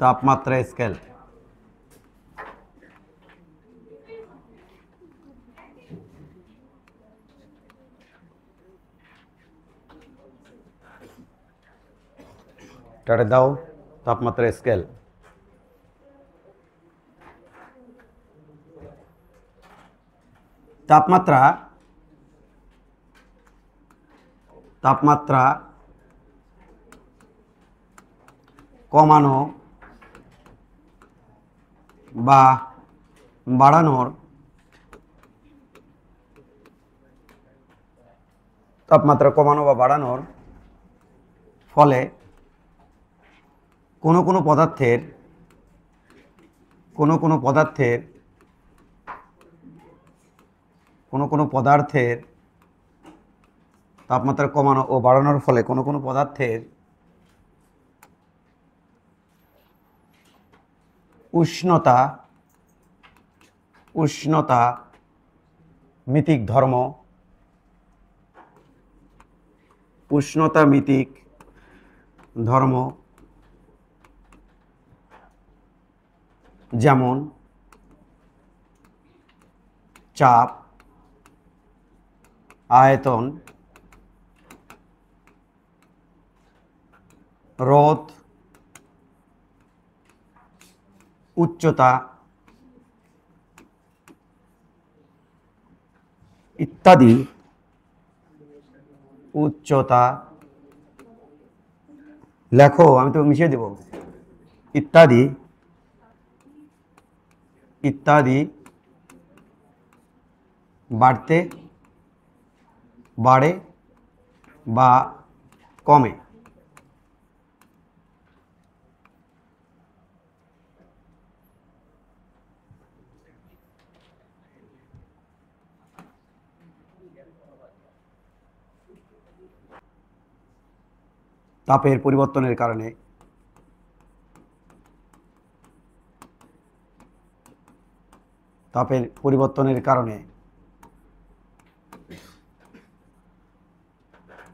তাপমাত্রা স্কেল। এটা দাও তাপমাত্রা স্কেল। তাপমাত্রা তাপমাত্রা কমানো বা বাড়ানোর তাপমাত্রা কমানো বা বাড়ানোর ফলে কোনো কোনো পদার্থের তাপমাত্রা কমানো ও বাড়ানোর ফলে কোনো কোনো পদার্থের উষ্ণতা মিতিক ধর্ম যেমন চাপ, আয়তন, রোধ, উচ্চতা ইত্যাদি লেখো, আমি তো মিশিয়ে দেব। ইত্যাদি বাড়ে বা কমে। তাপের পরিবর্তনের কারণে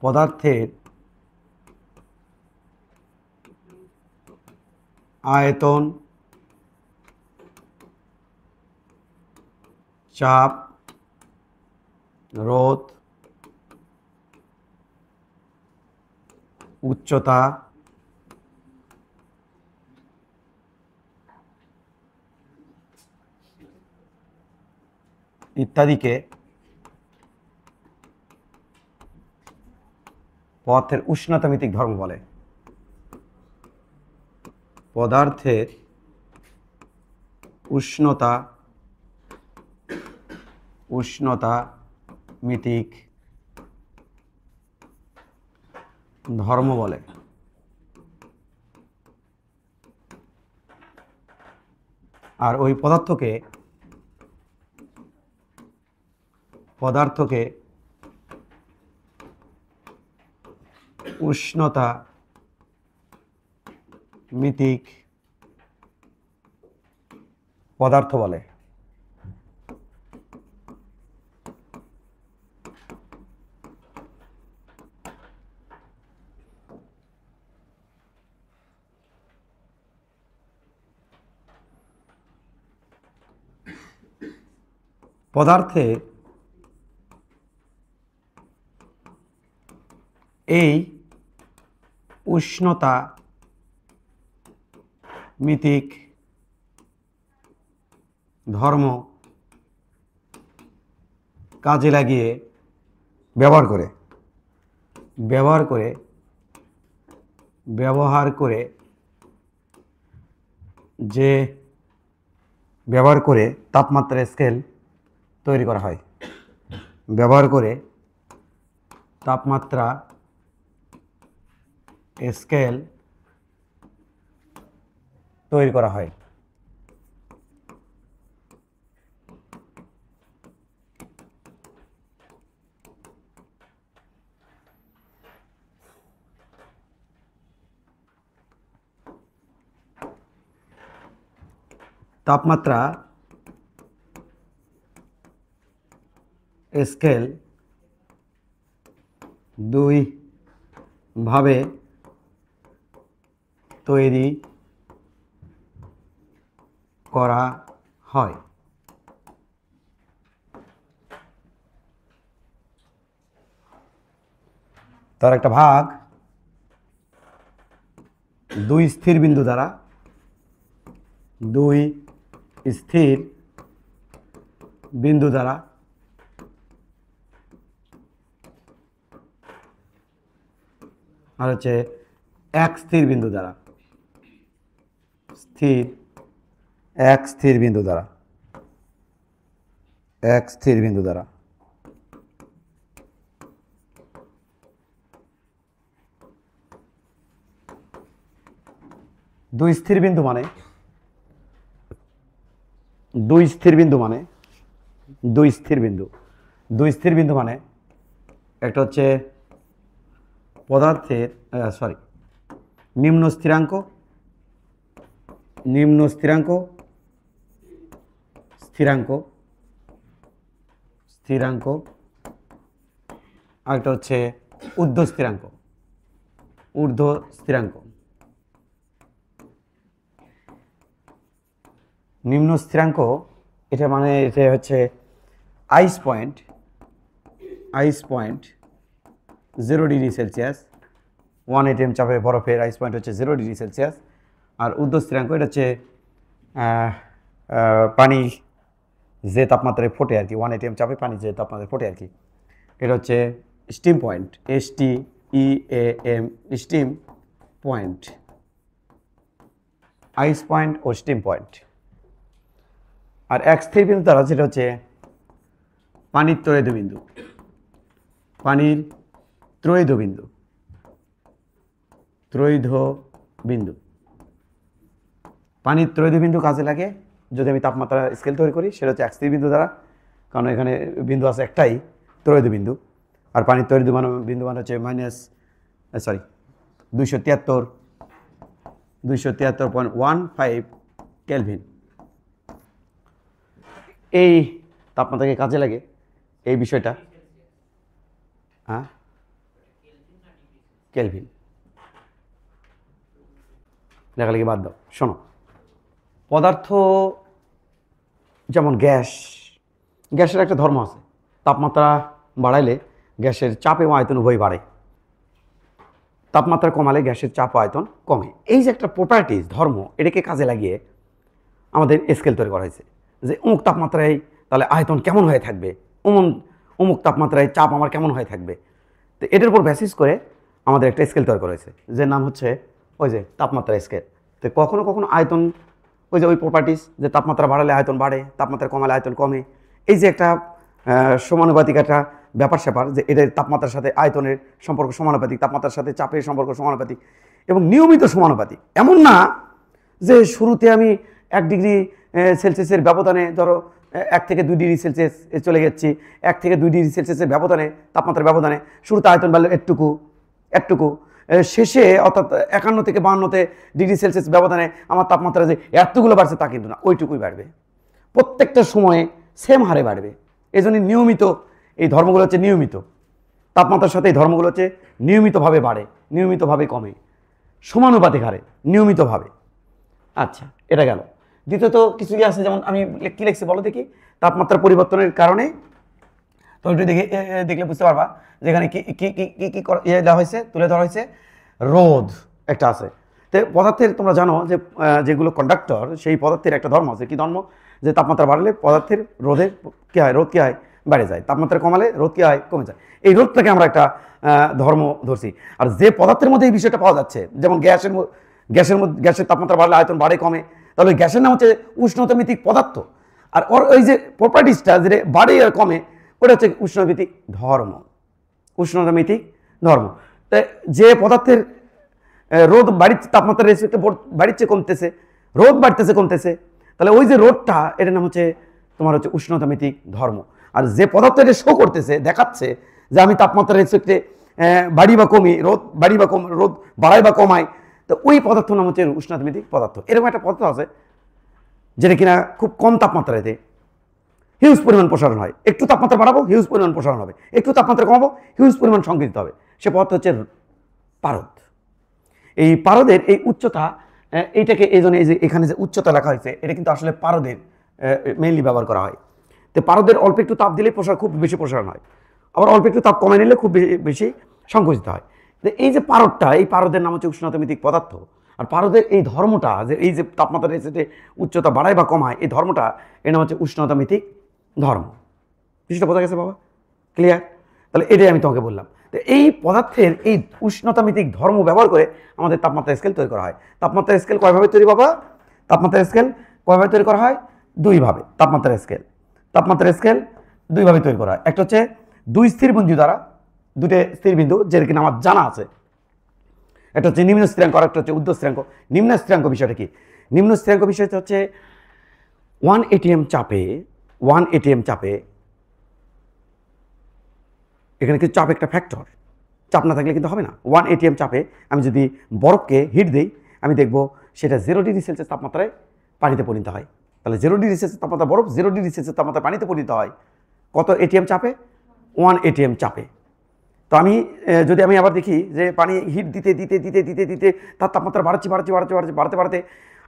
পদার্থের আয়তন, চাপ, রোধ, উচ্চতা ইত্যাদিকে পদার্থের উষ্ণতামিতিক ধর্ম বলে। পদার্থের উষ্ণতামিতিক ধর্ম বলে। আর ওই পদার্থকে উষ্ণতা মিতিক পদার্থ বলে। পদার্থের এই উষ্ণতা মিতিক ধর্ম কাজে লাগিয়ে ব্যবহার করে তাপমাত্রা স্কেল তৈরি করা হয়। তাপমাত্রা স্কেল তৈরি করা হয়। তাপমাত্রা স্কেল দুই ভাবে তৈরি করা হয়। তার একটা ভাগ দুই স্থির বিন্দু দ্বারা, দুই স্থির বিন্দু দ্বারা আর হচ্ছে এক স্থির বিন্দু দ্বারা, এক স্থির বিন্দু দ্বারা, এক স্থির বিন্দু দ্বারা। দুই স্থির বিন্দু মানে দুই স্থির বিন্দু মানে দুই স্থির বিন্দু দুই স্থির বিন্দু মানে একটা হচ্ছে পদার্থের নিম্ন স্থিরাঙ্ক, নিম্ন স্থিরাঙ্ক, স্থিরাঙ্ক, স্থিরাঙ্ক, আর একটা হচ্ছে ঊর্ধ্ব স্থিরাঙ্ক, ঊর্ধ্ব স্থিরাঙ্ক। নিম্ন স্থিরাঙ্ক এটা মানে এটা হচ্ছে আইস point, ice point 0 degree Celsius, 1 atm চাপে বরফের আইস পয়েন্ট হচ্ছে 0 ডিগ্রি সেলসিয়াস। আর ঊর্ধ্ব স্থিরাঙ্ক এটা হচ্ছে পানি যে তাপমাত্রায় ফোটে আর কি, 1 atm চাপে পানি যে তাপমাত্রায় ফোটে আর কি, এটা হচ্ছে steam point, STEAM, steam point, ice point ও স্টিম পয়েন্ট। আর এক স্থির বিন্দু দ্বারা যেটা হচ্ছে পানির ত্রয়িত বিন্দু, পানির ত্রয়িত বিন্দু, ত্রয়িত বিন্দু। পানির ত্রয়িত বিন্দু কাজে লাগে যদি আমি তাপমাত্রা স্কেল তৈরি করি, সেটা হচ্ছে এক স্থির বিন্দু দ্বারা, কারণ এখানে বিন্দু আছে একটাই ত্রয়িত বিন্দু। আর পানির ত্রয়িত বিন্দু মানে হচ্ছে -273.15 কেলভিন। এই তাপমাত্রাকে কাজে লাগে এই বিষয়টা, হ্যাঁ কেলভিন, লেখালেখি বাদ দাও। শোনো, পদার্থ যেমন গ্যাস, গ্যাসের একটা ধর্ম আছে, তাপমাত্রা বাড়াইলে গ্যাসের চাপ এবং আয়তন উভয় বাড়ে, তাপমাত্রা কমালে গ্যাসের চাপ ও আয়তন কমে। এই যে একটা প্রপার্টিজ ধর্ম, এটাকে কাজে লাগিয়ে আমাদের স্কেল তৈরি করা হয়েছে যে অমুক তাপমাত্রায় তাহলে আয়তন কেমন হয়ে থাকবে, অমুক তাপমাত্রায় চাপ আমার কেমন হয়ে থাকবে। তো এটার উপর বেসিস করে আমাদের একটা স্কেল তৈরি করা হয়েছে, যে নাম হচ্ছে ওই যে তাপমাত্রা স্কেল। তো কখনো কখনো আয়তন ওই যে ওই প্রপার্টিস, যে তাপমাত্রা বাড়ালে আয়তন বাড়ে, তাপমাত্রা কমালে আয়তন কমে, এই যে একটা সমানুপাতিক একটা ব্যাপার স্যাপার, যে এদের তাপমাত্রার সাথে আয়তনের সম্পর্ক সমানুপাতিক, তাপমাত্রার সাথে চাপের সম্পর্ক সমানুপাতিক এবং নিয়মিত সমানুপাতিক। এমন না যে শুরুতে আমি 1 ডিগ্রি সেলসিয়াসের ব্যবধানে, ধরো 1 থেকে 2 ডিগ্রি সেলসিয়াস চলে যাচ্ছি, 1 থেকে 2 ডিগ্রি সেলসিয়াসের ব্যবধানে, তাপমাত্রার ব্যবধানে শুরুতে আয়তন বাড়লো একটুকু, শেষে অর্থাৎ 51 থেকে 52 ডিগ্রি সেলসিয়াস ব্যবধানে আমার তাপমাত্রা যে এতগুলো বাড়ছে তা কিন্তু না, ওইটুকুই বাড়বে, প্রত্যেকটা সময়ে সেম হারে বাড়বে। এই জন্য নিয়মিত এই ধর্মগুলো হচ্ছে নিয়মিত, তাপমাত্রার সাথে এই ধর্মগুলো হচ্ছে নিয়মিতভাবে বাড়ে, নিয়মিতভাবে কমে, সমানুপাতিক হারে নিয়মিতভাবে। আচ্ছা, এটা গেল। দ্বিতীয়ত কিছু কি আছে, যেমন আমি কি লিখছি বলো দেখি, তাপমাত্রা পরিবর্তনের কারণে, তো একটু দেখলে বুঝতে পারবা যেখানে কি কি কি কি দেওয়া হয়েছে, তুলে ধরা হয়েছে। রোধ একটা আছে। তো পদার্থের তোমরা জানো যে যেগুলো কন্ডাক্টর, সেই পদার্থের একটা ধর্ম আছে। কি ধর্ম? যে তাপমাত্রা বাড়লে পদার্থের রোধের কী হয়, রোধ কী হয়, বেড়ে যায়, তাপমাত্রা কমালে রোধ কী হয়, কমে যায়। এই রোধটাকে আমরা একটা ধর্ম ধরছি। আর যে পদার্থের মধ্যে এই বিষয়টা পাওয়া যাচ্ছে, যেমন গ্যাসের তাপমাত্রা বাড়লে আয়তন বাড়ে কমে, তাহলে গ্যাসের নাম হচ্ছে উষ্ণতামিতিক পদার্থ। আর ওর ওই যে প্রপার্টিসটা যে বাড়ে আর কমে, ওটা হচ্ছে উষ্ণতামিতিক ধর্ম, উষ্ণতামিতিক ধর্ম। তাই যে পদার্থের রোধ বাড়িচ্ছে, তাপমাত্রা রেসপেক্টে বাড়িচ্ছে কমতেছে, রোধ বাড়তেছে কমতেছে, তাহলে ওই যে রোধটা, এটার নাম হচ্ছে তোমার হচ্ছে উষ্ণতামিতিক ধর্ম। আর যে পদার্থ এটা শো করতেছে, দেখাচ্ছে যে আমি তাপমাত্রা রেসপেক্টে বাড়ি বা কমি, রোধ বাড়ি বা রোধ বাড়াই বা কমাই, তো ওই পদার্থ নাম হচ্ছে উষ্ণতামিতিক পদার্থ। এরকম একটা পদার্থ আছে যেটা কিনা খুব কম তাপমাত্রাতে হিউজ পরিমাণ প্রসারণ হয়। একটু তাপমাত্রা বাড়াবো, হিউজ পরিমাণ প্রসারণ হবে, একটু তাপমাত্রা কমাবো, হিউজ পরিমাণ সংকুচিত হবে। সে পদার্থ হচ্ছে পারদ। এই পারদের এই উচ্চতা এইটাকে এই জন্য এই যে এখানে যে উচ্চতা লেখা হয়েছে এটা কিন্তু আসলে পারদের মেইনলি ব্যবহার করা হয়। তো পারদের অল্প একটু তাপ দিলে খুব বেশি প্রসারণ হয়, আবার অল্প একটু তাপ কমে নিলে খুব বেশি সংকুচিত হয়। তো এই যে পারদটা, এই পারদের নাম হচ্ছে উষ্ণতামিতিক পদার্থ। আর পারদের এই ধর্মটা যে এই যে তাপমাত্রা এসে উচ্চতা বাড়ায় বা কমায়, এই ধর্মটা এর নাম হচ্ছে উষ্ণতামিতিক ধর্ম। বিষয়টা বোঝা গেছে বাবা? ক্লিয়ার? তাহলে এটাই আমি তোমাকে বললাম। তো এই পদার্থের এই উষ্ণতামিতিক ধর্ম ব্যবহার করে আমাদের তাপমাত্রা স্কেল তৈরি করা হয়। তাপমাত্রা স্কেল কয়ভাবে তৈরি বাবা? তাপমাত্রা স্কেল কয়ভাবে তৈরি করা হয়? দুইভাবে। তাপমাত্রা স্কেল দুইভাবে তৈরি করা হয়। একটা হচ্ছে দুই স্থির বিন্দু দ্বারা, দুটো স্থির বিন্দু যেটা কিনা আমার জানা আছে। একটা হচ্ছে নিম্ন স্থিরাঙ্ক, আর একটা হচ্ছে ঊর্ধ্ব স্থিরাঙ্ক। নিম্ন স্থিরাঙ্ক বিষয়টা কি? নিম্ন স্থিরাঙ্ক বিষয়টা হচ্ছে 1 atm চাপে এখানে কিন্তু চাপ একটা ফ্যাক্টর, চাপ না থাকলে কিন্তু হবে না। 1 atm চাপে আমি যদি বরফকে হিট দিই, আমি দেখব সেটা 0 ডিগ্রি সেলসিয়াস তাপমাত্রায় পানিতে পরিণত হয়। তাহলে 0 ডিগ্রি সেলসিয়াস তাপমাত্রা বরফ 0 ডিগ্রি সেলসিয়াস তাপমাত্রায় পানিতে পরিণত হয় কত atm চাপে? 1 atm চাপে। তো আমি যদি আমি আবার দেখি যে পানি হিট দিতে দিতে দিতে দিতে দিতে তার তাপমাত্রা বাড়তে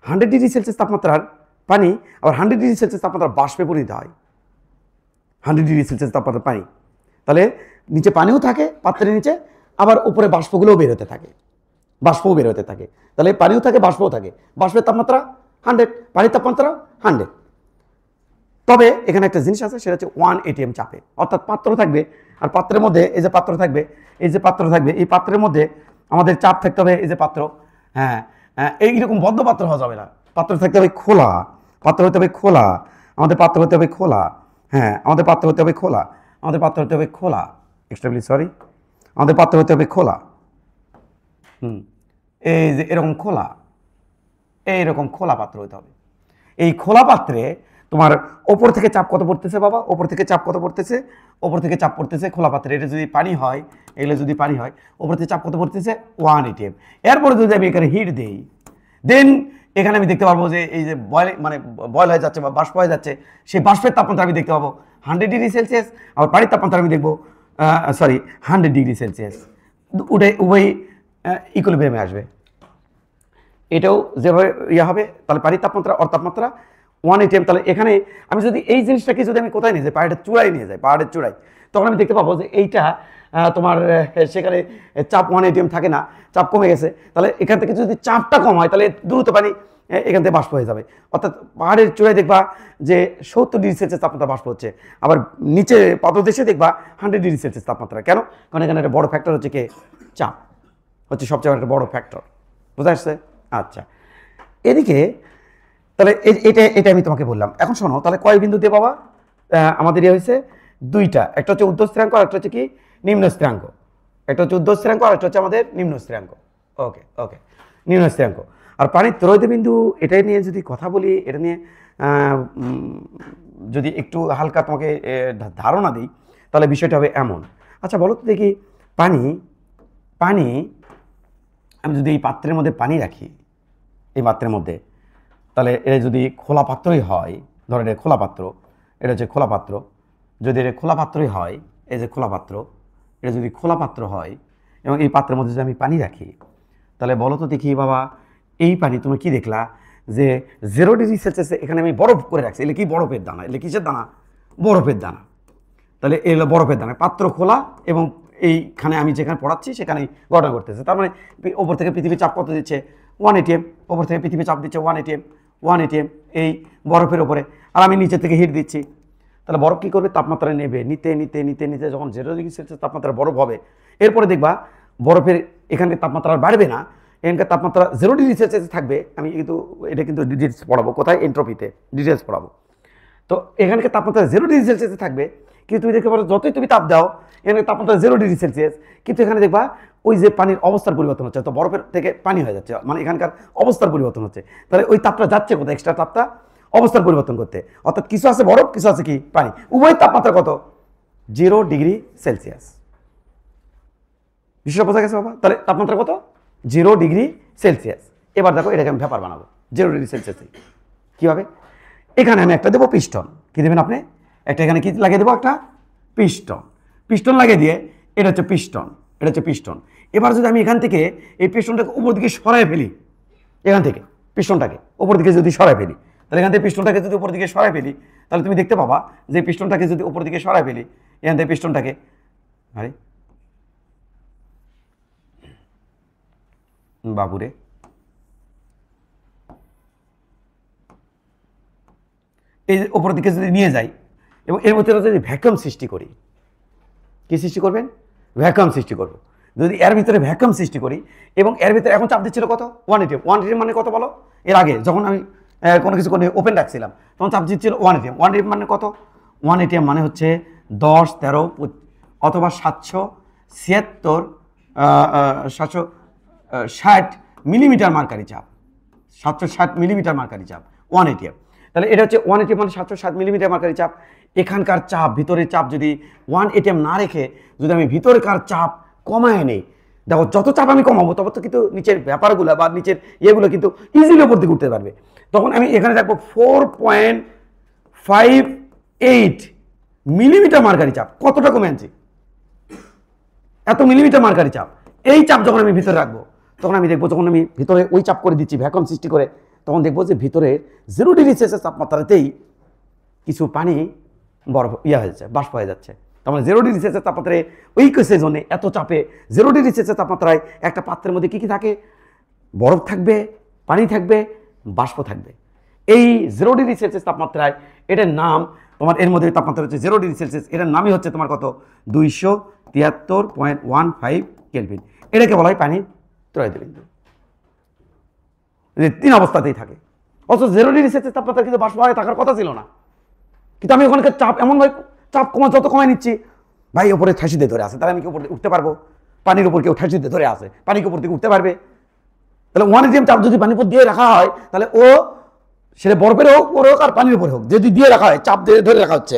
100 ডিগ্রি সেলসিয়াস তাপমাত্রার পানি আবার 100 ডিগ্রি সেলসিয়াস তাপমাত্রার বাষ্পে পরিণত হয়। 100 ডিগ্রি সেলসিয়াস তাপমাত্রার পানি, তাহলে নিচে পানিও থাকে পাত্রের নিচে, আবার উপরে বাষ্পগুলোও বের হতে থাকে, তাহলে পানিও থাকে বাষ্পও থাকে। বাষ্পের তাপমাত্রা 100, পানির তাপমাত্রা 100। তবে এখানে একটা জিনিস আছে, সেটা হচ্ছে 1 atm চাপে, অর্থাৎ পাত্র থাকবে, আর পাত্রের মধ্যে এই যে পাত্র থাকবে, এই পাত্রের মধ্যে আমাদের চাপ থাকতে হবে। এই যে পাত্র, হ্যাঁ, এইরকম বদ্ধ পাত্র হওয়া যাবে না, পাত্র থাকতে হবে খোলা, আমাদের পাত্র হতে হবে খোলা, হ্যাঁ, আমাদের পাত্র হতে হবে খোলা, আমাদের পাত্র হতে হবে খোলা। এই যে এরকম খোলা পাত্র হতে হবে। এই খোলা পাত্রে তোমার ওপর থেকে চাপ কত পড়তেছে বাবা? ওপর থেকে চাপ পড়তেছে খোলা পাত্রে। এটা যদি পানি হয়, ওপর থেকে চাপ কত পড়তেছে? 1 atm। এরপরে যদি আমি এখানে হিট দেই, দেন এখানে আমি দেখতে পারবো যে এই যে বয়েল হয়ে যাচ্ছে বা বাষ্প হয়ে যাচ্ছে, সেই বাষ্পের তাপমাত্রা আমি দেখতে পাবো 100 ডিগ্রি সেলসিয়াস, আবার পানির তাপমাত্রা আমি দেখবো 100 ডিগ্রি সেলসিয়াস। উভয় ইকুইলিব্রিয়ামে আসবে। এটাও যেভাবে হবে, তাহলে পানির তাপমাত্রা আর তাপমাত্রা 1 atm। তাহলে এখানে আমি যদি এই জিনিসটাকে যদি আমি কোথায় নিয়ে যাই, পাহাড়ের চূড়ায়, তখন আমি দেখতে পাবো যে এইটা তোমার সেখানে চাপ 1 atm থাকে না, চাপ কমে গেছে। তাহলে এখান থেকে যদি চাপটা কম হয়, তাহলে দ্রুত পানি এখান থেকে বাষ্প হয়ে যাবে। অর্থাৎ পাহাড়ের চূড়ায় দেখবা যে 70 ডিগ্রি সেলসিয়াস তাপমাত্রা বাষ্প হচ্ছে, আবার নিচে পাদদেশে দেখবা 100 ডিগ্রি সেলসিয়াস তাপমাত্রা। কেন? কারণ এখানে একটা বড় ফ্যাক্টর হচ্ছে চাপ, হচ্ছে সবচেয়ে একটা বড় ফ্যাক্টর। বোঝা আসছে? আচ্ছা, এদিকে তাহলে এটা আমি তোমাকে বললাম। এখন শোনো, তাহলে কয় বিন্দু দিয়ে বাবা আমাদের হয়েছে? দুইটা, একটা হচ্ছে ঊর্ধ্ব স্থিরাঙ্ক, আর একটা হচ্ছে কি নিম্ন স্থিরাঙ্ক। একটা হচ্ছে ঊর্ধ্ব স্থিরাঙ্ক, আর একটা হচ্ছে আমাদের নিম্ন স্থিরাঙ্ক। ওকে, নিম্ন স্থিরাঙ্ক। আর পানির ত্রয়িত বিন্দু, এটাই নিয়ে যদি কথা বলি, এটা নিয়ে যদি একটু হালকা তোমাকে ধারণা দিই, তাহলে বিষয়টা হবে এমন। আচ্ছা বলো তো দেখি, পানি আমি যদি এই পাত্রের মধ্যে পানি রাখি, এই পাত্রের মধ্যে, তাহলে এটা যদি খোলা পাত্রই হয়, ধরো এটা খোলা পাত্র, এটা হচ্ছে খোলা পাত্র, যদি এটা খোলা পাত্রই হয়, এই যে খোলা পাত্র, এটা যদি খোলা পাত্র হয় এবং এই পাত্রের মধ্যে যদি আমি পানি রাখি, তাহলে বলো তো দেখি বাবা, এই পানি তুমি কি দেখলা যে 0 ডিগ্রি সেলসিয়াসে এখানে আমি বরফ করে রাখছি। এলে কি বরফের দানা, এলে কিসের দানা? বরফের দানা। তাহলে এগুলো বরফের দানা, পাত্র খোলা এবং এইখানে আমি যেখানে পড়াচ্ছি সেখানেই ঘটনা করতেছে। তার মানে ওপর থেকে পৃথিবী চাপ কত দিচ্ছে? 1 atm। ওপর থেকে পৃথিবী চাপ দিচ্ছে 1 atm এই বরফের ওপরে, আর আমি নিচে থেকে হিট দিচ্ছি। তাহলে বরফ কী করবে? তাপমাত্রা নেবে, নিতে যখন 0 ডিগ্রি সেলসিয়াস তাপমাত্রা বরফ হবে, এরপরে দেখবা বরফের এখানকার তাপমাত্রা আর বাড়বে না, এখানকার তাপমাত্রা 0 ডিগ্রি সেলসিয়াসে থাকবে। আমি এটা কিন্তু ডিটেলস পড়াবো, কোথায়? এন্ট্রপিতে ডিটেলস পড়াবো। তো এখানকার তাপমাত্রা 0 ডিগ্রি সেলসিয়াসে থাকবে, কিন্তু তুমি দেখতে পারো যতই তুমি তাপ দাও, এখানে তাপমাত্রা 0 ডিগ্রি সেলসিয়াস, কিন্তু এখানে দেখবা ওই যে পানির অবস্থার পরিবর্তন হচ্ছে, তো বরফের থেকে পানি হয়ে যাচ্ছে, মানে এখানকার অবস্থার পরিবর্তন হচ্ছে। তাহলে ওই তাপটা যাচ্ছে কোথায়? এক্সট্রা তাপটা অবস্থার পরিবর্তন করতে। অর্থাৎ কিছু আছে বরফ, কিছু আছে কি পানি, উভয় তাপমাত্রা কত? 0 ডিগ্রি সেলসিয়াস। বিষয়টা বোঝা গেছে বাবা? তাহলে তাপমাত্রা কত? 0 ডিগ্রি সেলসিয়াস। এবার দেখো এটাকে আমি ভেপার বানাবো 0 ডিগ্রি সেলসিয়াসে। কীভাবে? এখানে আমি একটা দেবো পিস্টন। কী দেবেন আপনি? একটা এখানে কি লাগিয়ে দেবো? একটা পিস্টন লাগিয়ে দিয়ে, এটা হচ্ছে পিস্টন। এবার যদি আমি এখান থেকে এই পিস্টনটাকে উপর দিকে সরাই ফেলি, এখান থেকে পিস্টনটাকে উপর দিকে যদি সরাই ফেলি, তাহলে এখান থেকে পিস্টনটাকে যদি উপর দিকে সরাই ফেলি, তাহলে তুমি দেখতে পাবা যে পিস্টনটাকে যদি উপর দিকে সরাই ফেলি, এখান থেকে পিস্টনটাকে, আরে বাবুরে, এই উপর দিকে যদি নিয়ে যাই এবং এর মধ্যে যদি ভ্যাকুয়াম সৃষ্টি করি, কি সৃষ্টি করবেন? ভ্যাকুয়াম সৃষ্টি করবো। যদি এর ভিতরে ভ্যাকুয়াম সৃষ্টি করি এবং এর ভিতরে এখন চাপ দিচ্ছিল কত? 1 atm। 1 atm মানে কত বলো? এর আগে যখন আমি কোনো কিছু করে ওপেন রাখছিলাম তখন চাপ দিচ্ছিল 1 atm। 1 atm মানে কত? 1 atm মানে হচ্ছে 10, 13 অথবা 776 760 মিলিমিটার মার্কারি চাপ। 760 মিলিমিটার মার্কারি চাপ 1 atm। তাহলে এটা হচ্ছে 1 atm মানে 760 মিলিমিটার মার্কারি চাপ। এখানকার চাপ, ভিতরের চাপ যদি 1 atm না রেখে যদি আমি ভিতরকার চাপ কমায় নেই, দেখো যত চাপ আমি কমাবো তত তো কিন্তু নিচের ব্যাপারগুলো বা নিচের ইয়েগুলো কিন্তু ইজিলি উপর দিকে উঠতে পারবে। তখন আমি এখানে রাখবো 4.58 মিলিমিটার মার্কারি চাপ। কতটা কমে আনছি? এত মিলিমিটার মার্কারি চাপ। এই চাপ যখন আমি ভিতরে রাখবো তখন আমি দেখবো, যখন আমি ভিতরে ওই চাপ করে দিচ্ছি ভ্যাকুয়াম সৃষ্টি করে, তখন দেখবো যে ভিতরে 0 ডিগ্রি সেলসিয়াস তাপমাত্রাতেই কিছু পানি বরফ হয়ে যাচ্ছে, বাষ্প হয়ে যাচ্ছে। তার মানে 0 ডিগ্রি সেলসিয়াস তাপমাত্রায় ওই সেজনে এত চাপে 0 ডিগ্রি সেলসিয়াস তাপমাত্রায় একটা পাত্রের মধ্যে কী কী থাকে? বরফ থাকবে, পানি থাকবে, বাষ্প থাকবে। এই 0 ডিগ্রি সেলসিয়াস তাপমাত্রায় এটার নাম তোমার, এর মধ্যে তাপমাত্রা হচ্ছে 0 ডিগ্রি সেলসিয়াস, এটার নামই হচ্ছে তোমার কত? 273.15 কেলভিন। এটাকে বলা হয় পানির ত্রয়িত বিন্দু। 3 অবস্থাতেই থাকে। অথচ 0 ডিগ্রি সেলসিয়াস তাপমাত্রা কিন্তু বাষ্প হয়ে থাকার কথা ছিল না, কিন্তু আমি ওখানকার চাপ এমনভাবে চাপ যত কমায় নিচ্ছি, ভাই ওপরে ঠাসি দিয়ে ধরে আছে, তাহলে আমি কি উপরে উঠতে পারবো? পানির উপর কেউ ঠাসি দিয়ে ধরে আছে, পানি কি উপর থেকে উঠতে পারবে? তাহলে 1 atm চাপ যদি পানির উপর দিয়ে রাখা হয়, তাহলে ও সেটা বরফের হোক, ওর হোক আর পানির উপরে হোক, যদি দিয়ে রাখা হয়, চাপ দিয়ে ধরে রাখা হচ্ছে,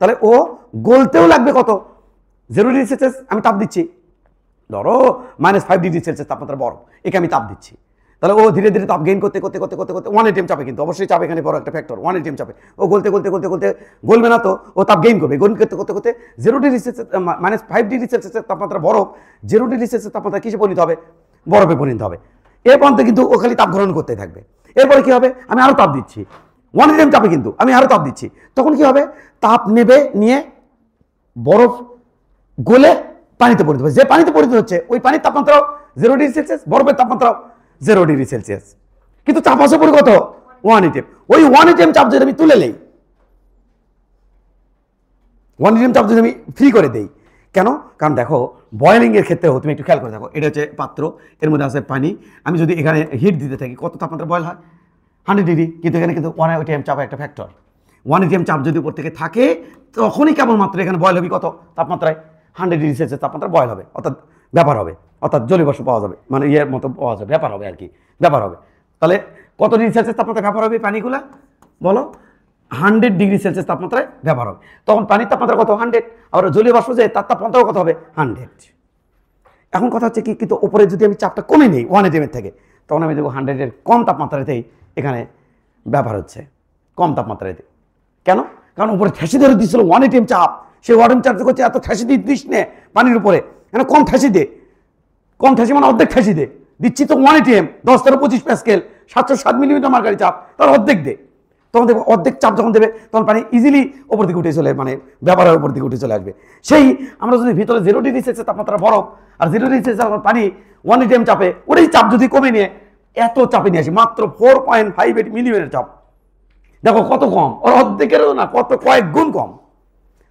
তাহলে ও গলতেও লাগবে কত? 0 ডিগ্রি সেলসিয়াস আমি তাপ দিচ্ছি, ধরো -5 ডিগ্রি সেলসিয়াস তাপমাত্রা বরফ, একে আমি তাপ দিচ্ছি, তাহলে ও ধীরে ধীরে তাপ গেইন করতে করতে করতে করতে করতে 1 atm চাপে, কিন্তু অবশ্যই চাপ এখানে বড় একটা ফ্যাক্টর, 1 atm চাপে ও গলতে গলতে গলতে গলতে গলবে না তো, ও তাপ গেইন করবে, গেইন করতে করতে করতে 0 ডিগ্রি সেলসিয়াস -5 ডিগ্রি সেলসিয়াস তাপমাত্রা বরফ 0 ডিগ্রি সেলসিয়াস তাপমাত্রা কিসে পরিণত হবে? বরফে পরিণত হবে। এর পর্যন্ত কিন্তু ও খালি তাপ গ্রহণ করতে থাকবে। এরপরে কি হবে? আমি আরো তাপ দিচ্ছি 1 atm চাপে, কিন্তু আমি আরো তাপ দিচ্ছি, তখন কি হবে? তাপ নেবে, নিয়ে বরফ গলে পানিতে পরিণত হবে। যে পানিতে পরিণত হচ্ছে ওই পানির তাপমাত্রাও 0 ডিগ্রি সেলসিয়াস, বরফের তাপমাত্রাও 0 ডিগ্রি সেলসিয়াস, কিন্তু চাপ আসে পড়ে কত? 1 atm। ওই 1 atm চাপ যদি আমি তুলে নেই, 1 atm চাপ যদি আমি ফ্রি করে দেই, কেন? কারণ দেখো বয়েলিং এর ক্ষেত্রেও তুমি একটু খেয়াল করে দেখো, এটা হচ্ছে পাত্র, এর মধ্যে আছে পানি, আমি যদি এখানে হিট দিতে থাকি, কত তাপমাত্রা বয়েল হয়? 100 ডিগ্রি, কিন্তু এখানে কিন্তু 1 atm চাপ একটা ফ্যাক্টর। 1 atm চাপ যদি উপর থেকে থাকে, তখনই কেবলমাত্র এখানে বয়েল হবে কত তাপমাত্রায়? 100 ডিগ্রি সেলসিয়াস তাপমাত্রা বয়েল হবে, অর্থাৎ ব্যাপার হবে, অর্থাৎ জলীয়বাষ্প পাওয়া যাবে, মানে ইয়ের মতো পাওয়া যাবে, ব্যাপার হবে আর কি, ব্যাপার হবে। তাহলে কত ডিগ্রি সেলসিয়াস তাপমাত্রা ব্যাপার হবে পানিগুলা? বলো, 100 ডিগ্রি সেলসিয়াস তাপমাত্রায় ব্যাপার হবে। তখন পানির তাপমাত্রা কত? 100। আবার জলীয় বাষ্প যে তার তাপমাত্রাও কত হবে? 100। এখন কথা হচ্ছে কি, কিন্তু উপরে যদি আমি চাপটা কমে নিই 1 atm থেকে, তখন আমি দেখবো 100-এর কম তাপমাত্রাতেই এখানে ব্যাপার হচ্ছে, কম তাপমাত্রাতে। কেন? কারণ উপরে ঠেসি ধরে দিচ্ছিল 1 atm চাপ, সেই 1 atm চাপ করছে এত ঠেসি দিস নে পানির উপরে, এখানে কম ঠেসি দে, কম ঠেসি মানে অর্ধেক ঠেসি দে, দিচ্ছি তো 1 atm 10 থেকে 25 প্যাসকেল 760 মিলিমিটার মার্কারি চাপ, তার অর্ধেক দে। তখন দেখবো অর্ধেক চাপ যখন দেবে তখন পানি ইজিলি ওপর দিকে উঠে চলে, মানে ব্যাপারের উপর দিকে উঠে চলে আসবে। সেই আমরা যদি ভিতরে 0 ডিগ্রি সেলসিয়াস তাপমাত্রা বরফ আর 0 ডিগ্রি সেলসিয়াস পানি 1 atm চাপে, ওটাই চাপ যদি কমে নিয়ে এত চাপে নিয়ে আসি, মাত্র 4.58 মিলিমিটার চাপ, দেখো কত কম, ওর অর্ধেকেরও না, কত কয়েক গুণ কম।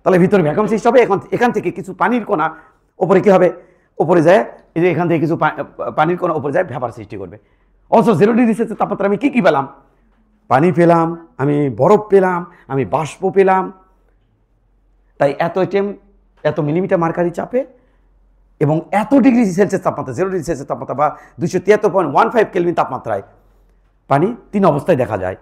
তাহলে ভিতরে ভ্যাকুয়াম সৃষ্টি হবে, এখান থেকে কিছু পানির কণা ওপরে কি হবে? ওপরে যায়, এই যে এখান থেকে কিছু পানির কণা ওপরে যায়, ভ্যাপার সৃষ্টি করবে। অথচ 0 ডিগ্রি সেলসিয়াস তাপমাত্রা আমি কি পেলাম? পানি পেলাম, আমি বরফ পেলাম, আমি বাষ্প পেলাম। তাই এত atm, এত মিলিমিটার মার্কারি চাপে এবং এত ডিগ্রি সেলসিয়াস তাপমাত্রা, 0 ডিগ্রি সেলসিয়াস তাপমাত্রা বা 273.15 কেলভিন তাপমাত্রায় পানি 3 অবস্থায় দেখা যায়।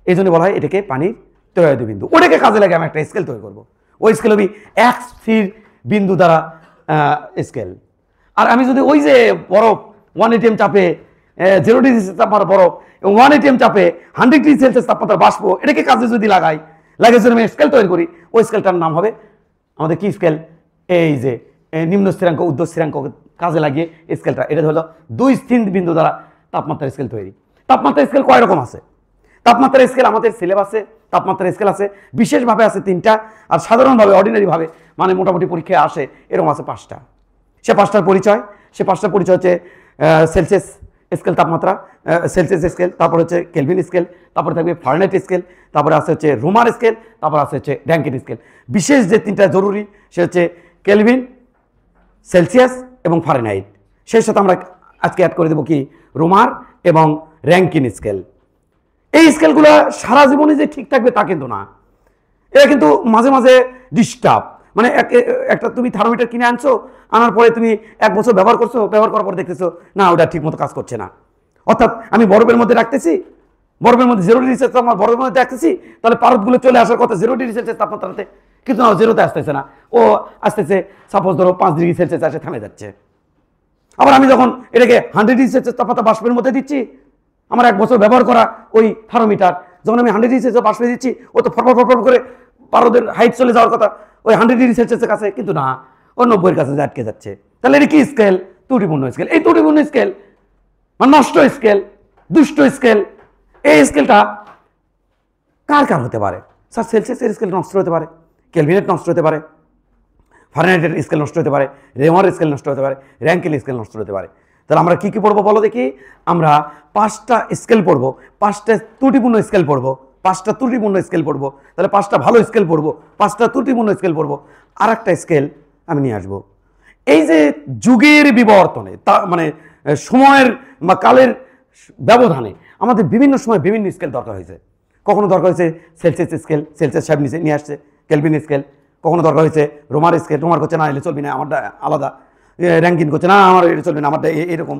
এই জন্য বলা হয় এটাকে পানির ত্রয়িত বিন্দু। ওটাকে কাজে লাগে আমি একটা স্কেল তৈরি করবো, ওই স্কেল হবে এক স্থির বিন্দু দ্বারা স্কেল। আর আমি যদি ওই যে বরফ 1 atm চাপে 0 ডিগ্রি সেলসিয়াস তাপমাত্রা বরফ এবং 1 atm চাপে 100 ডিগ্রি সেলসিয়াস তাপমাত্রা বাষ্প, এটাকে কাজে যদি লাগাই, যদি আমি স্কেল তৈরি করি, ওই স্কেলটার নাম হবে আমাদের কি স্কেল? এই যে নিম্ন স্থিরাঙ্ক ঊর্ধ্ব স্থিরাঙ্ক কাজে লাগিয়ে স্কেলটা, এটা হলো 2 স্থির বিন্দু দ্বারা তাপমাত্রার স্কেল তৈরি। তাপমাত্রা স্কেল কয় রকম আছে? তাপমাত্রা স্কেল আমাদের সিলেবাসে তাপমাত্রা স্কেল আছে, বিশেষভাবে আছে 3টা, আর সাধারণভাবে অর্ডিনারিভাবে মানে মোটামুটি পরীক্ষায় আসে এরকম আছে 5টা। সে 5টার পরিচয় হচ্ছে সেলসিয়াস স্কেল তাপমাত্রা, সেলসিয়াস স্কেল, তারপর হচ্ছে কেলভিন স্কেল, তারপরে থাকবে ফারেনহাইট স্কেল, তারপরে আছে হচ্ছে রোমার স্কেল, তারপর আছে হচ্ছে র্যাঙ্কিন স্কেল। বিশেষ যে 3টা জরুরি সে হচ্ছে কেলভিন, সেলসিয়াস এবং ফারেনহাইট। সেই সাথে আমরা আজকে অ্যাড করে দেবো কি রোমার এবং র্যাঙ্কিন স্কেল। এই স্কেলগুলো সারা জীবনে যে ঠিক থাকবে তা কিন্তু না, এরা কিন্তু মাঝে মাঝে ডিস্টার্ব। মানে একটা তুমি থার্মোমিটার কিনে আনছো, আনার পরে তুমি 1 বছর ব্যবহার করছো, ব্যবহার করার পর দেখতেছো না ওটা ঠিক মতো কাজ করছে না। অর্থাৎ আমি বরফের মধ্যে রাখতেছি, বরফের মধ্যে 0 ডিগ্রি সেলসিয়াস আমার বরফের মধ্যে রাখতেছি, তাহলে পারদগুলো চলে আসার কথা 0 ডিগ্রি সেলসিয়াস তাপমাত্রাতে, কিন্তু না 0তে আসতেছে না, ও আসতেছে সাপোজ ধরো 5 ডিগ্রি সেলসিয়াস আসে থেমে যাচ্ছে। আবার আমি যখন এটাকে 100 ডিগ্রি সেলসিয়াস তাপমাত্রা বাষ্পের মধ্যে দিচ্ছি, আমার 1 বছর ব্যবহার করা ওই থার্মোমিটার যখন আমি 100 ডিগ্রি সেলসিয়াস বাষ্পে দিচ্ছি, ও তো ফটফট করে পারদের হাইট চলে যাওয়ার কথা ওই 100 ডিগ্রি সেলসিয়াসের কাছে, কিন্তু না ও 90-এর কাছে আটকে যাচ্ছে। তাহলে এটা কি স্কেল? ত্রুটিপূর্ণ স্কেল। এই ত্রুটিপূর্ণ স্কেল মানে নষ্ট স্কেল, দুষ্ট স্কেল। এই স্কেলটা কার কার হতে পারে? স্যার সেলসিয়াসের স্কেল নষ্ট হতে পারে, কেলভিনের নষ্ট হতে পারে, ফারেনহাইটের স্কেল নষ্ট হতে পারে, রেমার স্কেল নষ্ট হতে পারে, র্যাঙ্কিন স্কেল নষ্ট হতে পারে। তাহলে আমরা কি কি পড়বো বলো দেখি? আমরা 5টা স্কেল পড়বো, 5টা ত্রুটিপূর্ণ স্কেল পড়বো, 5টা ত্রুটিপূর্ণ স্কেল পড়বো, তাহলে 5টা ভালো স্কেল পড়বো, 5টা ত্রুটিপূর্ণ স্কেল পড়বো, আর একটা স্কেল আমি নিয়ে আসবো। এই যে যুগের বিবর্তনে মানে সময়ের বা কালের ব্যবধানে আমাদের বিভিন্ন সময় বিভিন্ন স্কেল দরকার হয়েছে। কখনো দরকার হয়েছে সেলসিয়াস স্কেল, সেলসিয়াস সাহেব নিচে নিয়ে আসছে কেলভিন স্কেল। কখনো দরকার হয়েছে রোমার স্কেল, রোমার করছে না এলে চলবে না, আমারটা আলাদা। র্যাঙ্কিন করছে না আমার এটা চলবে না, আমারটা এরকম।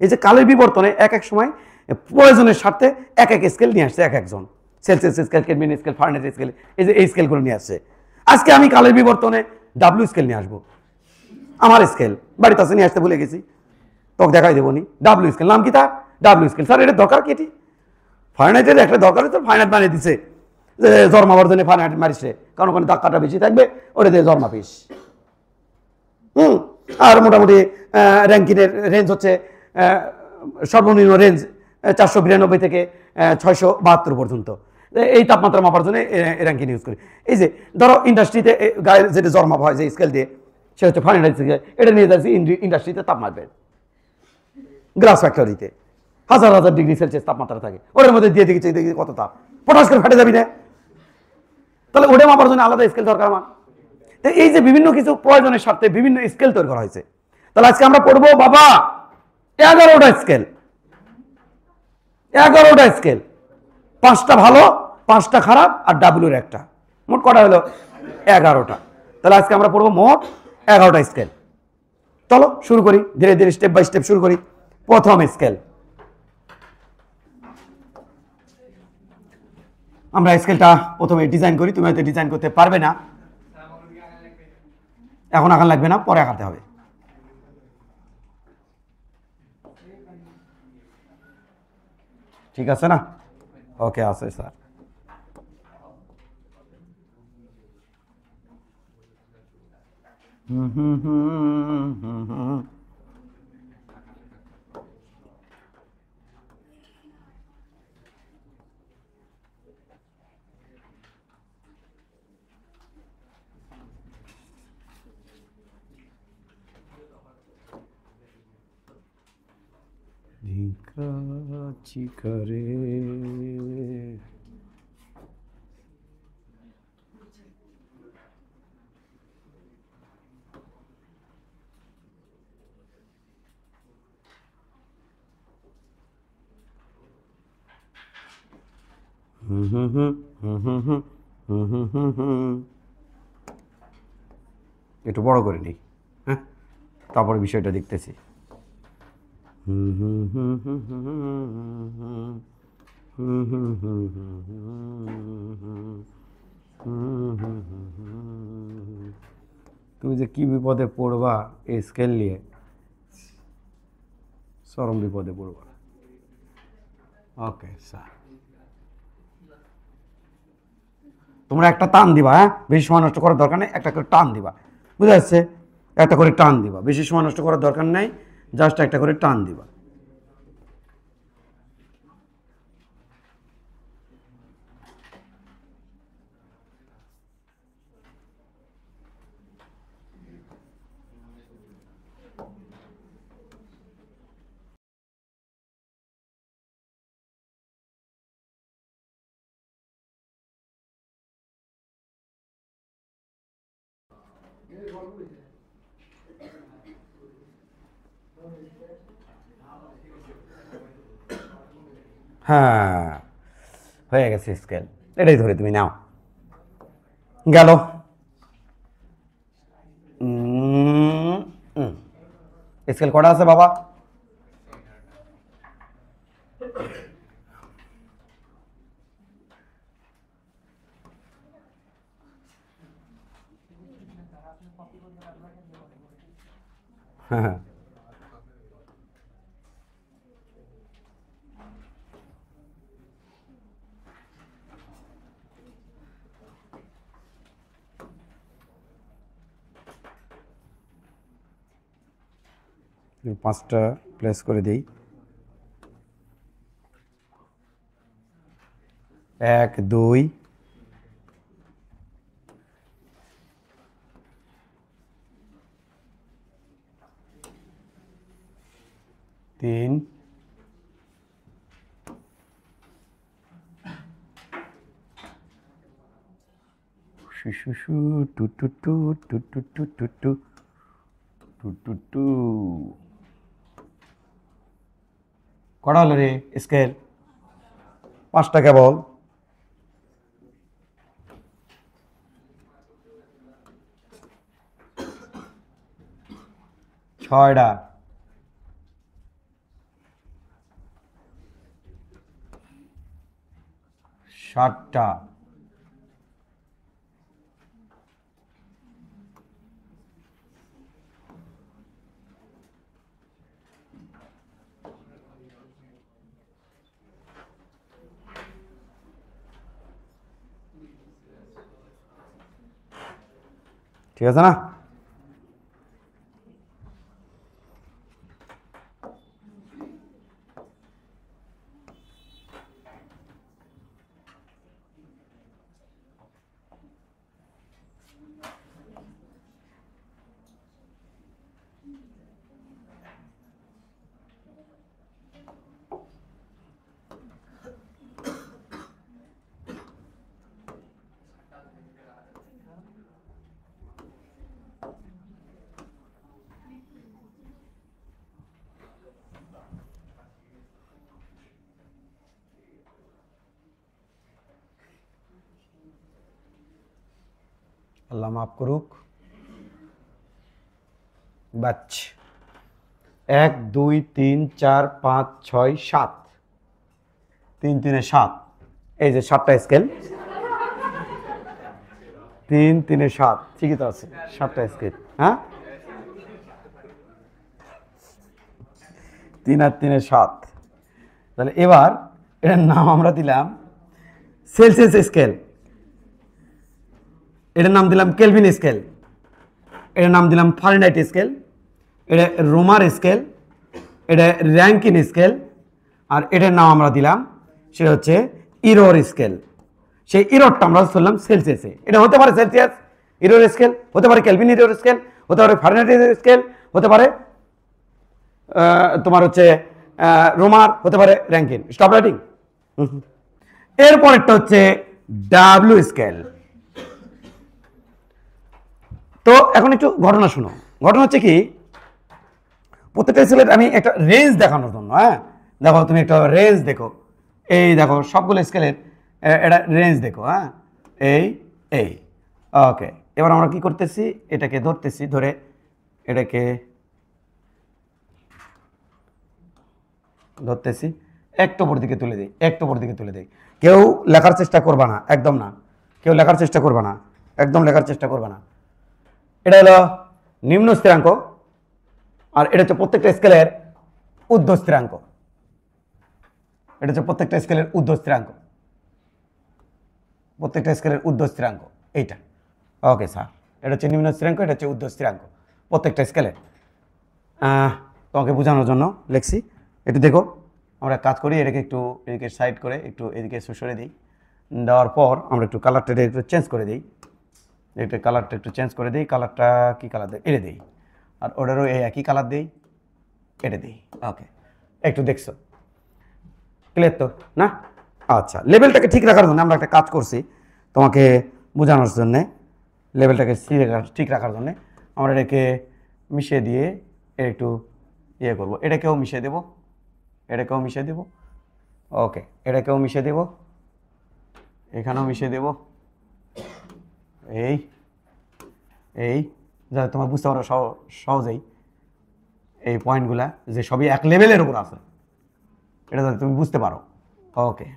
এই যে কালের বিবর্তনে এক এক সময় প্রয়োজনের স্বার্থে এক এক স্কেল নিয়ে আসছে এক একজন। Celsius scale, Kelvin scale, Fahrenheit scale, এই যে এই স্কেলগুলো নিয়ে আসছে। আজকে আমি কালের বিবর্তনে ডাব্লিউ স্কেল নিয়ে আসবো। আমার স্কেল বাড়িতে আছে, নিয়ে আসতে ভুলে গেছি, তোকে দেখাই দেবো নি। ডাব্লিউ স্কেল নাম কি তার? W scale. স্যার এটা দরকার কি? এটি ফারেনহাইটের একটা দরকার হতো, ফারেনহাইট বানিয়ে দিচ্ছে যে জন্মাবার জন্য ফারেনহাইট মারিছে, কারণ ওখানে দাগ বেশি থাকবে, ওটা দিয়ে জন্মা পিস। আর মোটামুটি র্যাঙ্কিনের রেঞ্জ হচ্ছে সর্বনিম্ন রেঞ্জ 492 থেকে 672 পর্যন্ত। এই তাপমাত্রা মাপার জন্য র্যাঙ্কিন ইউজ করি। এই যে ধরো ইন্ডাস্ট্রিতে গায়ে যেটা জন্মাপ হয় যে স্কেল দিয়ে, সে হচ্ছে ফারেনহাইট স্কেল। এটা নিয়ে যাচ্ছি ইন্ডাস্ট্রিতে তাপ মাপবে, গ্লাস ফ্যাক্টরিতে 1000 ডিগ্রি সেলসিয়াস তাপমাত্রা থাকে, ওটার মধ্যে দিয়ে দেখি কত তাপ, পটাশ করে ফেটে যাবি না। তাহলে ওটা মাপার জন্য আলাদা স্কেল দরকার আমার। এই যে বিভিন্ন কিছু প্রয়োজনের স্বার্থে বিভিন্ন স্কেল তৈরি করা হয়েছে। তাহলে আজকে আমরা পড়বো বাবা 11টা স্কেল, 11টা স্কেল, 5টা ভালো, 5টা খারাপ, আর ডাব্লিউর একটা, মোট কটা হলো 11টা। তাহলে আজকে আমরা পড়বো মোট 11টা স্কেল। চলো শুরু করি, ধীরে ধীরে স্টেপ বাই স্টেপ শুরু করি। প্রথম স্কেল, আমরা স্কেলটা প্রথমে ডিজাইন করি। তুমি হয়তো ডিজাইন করতে পারবে না, এখন আঁকান লাগবে না, পরে আঁকাতে হবে। ঠিক আছে না? ওকে আছে স্যার। চিকারে একটু বড় করে নিই, হ্যাঁ, তারপরে বিষয়টা দেখতেছি। তুমি যে কি বিপদে পড়বা এই স্কেল নিয়ে, চরম বিপদে পড়বা। ওকে স্যার, তোমরা একটা টান দিবা, হ্যাঁ, বেশি সময় নষ্ট করার দরকার নেই, একটা করে টান দিবা, বুঝা যাচ্ছে? একটা করে টান দিবা, বেশি সময় নষ্ট করার দরকার নেই, জাস্ট একটা করে টান দিবা। হ্যাঁ, হয়ে গেছে স্কেল। এটাই ধরে তুমি নাও। গেল। স্কেল কটা আছে বাবা? হ্যাঁ, 5টা প্লেস করে দিই। 1 2 3 শু টু টু টু টু টু টু টু টু টু টু টু। কটা হলো রে স্কেল? 5টা কেবল। ছয়টা। 7টা। ঠিক আছে না? আল্লাহ মাফ করুক। বাচ 1 2 3 4 5 6 7। 3 3 7। এই যে 7টা স্কেল। 3 3 7 ঠিকই তো আছে। 7টা স্কেল। হ্যাঁ, 3 আর 3 7। তাহলে এবার এটার নাম আমরা দিলাম সেলসিয়াস স্কেল, এটার নাম দিলাম কেলভিন স্কেল, এটার নাম দিলাম ফারেনহাইট স্কেল, এটা রোমার স্কেল, এটা র্যাঙ্কিন স্কেল, আর এটার নাম আমরা দিলাম সেটা হচ্ছে ইরোর স্কেল। সেই ইরোরটা আমরা ধরলাম সেলসিয়াসে। এটা হতে পারে সেলসিয়াস ইরোর স্কেল, হতে পারে কেলভিন ইরোর স্কেল, হতে পারে ফারেনহাইট স্কেল, হতে পারে তোমার হচ্ছে রোমার, হতে পারে র্যাঙ্কিন। Stop writing. এরপরেরটা হচ্ছে ডাব্লিউ স্কেল। তো এখন একটু ঘটনা শুনো। ঘটনা হচ্ছে কি, প্রত্যেকটা স্কেলের আমি একটা রেঞ্জ দেখানোর জন্য, হ্যাঁ দেখো তুমি একটা রেঞ্জ দেখো, এই দেখো সবগুলো স্কেলের এটা রেঞ্জ দেখো। হ্যাঁ, এই এই ওকে। এবার আমরা কি করতেছি, এটাকে ধরতেছি, ধরে এটাকে ধরতেছি, একটু উপর দিকে তুলে দিই, একটু উপর দিকে তুলে দিই। কেউ লেখার চেষ্টা করবা না, একদম না। কেউ লেখার চেষ্টা করবা না, একদম লেখার চেষ্টা করবা না। এটা হলো নিম্ন স্থিরাঙ্ক, আর এটা হচ্ছে প্রত্যেকটা স্কেলের ঊর্ধ্ব স্থিরাঙ্ক। এটা হচ্ছে প্রত্যেকটা স্কেলের ঊর্ধ্ব স্থিরাঙ্ক, প্রত্যেকটা স্কেলের ঊর্ধ্ব স্থিরাঙ্ক এইটা। ওকে স্যার, এটা হচ্ছে নিম্ন স্থিরাঙ্ক, এটা হচ্ছে ঊর্ধ্ব স্থিরাঙ্ক প্রত্যেকটা স্কেলের। তোমাকে বোঝানোর জন্য লিখছি, একটু দেখো। আমরা কাজ করি, এটাকে একটু এদিকে সাইড করে একটু এদিকে সরে দিই। দেওয়ার পর আমরা একটু কালারটা একটু চেঞ্জ করে দিই, এটা কালারটা একটু চেঞ্জ করে দিই। কালারটা কী কালার দিই, এটা দিই। আর ওটারও এই একই কালার দিই, এটা দিই। ওকে, একটু দেখছো ক্লিয়ার তো না? আচ্ছা, লেভেলটাকে ঠিক রাখার জন্য আমরা একটা কাজ করছি তোমাকে বোঝানোর জন্যে। লেভেলটাকে ঠিক রাখার জন্য আমরা এটাকে মিশিয়ে দিয়ে একটু ইয়ে করবো, এটাকেও মিশিয়ে দেবো, এটাকেও মিশিয়ে দেবো, ওকে এটাকেও মিশিয়ে দেবো, এখানেও মিশিয়ে দেবো, এই এই যা তোমার বুঝতে পারো সহজেই এই পয়েন্টগুলা যে সবই এক লেভেলের উপর আছে, এটা যাতে তুমি বুঝতে পারো। ওকে,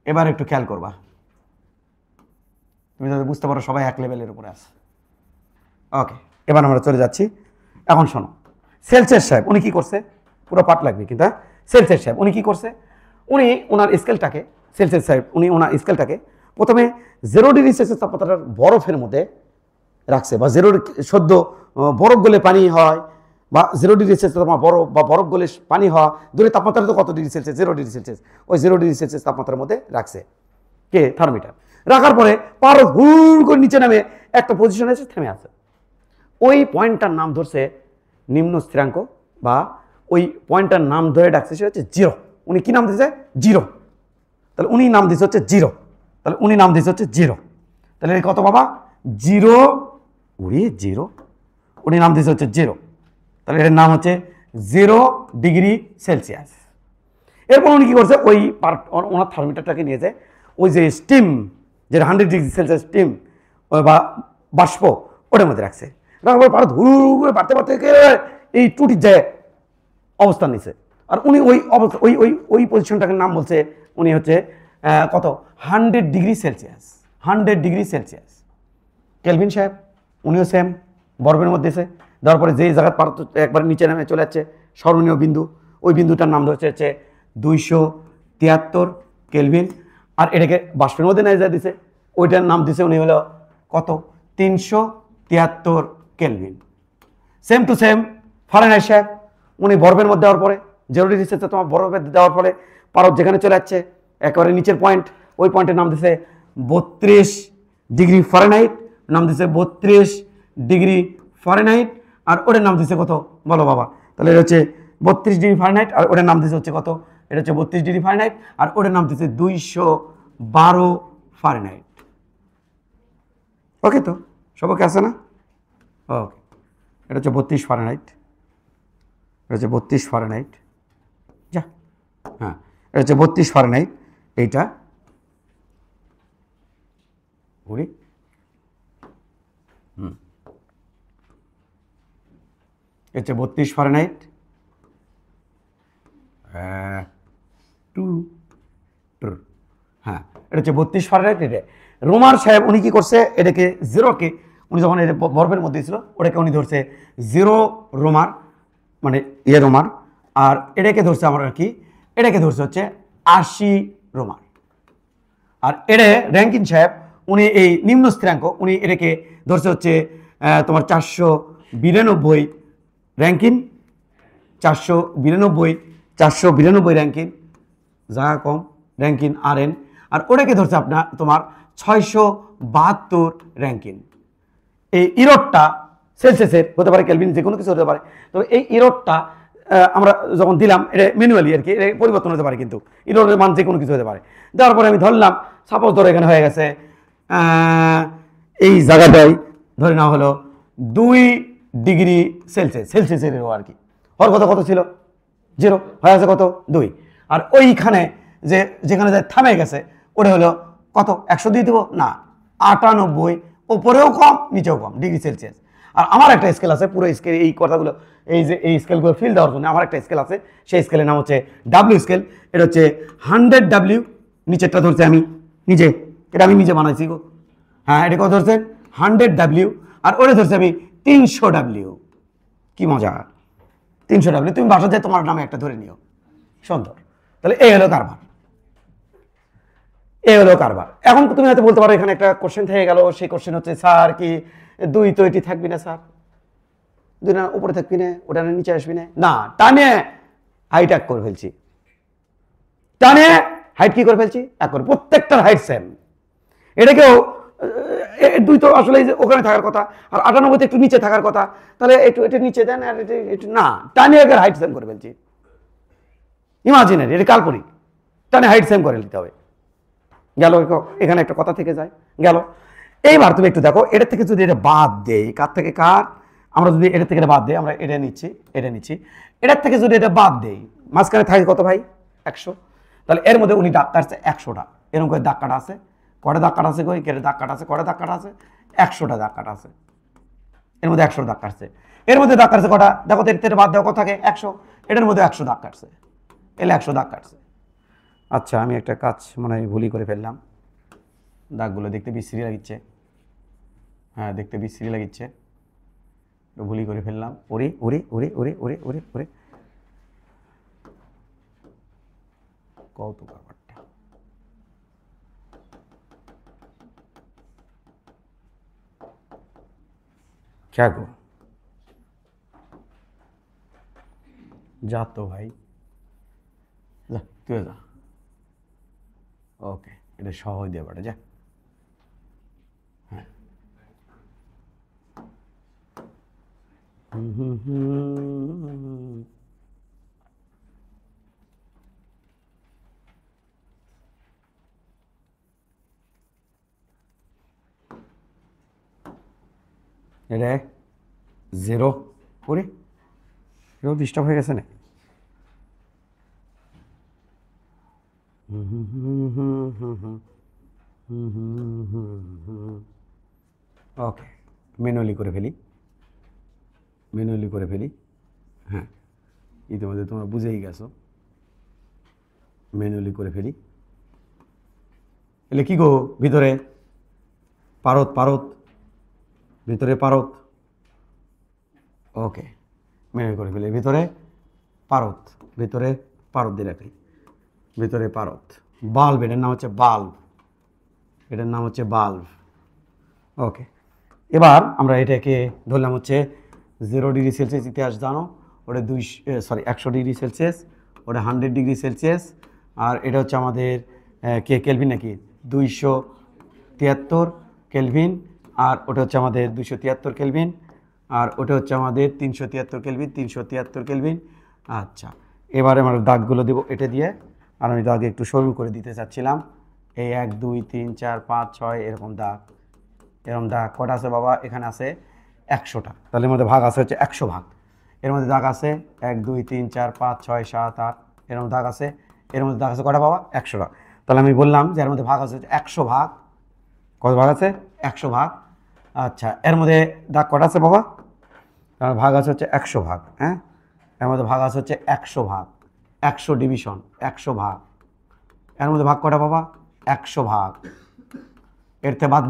এবার একটু খেয়াল করবা, তুমি যাতে বুঝতে পারো সবাই এক লেভেলের উপরে আছে। ওকে, এবার আমরা চলে যাচ্ছি। এখন শোনো, সেলসিয়াস সাহেব উনি কি করছে, পুরো পাঠ লাগবে কিন্তু, সেলসিয়াস সাহেব উনি কি করছে, উনি ওনার স্কেলটাকে, সেলসিয়াস সাহেব উনি ওনার স্কেলটাকে প্রথমে 0 ডিগ্রি সেলসিয়াস তাপমাত্রার বরফের মধ্যে রাখছে, বা 0 সদ্য বরফ গলে পানি হয়, বা 0 ডিগ্রি সেলসিয়াস বরফ বা বরফ গলে পানি হওয়া দূরের তাপমাত্রা তো কত ডিগ্রি সেলসিয়াস, 0 ডিগ্রি সেলসিয়াস, ওই 0 ডিগ্রি সেলসিয়াস তাপমাত্রার মধ্যে রাখছে কে, থার্মোমিটার। রাখার পরে পারদ হুড় করে নিচে নামে একটা পজিশনে এসে থেমে আছে। ওই পয়েন্টটার নাম ধরছে নিম্ন স্থিরাঙ্ক, বা ওই পয়েন্টটার নাম ধরে ডাকছে সে হচ্ছে 0। উনি কি নাম দিয়েছে, 0। তাহলে উনি নাম দিয়েছে হচ্ছে 0, তাহলে উনি নাম দিয়েছে হচ্ছে 0। তাহলে কত বাবা, 0, উড়ি 0, উনি নাম দিয়েছে হচ্ছে 0, তাহলে এর নাম হচ্ছে 0 ডিগ্রি সেলসিয়াস। এরপর উনি কি করছে, ওই ওনার থার্মোমিটারটাকে নিয়ে যায় ওই যে স্টিম, যেটা 100 ডিগ্রি সেলসিয়াস স্টিম বা বাষ্প, ওটার মধ্যে রাখছে। রাখার পর পারদ হুড় করে বাড়তে বাড়তে এই টুটির যায় অবস্থান নিছে। আর উনি ওই অবস্থা ওই ওই ওই পজিশনটাকে নাম বলছে, উনি হচ্ছে কত, 100 degree Celsius, 100 degree Celsius. Kelvin সাহেব উনিও সেম বরফের মধ্যে এসে দেওয়ার পরে যেই জায়গায় পারদ একবার নিচে নামে চলে যাচ্ছে স্মরণীয় বিন্দু, ওই বিন্দুটার নাম ধরছে হচ্ছে 273 কেলভিন। আর এটাকে বাষ্পের মধ্যে নিয়ে যা দিছে, ওইটার নাম দিছে উনি হলো কত, 373 Kelvin. Same to same Fahrenheit সাহেব, উনি বরফের মধ্যে দেওয়ার পরে 0 ডিগ্রি সেলসিয়াস তোমার বরফের দেওয়ার পরে পারদ যেখানে চলে যাচ্ছে একেবারে নিচের পয়েন্ট, ওই পয়েন্টের নাম দিছে 32 ডিগ্রি ফারেনহাইট, নাম দিছে 32 ডিগ্রি ফারেনহাইট। আর ওটার নাম দিছে কত বলো বাবা, তাহলে এটা হচ্ছে 32 ডিগ্রি ফারেনহাইট, আর ওটার নাম দিছে হচ্ছে কত, এটা হচ্ছে 32 ডিগ্রি ফারেনহাইট, আর ওটার নাম দিছে 212 ফারেনহাইট। ওকে, তো সবাইকে আছে না? ওকে, এটা হচ্ছে 32 ফারেনহাইট, এটা হচ্ছে 32 ফারেনহাইট, যা হ্যাঁ, এটা হচ্ছে 32 ফারেনহাইট, এইটা ঘুরি হচ্ছে 32 ফারেনহাইট, 2 হ্যাঁ, এটা হচ্ছে 32 ফারেনহাইট। এটা রোমার সাহেব উনি কি করছে, এটাকে 0কে উনি যখন এটা বরফের মধ্যে ছিল ওটাকে উনি ধরছে 0 রোমার, মানে রোমার। আর এটাকে ধরছে আমরা কি, এটাকে ধরছে হচ্ছে 80 রোমার। আর এটা র্যাঙ্কিন সাহেব উনি এই নিম্ন স্থিরাঙ্ক, উনি এটাকে ধরছে হচ্ছে তোমার 492 র্যাঙ্কিন, 492 র্যাঙ্কিন, জায়গা কম র্যাঙ্কিন RN। আর ওটাকে ধরছে আপনার তোমার 672 র্যাঙ্কিন। এই ইরোডটা সেলসিয়াসের হতে পারে, কেলভিন, যে কোনো কিছু হতে পারে। তো এই ইরোডটা আমরা যখন দিলাম, এটা ম্যানুয়ালি আর কি, এটা পরিবর্তন হতে পারে, কিন্তু ইরোডের মান যে কোনো কিছু হতে পারে। দেওয়ার পরে আমি ধরলাম, সাপোজ ধরো এখানে হয়ে গেছে এই জায়গাটাই ধরে নেওয়া হলো 2 ডিগ্রি সেলসিয়াস, সেলসিয়াসের আর কি, হওয়ার কথা কত ছিল, 0, হয়ে গেছে কত, 2। আর ওইখানে যেখানে থামে গেছে ওটা হলো কত, 102 দেবো না, 98, ওপরেও কম নিচেও কম ডিগ্রি সেলসিয়াস। আর আমার একটা স্কেল আছে, পুরো স্কেল এই কথাগুলো, এই যে এই স্কেলগুলো ফিল দেওয়ার জন্য আমার একটা স্কেল আছে, সেই স্কেলের নাম হচ্ছে W স্কেল। এটা হচ্ছে 100W, নিচেরটা ধরছে আমি নিজে, এটা আমি নিজে বানাইছি গো, হ্যাঁ, এটা কত ধরছে 100W, আর ওটা ধরছে আমি 300W। কি মজা, 300W, তুমি বাসা যায় তোমার নামে একটা ধরে নিও, সুন্দর। তাহলে এই হলো কারবার, এই হলো কারবার। এখন তুমি হয়তো বলতে পারো এখানে একটা কোশ্চেন থেকে গেল, সেই কোশ্চেন হচ্ছে স্যার কি 2 তো এটি থাকবি না স্যার, 2 না উপরে থাকবি না, ওটা নিচে আসবি না, না টানে হাইট এক করে ফেলছি, টানে হাইট কি করে ফেলছি, এক করে, প্রত্যেকটার হাইট সেম। এটাকেও 2 তো আসলে ওখানে থাকার কথা, আর 98 একটু নিচে থাকার কথা, তাহলে একটু এটা নিচে দেন, আর একটু না, টানে একের হাইট সেম করে ফেলছি। ইমাজিনারি, এটা কাল্পনিক, টানে হাইট সেম করে নিতে হবে। গেল, এখানে একটা কথা থেকে যায় গেল। এইবার তুমি একটু দেখো, এটা থেকে যদি এটা বাদ দেই, কার থেকে কার, আমরা যদি এটা থেকে এটা বাদ দেই, আমরা এটা নিচ্ছি, এটার থেকে যদি এটা বাদ দেই, মাঝখানে থাকে কত ভাই? 100। তাহলে এর মধ্যে উনি দাগ কাটছে 100টা, এরকম করে দাগ কাটা আছে। কটা দাগ কাটা আছে? কই কেটে দাগ কাটা আছে, কটা দাগ কাটা আছে? 100টা দাগ কাটা আছে। এর মধ্যে 100 দাগ কাটছে। এর মধ্যে দাগ কাটছে কটা? দেখো, এর থেকে বাদ দেওয়া কত থাকে? 100। এটার মধ্যে 100 দাগ কাটছে, এলে 100 দাগ কাটছে। আচ্ছা, আমি একটা কাজ মানে ভুলই করে ফেললাম, দাগগুলো দেখতে বিশ্রী লাগিচ্ছে। হ্যাঁ, দেখতে বিশ্রী লাগিচ্ছে, ভুলই করে ফেললাম। ওরে ওরে ওরে ওরে ওরে ওরে ওরে, কত ব্যাপারটা। क्या गो, যা তো ভাই, যা তুই যা। ওকে, এটা সহজ দিয়ে বাটা যা। হ্যাঁ, এটা 0 করে এটাও ডিস্টার্ব হয়ে গেছে না? ওকে, ম্যানুয়ালি করে ফেলি, হ্যাঁ, ইতিমধ্যে তোমরা বুঝেই গেছো, ম্যানুয়ালি করে ফেলি। এলে কি গো, ভিতরে পারত, ভিতরে পারত। ওকে, ম্যানুয়ালি করে ফেলি, ভিতরে পারত দিয়ে রাখি, ভিতরে পারত। বাল্ব, এটার নাম হচ্ছে বাল্ব, ওকে। এবার আমরা এটাকে ধরলাম হচ্ছে 0 ডিগ্রি সেলসিয়াস। ইতিহাস জানো, ওটা 100 ডিগ্রি সেলসিয়াস, ওটা 100 ডিগ্রি সেলসিয়াস। আর এটা হচ্ছে আমাদের কেলভিন নাকি 273 কেলভিন। আর ওটা হচ্ছে আমাদের 273 কেলভিন। আর ওটা হচ্ছে আমাদের 373 কেলভিন। আচ্ছা, এবারে আমরা দাগগুলো দেবো এটা দিয়ে। আর আমি দাগ একটু সরু করে দিতে চাচ্ছিলাম। এই 1 2 3 4 5 6 এরকম দাগ কটা আছে বাবা? এখানে আছে 100টা। তাহলে এর মধ্যে ভাগ আছে হচ্ছে 100 ভাগ। এর মধ্যে দাগ আছে 1 2 3 4 5 6 7 8, এরকম দাগ আছে। এর মধ্যে দাগ আছে কটা বাবা? 100টা। তাহলে আমি বললাম যে এর মধ্যে ভাগ আছে 100 ভাগ। কত ভাগ আছে? 100 ভাগ। আচ্ছা, এর মধ্যে দাগ কটা আছে বাবা? তার ভাগ আছে হচ্ছে 100 ভাগ। হ্যাঁ, এর মধ্যে ভাগ আছে হচ্ছে 100 ভাগ, 100 ডিভিশন, 100 ভাগ। এর মধ্যে ভাগ কটা বাবা? 100 ভাগ। এর থেকে বাদ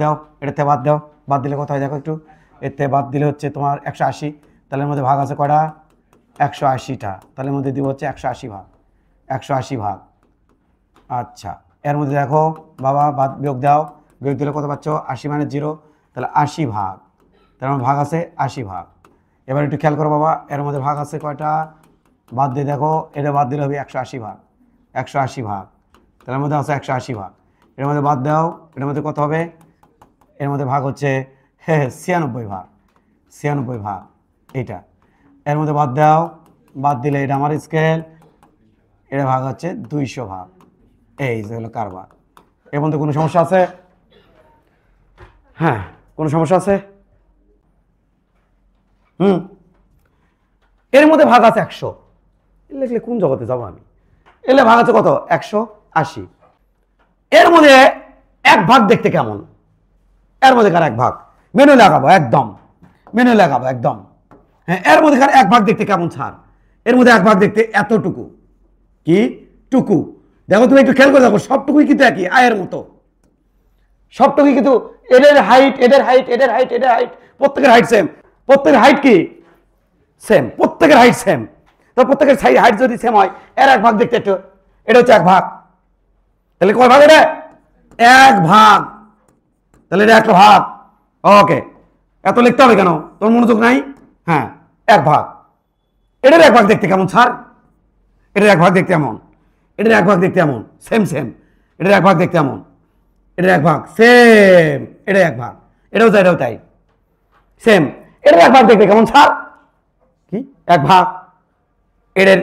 দাও, বাদ দিলে কত হয় দেখো একটু। এর থেকে বাদ দিলে হচ্ছে তোমার 180। তাহলে এর মধ্যে ভাগ আছে কটা? 180টা। তাহলে এর মধ্যে দিব হচ্ছে 180 ভাগ, 180 ভাগ। আচ্ছা, এর মধ্যে দেখো বাবা, বিয়োগ দিলে কত পাচ্ছ? 80 মানে 0, তাহলে 80 ভাগ। তার মধ্যে ভাগ আছে 80 ভাগ। এবার একটু খেয়াল করো বাবা, এর মধ্যে ভাগ আছে কয়টা? বাদ দিয়ে দেখো, এটা বাদ দিলে হবে 180 ভাগ, 180 ভাগ। তার মধ্যে আছে 180 ভাগ। এর মধ্যে বাদ দাও, এর মধ্যে কত হবে? এর মধ্যে ভাগ হচ্ছে 96 ভাগ, 96 ভাগ এইটা। এর মধ্যে বাদ দাও, বাদ দিলে এটা আমার স্কেল, এটা ভাগ হচ্ছে 200 ভাগ। এই যে হলো কারবার। এর মধ্যে কোনো সমস্যা আছে? হ্যাঁ, কোনো সমস্যা আছে? এর মধ্যে ভাগ আছে 100। লিখলে কোন জগতে যাবো আমি? এলে ভাগ আছে কত? 180। এর মধ্যে 1 ভাগ দেখতে কেমন? এর মধ্যে কার 1 ভাগ? মেনু লাগাবো একদম, হ্যাঁ, এর মধ্যে কার 1 ভাগ দেখতে কেমন ছাড়? এর মধ্যে 1 ভাগ দেখতে এতটুকু। কি টুকু? দেখো, তুমি একটু খেয়াল করে দেখো, সবটুকুই কিন্তু একই, আয়ের মতো সবটুকুই কিন্তু। এদের হাইট, প্রত্যেকের হাইট সেম। প্রত্যেকের হাইট কি সেম? প্রত্যেকের হাইট সেম। তো প্রত্যেকের হাইট যদি সেম হয়, এর 1 ভাগ দেখতে একটু, এটা হচ্ছে 1 ভাগ। তাহলে কয় ভাগ এটা? 1 ভাগ। তাহলে এটা 1 ভাগ। ওকে, এত লিখতে হবে কেন? তোর মনোযোগ নাই? হ্যাঁ, 1 ভাগ। এটার 1 ভাগ দেখতে কেমন ছাড়? এটার 1 ভাগ দেখতে এমন, এটার 1 ভাগ দেখতে এমন, সেম। এটার 1 ভাগ দেখতে এমন, এটার 1 ভাগ সেম, এটার 1 ভাগ, এটাও তাই সেম। এটার 1 ভাগ দেখতে কেমন ছাড়? কি 1 ভাগ। এটার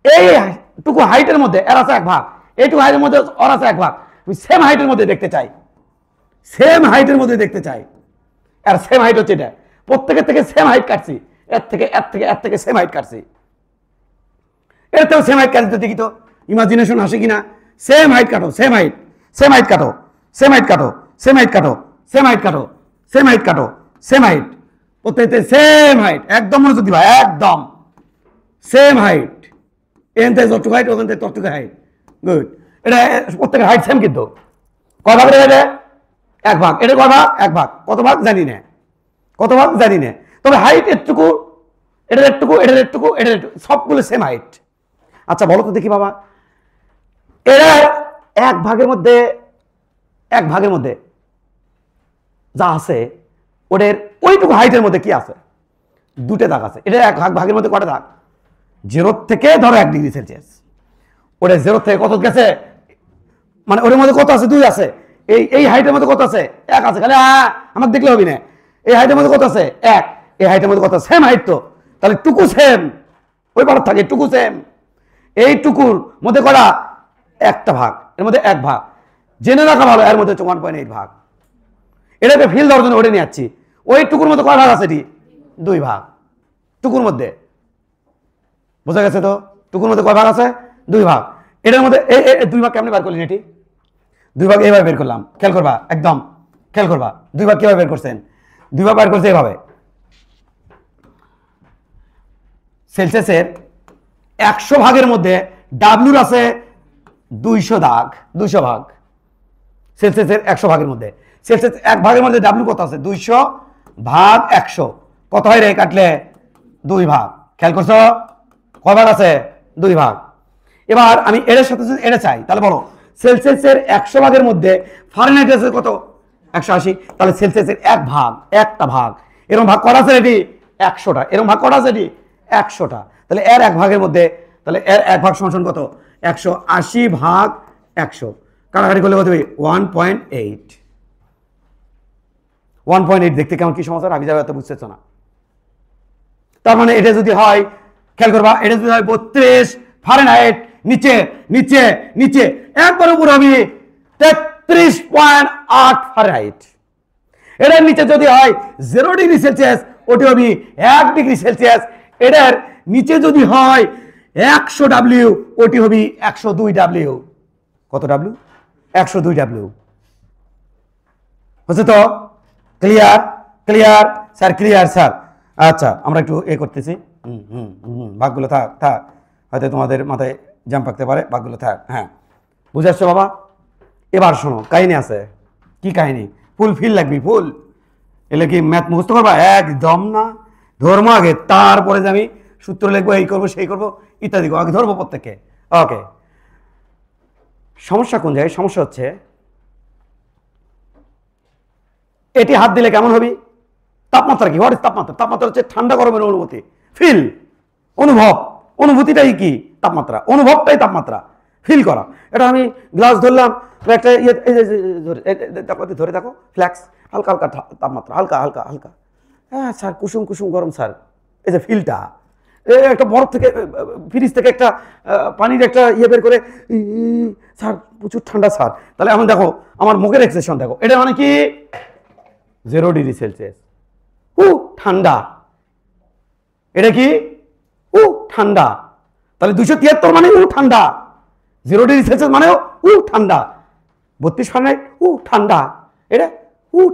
এইটুকু হাইটের মধ্যে এর আছে 1 ভাগ, এইটুকু হাইটের মধ্যে ওর আছে 1 ভাগ। আমি সেম হাইটের মধ্যে দেখতে চাই, সেম হাইটের মধ্যে দেখতে চাই। আর সেম হাইট হচ্ছে এটা, প্রত্যেকের থেকে সেম হাইট কাটছি, এর থেকে সেম হাইট কাটছি, এর থেকেও সেম হাইট কাটতে দেখি তো ইমাজিনেশন আসে কিনা। সেম হাইট কাটো, সেম হাইট, সেম হাইট কাটো, সেম হাইট কাটো, সেম হাইট কাটো, সেম হাইট কাটো, সেম হাইট কাটো, সেম হাইট, প্রত্যেকতে সেম হাইট, একদম মনোযোগ দিবা, একদম সেম হাইট, এখান থেকে যতটুকু হাইট ওখান থেকে ততটুকু হাইট, গুড। এটা প্রত্যেকের হাইট সেম কিন্তু কয় ভাগ রেখে এক ভাগ, এটা কয় ভাগ এক ভাগ, কত ভাগ জানি না, কত ভাগ জানি না, তবে হাইট এরটুকু, এটার একটুকু, এটার একটুকু, এটার একটু, সবগুলো সেম হাইট। আচ্ছা বলো তো দেখি বাবা, এরা এক ভাগের মধ্যে, এক ভাগের মধ্যে যা আছে ওদের ওইটুকু হাইটের মধ্যে কি আছে? দুটো দাগ আছে। এটা এক ভাগের মধ্যে কটা দাগ? 0 থেকে ধরো 1 ডিগ্রি সেলসিয়াস, ওটা 0 থেকে কত গেছে, মানে ওর মধ্যে কত আছে? 2 আছে। এই হাইটের মধ্যে কত আছে? 1 আছে। খালি আমাকে দেখলে হবে না, এই হাইটের মধ্যে কত আছে? 1। এই হাইটের মধ্যে কত? সেম হাইট তো, তাহলে টুকু সেম, ওই পাড়ার থাকে টুকু সেম। এই টুকুর মধ্যে কটা? একটা ভাগ, এর মধ্যে 1 ভাগ, জেনে রাখা ভালো, এর মধ্যে হচ্ছে 1.8 ভাগ। এটাকে ফিল দেওয়ার জন্য ওটা নিয়ে যাচ্ছি। ওই টুকুর মধ্যে কয় ভাগ আছে? 2 ভাগ। টুকুর মধ্যে বোঝা গেছে তো? টুকুর মধ্যে কয় ভাগ আছে? 2 ভাগ। এটার মধ্যে 2 ভাগ কেমনে বার করলেন? এটি 2 ভাগ এইভাবে বের করলাম, খেয়াল করবা, একদম খেয়াল করবা। 2 ভাগ কিভাবে বের করছেন? 2 ভাগ বের করছে এভাবে, সেলসিয়াসের 100 ভাগের মধ্যে ডাব্লিউর আছে 200 দাগ, 200 ভাগ। সেলসিয়াসের 100 ভাগের মধ্যে, সেলসিয়াস 1 ভাগের মধ্যে ডাব্লিউ কত আছে? 200 ভাগ 100, কত হয় রে কাটলে? 2 ভাগ। খেয়াল করছো? কয় ভাগ আছে? 2 ভাগ। এবার আমি এর সাথে যদি এটা চাই, তাহলে বলো সেলসিয়াসের 100 ভাগের মধ্যে ফারেনহাইট আছে কত? 180। তাহলে সেলসিয়াসের 1 ভাগ, একটা ভাগ, এরকম ভাগ করা আছে এটি 100টা, এরকম ভাগ করা আছে এটি 100টা। তাহলে এর 1 ভাগের মধ্যে, তাহলে এর 1 ভাগ সমান কত? 180 ভাগ 100, কাটাকাটি করলে কত হবে? 1.8। 1.8 দেখতে কেমন, কি সমস্যা? আমি যাবে এত বুঝতেছ না। তার মানে এটা যদি হয়, খেয়াল করবা, এটা যদি হয় 32 ফারেনহাইট, নিচে নিচে নিচে একবার উপর হবে 33.8 ফারেনহাইট। এটার নিচে যদি হয় 0 ডিগ্রি সেলসিয়াস, ওটি হবে 1 ডিগ্রি সেলসিয়াস। এটার নিচে যদি হয় 100 ডাব্লিউ, ওটি হবে 102 ডাব্লিউ। কত ডাব্লিউ? 102 ডাব্লিউ। হচ্ছে তো? Clear? Clear sir, clear sir. আচ্ছা আমরা একটু করতেছি। ভাগগুলো থাক থাক, হয়তো তোমাদের মাথায় জ্যাম পাকতে পারে, ভাগগুলো থাক। হ্যাঁ বুঝে আসছো বাবা? এবার শোনো, কাহিনী আছে। কি কাহিনী? ফুল ফিল লাগবি, ফুল। এলে কি ম্যাথ মুখস্থ করবা? একদম না, ধর্ম আগে, তারপরে যে আমি সূত্র লিখবো, এই করবো সেই করবো ইত্যাদি, আগে ধরবো প্রত্যেককে। ওকে, সমস্যা কোন জায়গায়? সমস্যা হচ্ছে এটি হাত দিলে কেমন হবে? তাপমাত্রা কি? হোয়াট ইজ তাপমাত্রা? তাপমাত্রা হচ্ছে ঠান্ডা গরমের অনুভূতি, ফিল, অনুভব। অনুভূতিটাই কি? তাপমাত্রা। অনুভবটাই তাপমাত্রা, ফিল করা। এটা আমি গ্লাস ধরলাম, একটা ধরে থাকো, ফ্ল্যাক্স, হালকা হালকা তাপমাত্রা, হালকা হালকা হালকা। হ্যাঁ স্যার, কুসুম কুসুম গরম স্যার। এই যে ফিলটা, একটা বরফ থেকে, ফ্রিজ থেকে একটা পানির একটা বের করে, স্যার প্রচুর ঠান্ডা স্যার। তাহলে এখন দেখো আমার মুখের এক্সপ্রেশন দেখো, এটা মানে কি? 0 ডিগ্রি সেলসিয়াস, ঠান্ডা। এটা কি? ঠান্ডা। তাহলে 273 মানে ঠান্ডা, 0 ডিগ্রি সেলসিয়াস মানেও ঠান্ডা, 32 ফারেনহাইট ঠান্ডা। এটা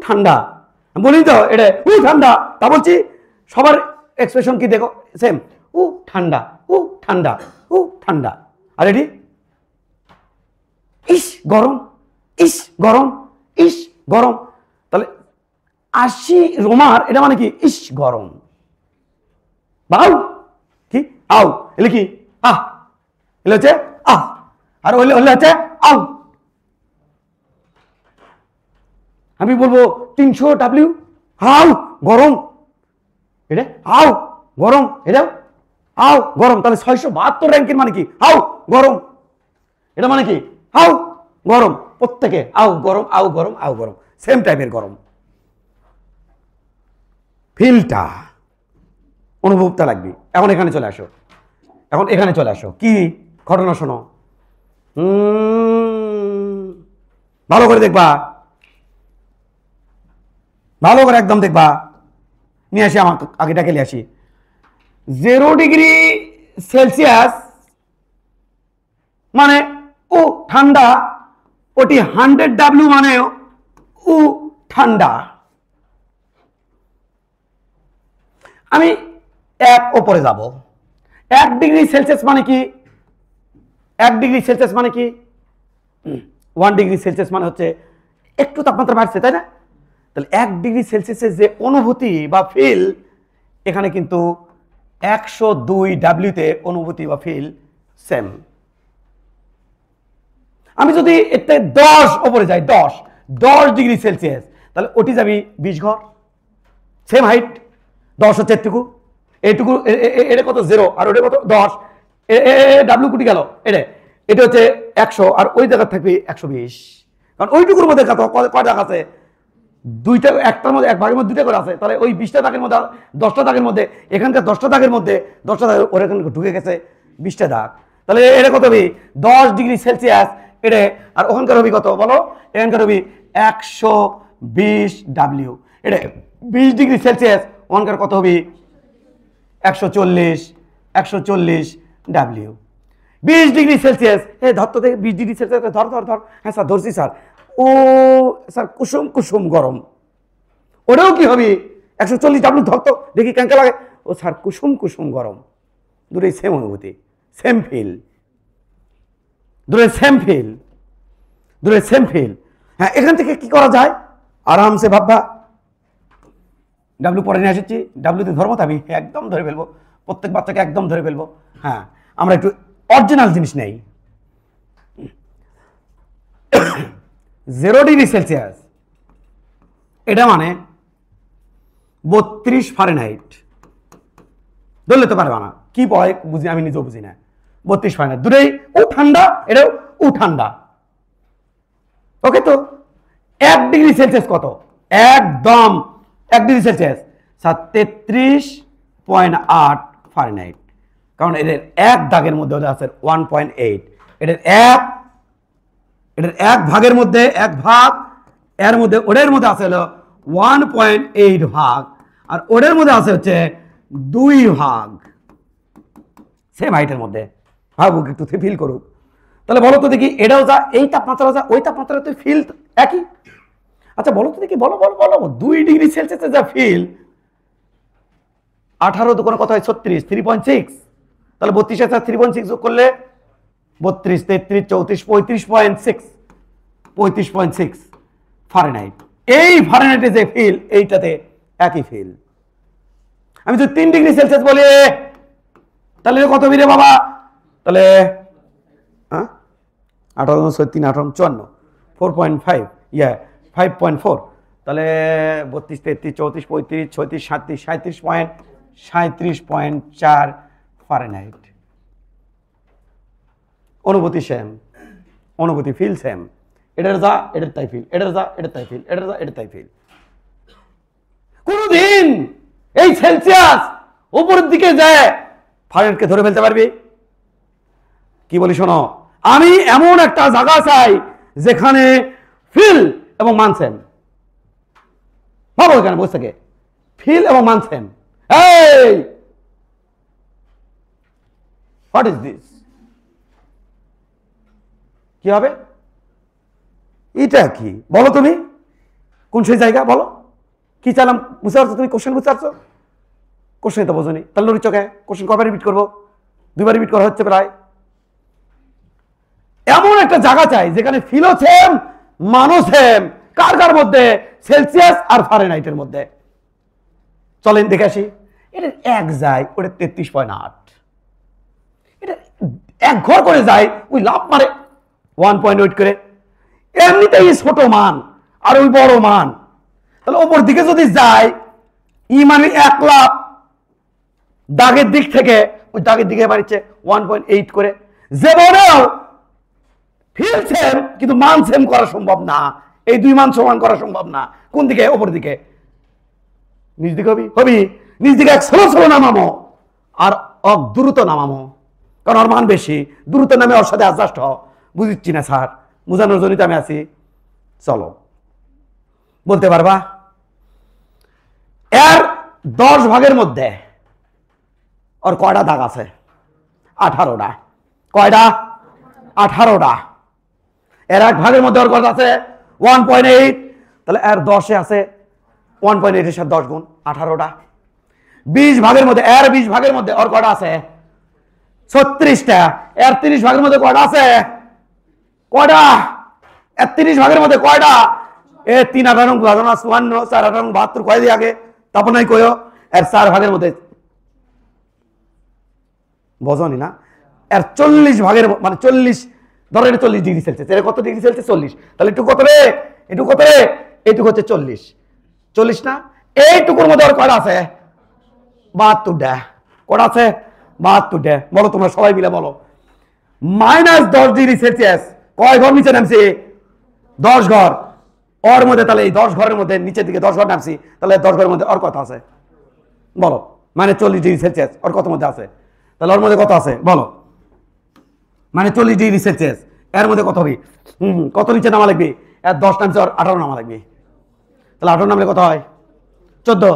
ঠান্ডা বলি তো, এটা ঠান্ডা। তা বলছি সবার এক্সপ্রেশন কি দেখো, সেম, ঠান্ডা, ঠান্ডা, ঠান্ডা। আর এটি ইস গরম, ইস গরম, ইস গরম। তাহলে 80 রোমার, এটা মানে কি? ইস গরম। বাউ কি? আউ। এলে কি? আহ। এলে হচ্ছে আহ। আর হলে হলে হচ্ছে আউ। আমি বলবো 300 ডাব্লিউ, হাউ গরম। এটা হাউ গরম, এটা হাউ গরম। তাহলে 672 র্যাঙ্কের মানে কি? হাউ গরম। এটা মানে কি? হাউ গরম। প্রত্যেকে আউ গরম, আউ গরম, আউ গরম, সেম টাইপের গরম। ফিলটা, অনুভবটা লাগবে। এখন এখানে চলে আসো, এখন এখানে চলে আসো। কি ঘটনা শোনো, ভালো করে দেখবা। ভালো করে একদম দেখবা, নিয়ে আসি আমার আগেটাকে নিয়ে আসি। 0 ডিগ্রি সেলসিয়াস মানে ও ঠান্ডা, ওটি 100 W মানে ও ঠান্ডা। আমি এক ওপরে যাব। 1 ডিগ্রি সেলসিয়াস মানে কি? 1 ডিগ্রি সেলসিয়াস মানে কি? 1 ডিগ্রি সেলসিয়াস মানে হচ্ছে একটু তাপমাত্রা বাড়ছে, তাই না? তাহলে 1 ডিগ্রি সেলসিয়াসের যে অনুভূতি বা ফিল, এখানে কিন্তু 102 ডাব্লিউতে অনুভূতি বা ফিল সেম। আমি যদি এতে 10 ওপরে যাই, 10 ডিগ্রি সেলসিয়াস, তাহলে ওটি যাবি 20 ঘর, সেম হাইট। 10 হচ্ছে এটুকু, এইটুকু এটা কত 0 আর ওটা কত 10, ডাব্লিউ কুটি গেল, এটা হচ্ছে 100 আর ওই জায়গা থাকবে 120, কারণ ওইটুকুর মধ্যে কয় দাগ আছে? দুইটা, একটার মধ্যে এক ভাগের মধ্যে দুইটা করে আছে, তাহলে ওই 20টা দাগের মধ্যে 10টা দাগের মধ্যে এখানকার 10টা দাগের মধ্যে 10টা দাগ ওর এখানে ঢুকে গেছে 20টা দাগ। তাহলে এটা কত হবে? 10 ডিগ্রি সেলসিয়াস এটা, আর ওখানকার হবে কত বলো? এখানকার হবে 120 ডাব্লিউ। এটা 20 ডিগ্রি সেলসিয়াস, ওখানকার কত হবে? 140 ডাব্লিউ। 20 ডিগ্রি সেলসিয়াস, ধর তো দেখে 20 ডিগ্রি সেলসিয়াস, ধর ধর ধর। হ্যাঁ স্যার ধরছি স্যার। ও স্যার কুসুম কুসুম গরম, ওটাও কি হবে? 140 ডাব্লিউ ধর তো দেখি কেন লাগে। ও স্যার কুসুম কুসুম গরম। দূরে সেম অনুভূতি, সেম ফিল, দূরে সেম ফিল, দূরে সেম ফিল। হ্যাঁ, এখান থেকে কি করা যায়? আরামসে ভাববা। ডাব্লিউ পরে নিয়ে এসেছি, ডাব্লিউতে ধরবো, আমি একদম ধরে ফেলবো, প্রত্যেক বাচ্চাকে একদম ধরে ফেলবো। হ্যাঁ, আমরা একটু অরিজিনাল জিনিস নেই। 0 ডিগ্রি সেলসিয়াস এটা মানে 32 ফারেনহাইট। ধরলে তো পারবা না, কি পড়ায় বুঝি, আমি নিজেও বুঝি না। 32 ফারেনহাইট, দূরেই ও ঠান্ডা, এটাও ও ঠান্ডা। ওকে, তো 1 ডিগ্রি সেলসিয়াস কত? একদম 1 ডিগ্রি সেলসিয়াস 33.8 ফারেনহাইট, কারণ এদের এক দাগের মধ্যে আছে 1.8, এটার এক ভাগের মধ্যে এক ভাগ, এর মধ্যে ওদের মধ্যে আছে হলো 1.8 ভাগ, আর ওদের মধ্যে আছে হচ্ছে 2 ভাগ, সেম হাইটের মধ্যে। ভাবুক, একটু ফিল করুক। তাহলে বলো তো দেখি, এটাও যা এই তাপমাত্রা যা ওই তাপমাত্রা, তো ফিল একই। আচ্ছা বলো তো দেখি, বলো বলো বলো 2 ডিগ্রি সেলসিয়াসে যা ফিল, 18 তো কোনো কথা হয় 36, 3.6, তাহলে 32 এর সাথে 3.6 যোগ করলে 32, 33, 34, 35.6 ফারেনহাইট। এই ফারেনহাইটে যে ফিল, এইটাতে একই ফিল। আমি যদি 3 ডিগ্রি সেলসিয়াস বলি, তাহলে কত বিরে বাবা? তাহলে 18, 3, 18, 54, 4.5, 5.4, তাহলে 32, 33, 34, 35, 36, 37, 37.4 ফারেনহাইট। অনুভূতি সেম, অনুভূতি ফিল সেম। এটার যা এটার তাই ফিল, এটার যা এটার তাই ফিল, এটার যা এটার তাই ফিল। কোনদিন এই সেলসিয়াস উপরের দিকে যায় ফারেনহাইটকে ধরে ফেলতে পারবি? কি বলি শোনো, আমি এমন একটা জায়গা চাই যেখানে ফিল এবং মান সেম। ভাবো এখানে বসে থাকে, ফিল এবং মান সেম। এই হোয়াট ইজ দিস? কি হবে? এটা কি বলো তুমি? কোন সেই জায়গা বলো? কি চাইলাম বুঝতে পারছো? তুমি কোশ্চেন বুঝতে পারছো? কোশ্চেন তো বোঝনি, তাহলে লড়ি চোখে কোশ্চেন কবার রিপিট করবো? 2বার রিপিট করা হচ্ছে প্রায়। এমন একটা জায়গা চাই যেখানে ফিলও সেম, মানও সেম। কার কার মধ্যে? সেলসিয়াস আর ফারেনহাইটের মধ্যে। চলেন দেখে আসি। এটা এক যায়, ওটা 33.8। এটা এক ঘর করে যায়, ওই লাভ মারে 1.8 করে। এমনিতেই ছোট মান আর ওই বড় মান, তাহলে ওপর দিকে যদি যায়, ই মানে 1 লাভ, দাগের দিক থেকে ওই দাগের দিকে বাড়িচ্ছে 1.8 করে। যে বড় ফিল সেম কিন্তু মান সেম করা সম্ভব না, এই 2 মান সমান করা সম্ভব না। কোন দিকে? ওপর দিকে। নিচ দিকে হবি নিচ দিকে এক স্লো নামামো আর দ্রুত নামামো, কারণ ওর মান বেশি। দ্রুত নামে ওর সাথে অ্যাডজাস্ট হ। বুঝিচ্ছি না স্যার, বোঝানোর জন্যই তো আমি আছি। চলো, বলতে পারবা? এর 10 ভাগের মধ্যে ওর কয়টা দাগ আছে? 18টা। কয়টা? 18টা। এর 1 ভাগের মধ্যে ওর কয়টা আছে? 1.8। তাহলে এর 10-এ আছে 1.8 এর সাথে 10 গুণ 18টা। 20 ভাগের মধ্যে, এর 20 ভাগের মধ্যে ওর কয়টা আছে? 36টা। এর 30 ভাগের মধ্যে কয়টা আছে? কয়টা? এর 30 ভাগের মধ্যে কয়টা? এ 3 18 54 4 18 72 কয় দিয়ে আগে তারপর নাই কয়ও। এর 4 ভাগের মধ্যে বোঝনি না? এর 40 ভাগের মানে 40 ধরো এটা 40 ডিগ্রি সেলসিয়াস। এর কত ডিগ্রি সেলসিয়াস? 40। তাহলে একটু কত রে? একটু কত রে? এইটুকু হচ্ছে 40। 40 না? এইটুকুর মধ্যে আর কয়টা আছে? 72টা। কয়টা আছে? 72টা। বলো তোমরা সবাই মিলে বলো। -10 ডিগ্রি সেলসিয়াস কয় ঘর নিচে নামছি? 10 ঘর। ওর মধ্যে তাহলে এই 10 ঘরের মধ্যে নিচের দিকে 10 ঘর নামছি, তাহলে 10 ঘরের মধ্যে ওর কত আছে বলো? -40 ডিগ্রি সেলসিয়াস ওর কত মধ্যে আছে? তাহলে ওর মধ্যে কত আছে বলো? -40 ডিগ্রি সেলসিয়াস এর মধ্যে কত হবে? কত নিচে নামা লাগবে? এর 10 নামছে, ওর 18 নামা লাগবে। তাহলে 18 নামলে কত হয়? 14।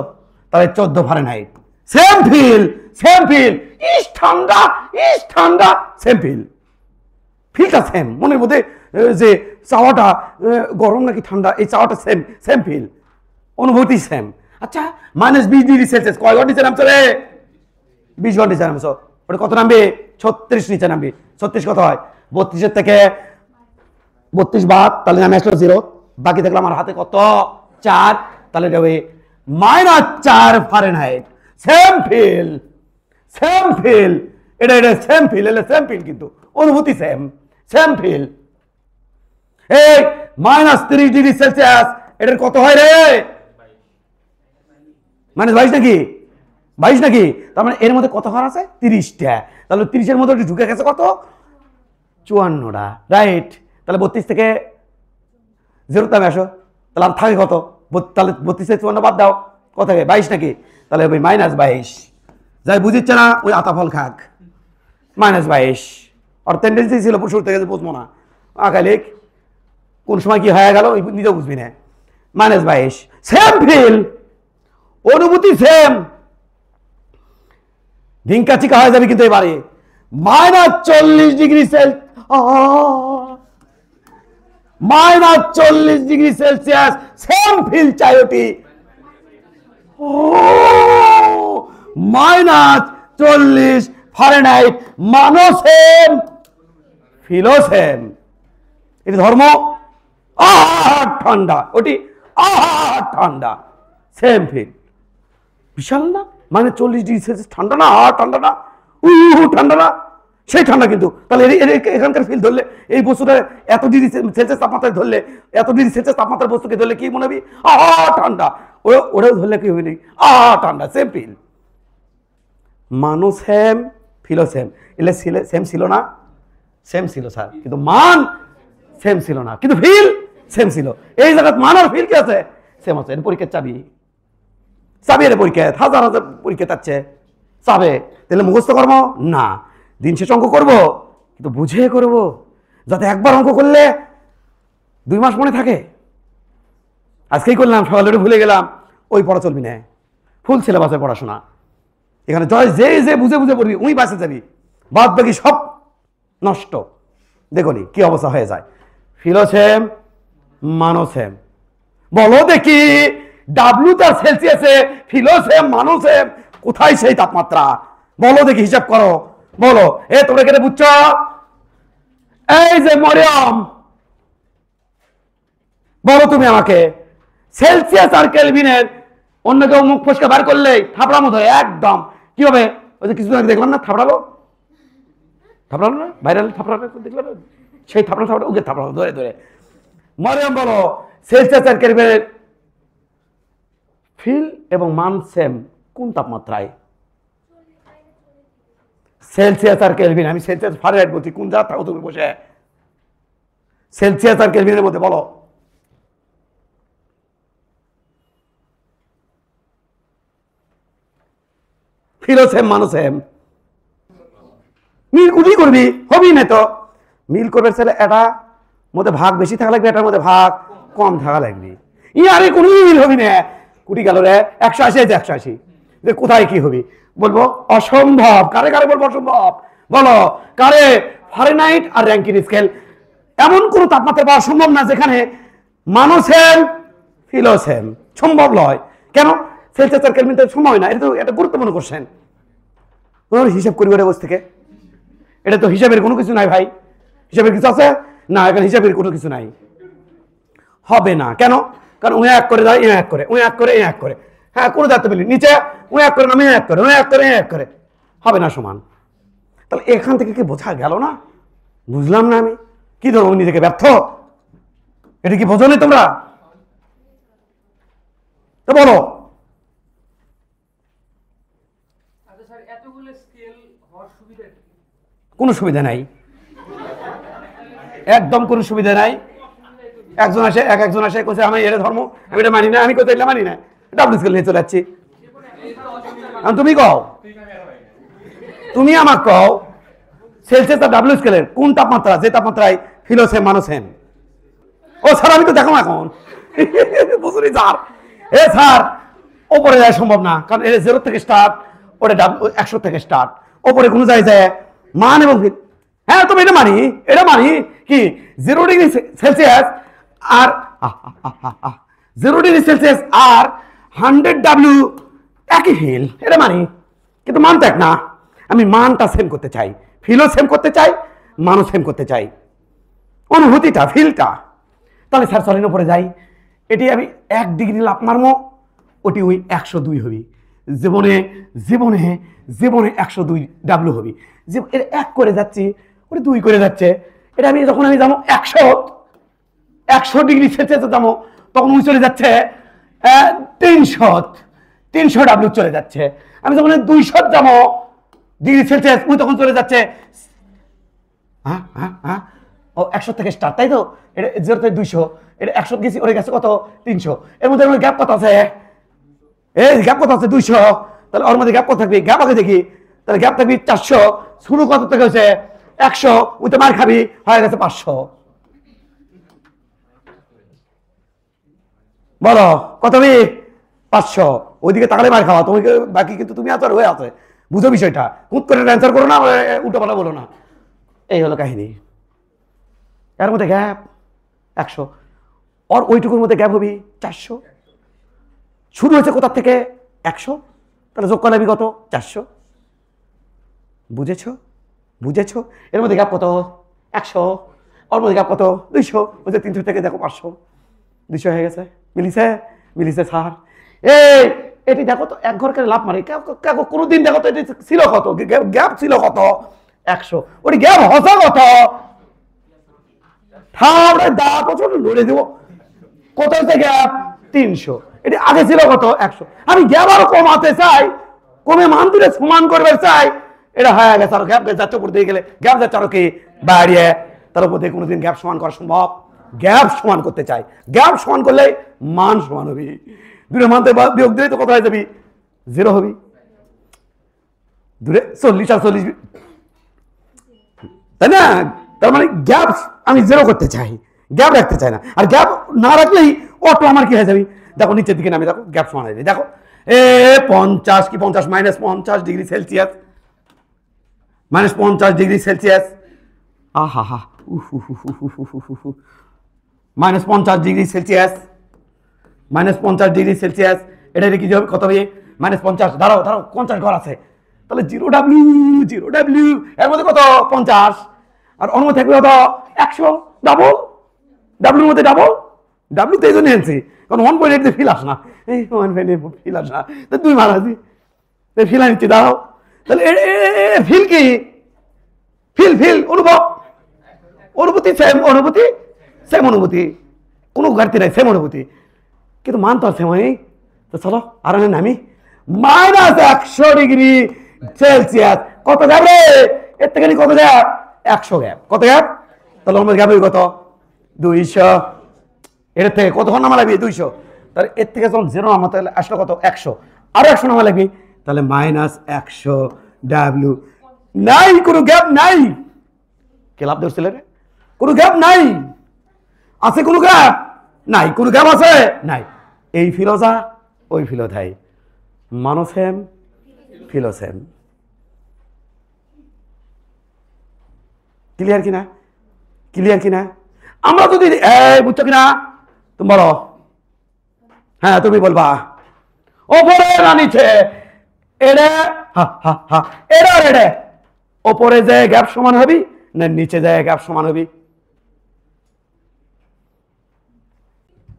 তাহলে 14 Fahrenheit. Same feel, same feel. ইস ঠান্ডা, ইস ঠান্ডা, সেম ফিল। ফিলটা সেম। মনের মধ্যে যে চাওয়াটা গরম নাকি ঠান্ডা, এই চাওয়াটা সেম, সেম ফিল, অনুভূতি সেম। আচ্ছা, -20 ডিগ্রি সেলসিয়াস কয় ঘর নিচে নামছো রে? 20 ঘর নিচে নামছো। ওটা কত নামবে? 36 নিচে নামবে। 36 কত হয়? 32 এর থেকে 32 বাদ, তাহলে নামে আসলো 0। বাকি থাকলো আমার হাতে কত? 4। তাহলে এটা হবে -4 Fahrenheit. Same feel, same feel. এটা এটা সেম ফিল, এটা সেম ফিল, কিন্তু অনুভূতি সেম, সেম ফিল। এই -30 ডিগ্রি সেলসিয়াস এটার কত হয় রে? -22 নাকি? 22 নাকি? তার মানে এর মধ্যে কত ঘর আছে? 30টা। তাহলে 30 এর মধ্যে ঢুকে গেছে কত? 54টা। রাইট। তাহলে 32 থেকে 0 নামে আসো। তাহলে আর থাকে কত? তাহলে 32 থেকে 54 বাদ দাও, কত থাকে? 22 নাকি? তাহলে ওই -22। যাই বুঝিচ্ছে না ওই আতাফল খাক। -22 আর টেন্ডেন্সি ছিল শুরু থেকে বুঝবো না, আঁকালিক কোন সময় কি হয়ে গেল নিজেও বুঝবি না। -22 সেম ফিল, অনুভূতি সেম। ধিঙ্কা চিকা হয়ে যাবে কিন্তু এবারে। -40 degree -40 degree Celsius same feel চাইটি। -40 ফারেনহাইট মানো সেম, ফিলও সেম। এটা ধর্ম ঠান্ডা, ওটি ঠান্ডা, সেম ফিল। বিশাল না? -40 ডিগ্রি সেলসিয়াস ঠান্ডা না? ঠান্ডা না? ঠান্ডা না? সেই ঠান্ডা কিন্তু। তাহলে এখানকার ফিল ধরলে এই বস্তুটা এত ডিগ্রি সেলসিয়াস তাপমাত্রায় ধরলে, এত ডিগ্রি সেলসিয়াস তাপমাত্রার বস্তুকে ধরলে কি মনে হবে? ঠান্ডা। ওরাও ধরলে কি হবে? ঠান্ডা, সেম ফিল। মানুষ সেম, ফিলও সেম। এলে সেম ছিল না? সেম ছিল স্যার, কিন্তু মান সেম ছিল না, কিন্তু ফিল সেম ছিল। এই জায়গায় মান আর ফিল কি আছে? সেম আছে। পরীক্ষার চাবি, চাবি এর পরীক্ষা হাজার হাজার পরীক্ষা থাকছে, চাবে। তাহলে মুখস্থ কর্ম না, দিন শেষ অঙ্ক করবো, কিন্তু বুঝে করবো, যাতে একবার অঙ্ক করলে 2 মাস মনে থাকে। আজকেই করলাম, সকালে ভুলে গেলাম, ওই পড়া চলবি না। ফুল সিলেবাসের পড়াশোনা এখানে জয় যে যে বুঝে বুঝে পড়বি ওই বাসে যাবি, বাদ বাকি সব নষ্ট। দেখুন কি অবস্থা হয়ে যায়। ফিলও সেম, মানও সেম। বলো দেখি ডাব্লু তার সেলসিয়াসে, ফিলও সেম, মানও সেম, কোথায় সেই তাপমাত্রা? বলো দেখি, হিসাব করো, বলো। তোমরা কেটে বুঝছো? এই যে মরিয়ম, বলো তুমি আমাকে, সেলসিয়াস আর কেলভিনের অন্য কেউ মুখ ফসকে বার করলেই থাপড়া মতো একদম কি হবে? ওই যে কিছুদিন আগে দেখলাম না, থাপড়ালো না, ভাইরাল থাপড়াটা দেখলাম, সেই থাপড়া ওকে থাপড়ালো ধরে ধরে। মরিয়ম বলো, সেলসিয়াস আর কেলভিনের ফিল এবং মান সেম কোন তাপমাত্রায়? সেলসিয়াস আর কেলভিন, আমি সেলসিয়াস ফারেনহাইট বলছি, কোন জায়গা থাকো তুমি বসে? সেলসিয়াস আর কেলভিনের মধ্যে বলো। ফিলও সেম, মানও সেম। মিল কুটি করবি, হবি না তো। মিল করবে ছেলে, এটা মধ্যে ভাগ বেশি থাকা লাগবে, এটার মধ্যে ভাগ কম থাকা লাগবে। আরে কোনো মিল হবি না। কুটি গেল রে 180 আছে 180, যে কোথায় কি হবে? বলবো অসম্ভব। কারে কারে বলবো অসম্ভব? বলো কারে? ফারেনহাইট আর র্যাঙ্কিন স্কেল এমন কোন তাপমাত্রা পাওয়া সম্ভব না যেখানে মানুষ সেম ফিলো সেম, সম্ভব নয়। কেন? সেলসিয়াস আর কেলভিন তো সম্ভব না। এটা তো একটা গুরুত্বপূর্ণ কোশ্চেন। হিসাব করি বসে থেকে, এটা তো হিসাবের কোনো কিছু নাই ভাই। হিসাবের কিছু আছে না, এখানে হিসাবের কোনো কিছু নাই, হবে না। কেন? কারণ ও এক করে দেয়, এ এক করে, ও এক করে, এ এক করে। হ্যাঁ, কোনো দায়িত্ব পেলি নিচে ও এক করে, নামে এক করে, ও এক করে, এ এক করে, হবে না সমান। তাহলে এখান থেকে কি বোঝা গেল না? বুঝলাম না আমি। কি ধরো নিজেকে ব্যর্থ? এটা কি বোঝো নি তোমরা? তো বলো। কোনো সুবিধা নাই, একদম কোনো সুবিধা নাই। একজন আসে, একজন আসে কোথায় আমি এটা ধর্ম, আমি এটা মানি না, আমি কোথায় এটা মানি না, ডাব্লিউ স্কেল নিয়ে চলে যাচ্ছি। তুমি কও, তুমি আমাকে কও সেলসিয়াস আর ডাব্লিউ স্কেলের কোন তাপমাত্রা, যে তাপমাত্রায় ফিলো সেম মানুষ সেম? ও স্যার আমি তো দেখো এখন বুঝলি স্যার, এ স্যার ওপরে যায় সম্ভব না, কারণ এটা 0 থেকে স্টার্ট, ওটা 100 থেকে স্টার্ট, ওপরে কোনো যায় মান এবং হ্যাঁ তুমি এটা মানি, এটা মানি কি 0 ডিগ্রি সেলসিয়াস আর 0 ডিগ্রি সেলসিয়াস আর 100 ডাব্লিউ একই ফিল, এটা মানি। কিন্তু মানটা এক না, আমি মানটা সেম করতে চাই, ফিলও সেম করতে চাই, মানও সেম করতে চাই, অনুভূতিটা, ফিলটা। তাহলে স্যার চলেন উপরে যাই, এটি আমি 1 ডিগ্রি লাফ মারবো, ওটি ওই 102 হবি। জীবনে জীবনে জীবনে 102 ডাব্লু হবি। যে এটা 1 করে যাচ্ছি, ওটা 2 করে যাচ্ছে। এটা আমি যখন আমি যাবো 100 ডিগ্রি সেলসিয়াসে যাবো, তখন ওই চলে যাচ্ছে 300 ডাব্লু চলে যাচ্ছে। আমি যখন 200 যাবো ডিগ্রি সেলসিয়াস, ওই তখন চলে যাচ্ছে ও 100 থেকে স্টার্ট, তাই তো? এটা 0 থেকে 200, এটা 100 গেছি, ওরে গেছে কত 300, এর মধ্যে গ্যাপ কত আছে? এই গ্যাপ কত আছে? 200। তাহলে ওর মধ্যে গ্যাপ কত থাকবে? গ্যাপ আগে দেখি, তাহলে গ্যাপ থাকবে 400। শুরু কত থেকে হয়েছে? 100, ওই তো মার খাবি, হয়ে গেছে 500। বলো কত হবে? 500। ওইদিকে তাকালে মার খাওয়া, তুমি বাকি কিন্তু তুমি আছো আর হয়ে আছে। বুঝো বিষয়টা, হুট করে অ্যান্সার করো না, উল্টো পাল্টা বলো না। এই হলো কাহিনী। এর মধ্যে গ্যাপ 100, আর ওইটুকুর মধ্যে গ্যাপ হবি 400। শুরু হয়েছে কোথার থেকে? 100, তাহলে যোগ করলে কত? 400। বুঝেছো? বুঝেছো? এর মধ্যে গ্যাপ কত? 100, ওর মধ্যে গ্যাপ কত? 200, ওই যে 300 থেকে দেখো 500, 200 হয়ে গেছে। মিলিছে? মিলিছে স্যার। এটি দেখো তো, এক ঘর করে লাভ মারে কোনোদিন দেখো তো, এটি ছিল কত? গ্যাপ ছিল কত? 100। ওটি গ্যাপ হসা কত? লড়ে দেবো। কত হচ্ছে গ্যাপ? 300। এটি আগে ছিল কত? 100। আমি গ্যাপ আরো কমাতে চাই, কমে মান দিলে সমান করবে চাই, এটা হয়ে গেছে। আরো গ্যাপ যাচ্ছে উপর দিয়ে গেলে গ্যাপ যাচ্ছে আরো কি বাড়িয়ে, তার উপর দিয়ে কোনোদিন গ্যাপ সমান করা সম্ভব? গ্যাপ সমান করতে চাই, গ্যাপ সমান করলে মান সমান হবি। দূরে মানতে বিয়োগ দিলে তো কত হয়ে যাবি? 0 হবি। দূরে 40 আর 40, তাই না? তার মানে গ্যাপ আমি 0 করতে চাই, গ্যাপ রাখতে চাই না। আর গ্যাপ না রাখলেই অটো আমার কি হয়ে যাবে? দেখো নিচের দিকে নামে, দেখো গ্যাপ সমান হয়ে যায়। দেখো 50 কি 50 -50 ডিগ্রি সেলসিয়াস, -50 ডিগ্রি সেলসিয়াস, আহা হা, -50 ডিগ্রি সেলসিয়াস, -50 ডিগ্রি সেলসিয়াস। এটা কি হবে? কত হবে? -50। দাঁড়াও দাঁড়াও, 50 ঘর আছে, তাহলে 0 ডাব্লিউ, এর মধ্যে কত? 50, আর অন্য থাকবে কত? 100। ডাবল, ডাব্লিউর মধ্যে ডাবল, ডাব্লিউ তো এই জন্য আনছি কারণ 1.8 ফিল আস না, এই 1.8 ফিল আস না, তো 2 মারাছি, ফিল আনছি। দাঁড়াও, তাহলে ফিল কি? ফিল অনুভব, অনুভূতি সেম, অনুভূতি সেম, অনুভূতি কোনো ঘাটতি নাই, সেম অনুভূতি। কিন্তু মান তো সেম হয়। তো চলো আর নামি, -100 ডিগ্রি সেলসিয়াস কত গ্যাপ রে? এর থেকে কত গ্যাপ? 100 গ্যাপ। কত গ্যাপ? তাহলে আমার গ্যাপ কত? 200। এর থেকে কতক্ষণ নামা লাগবে? 200। তাহলে এর থেকে যখন 0 নামা, তাহলে আসলে কত? 100। আরো 100 নামা লাগবে, তাহলে -100 ডাব্লিউ। নাই, কোনো গ্যাপ নাই। কে লাভ ধরছিল রে? কোনো গ্যাপ নাই। আছে কোনো গ্যাপ? নাই। কোনো গ্যাপ আছে? নাই। এই ফিলোজা ওই ফিলোথাই, মানও সেম, ফিলও সেম। ক্লিয়ার কিনা? ক্লিয়ার কিনা? আমরা যদি বুঝছো কিনা? তুমি বলো। হ্যাঁ তুমি বলবা ওপরে না নিচে, এড়ে এড়ে এড়ে ওপরে যে গ্যাপ সমান হবি না নিচে যায় গ্যাপ সমান হবি?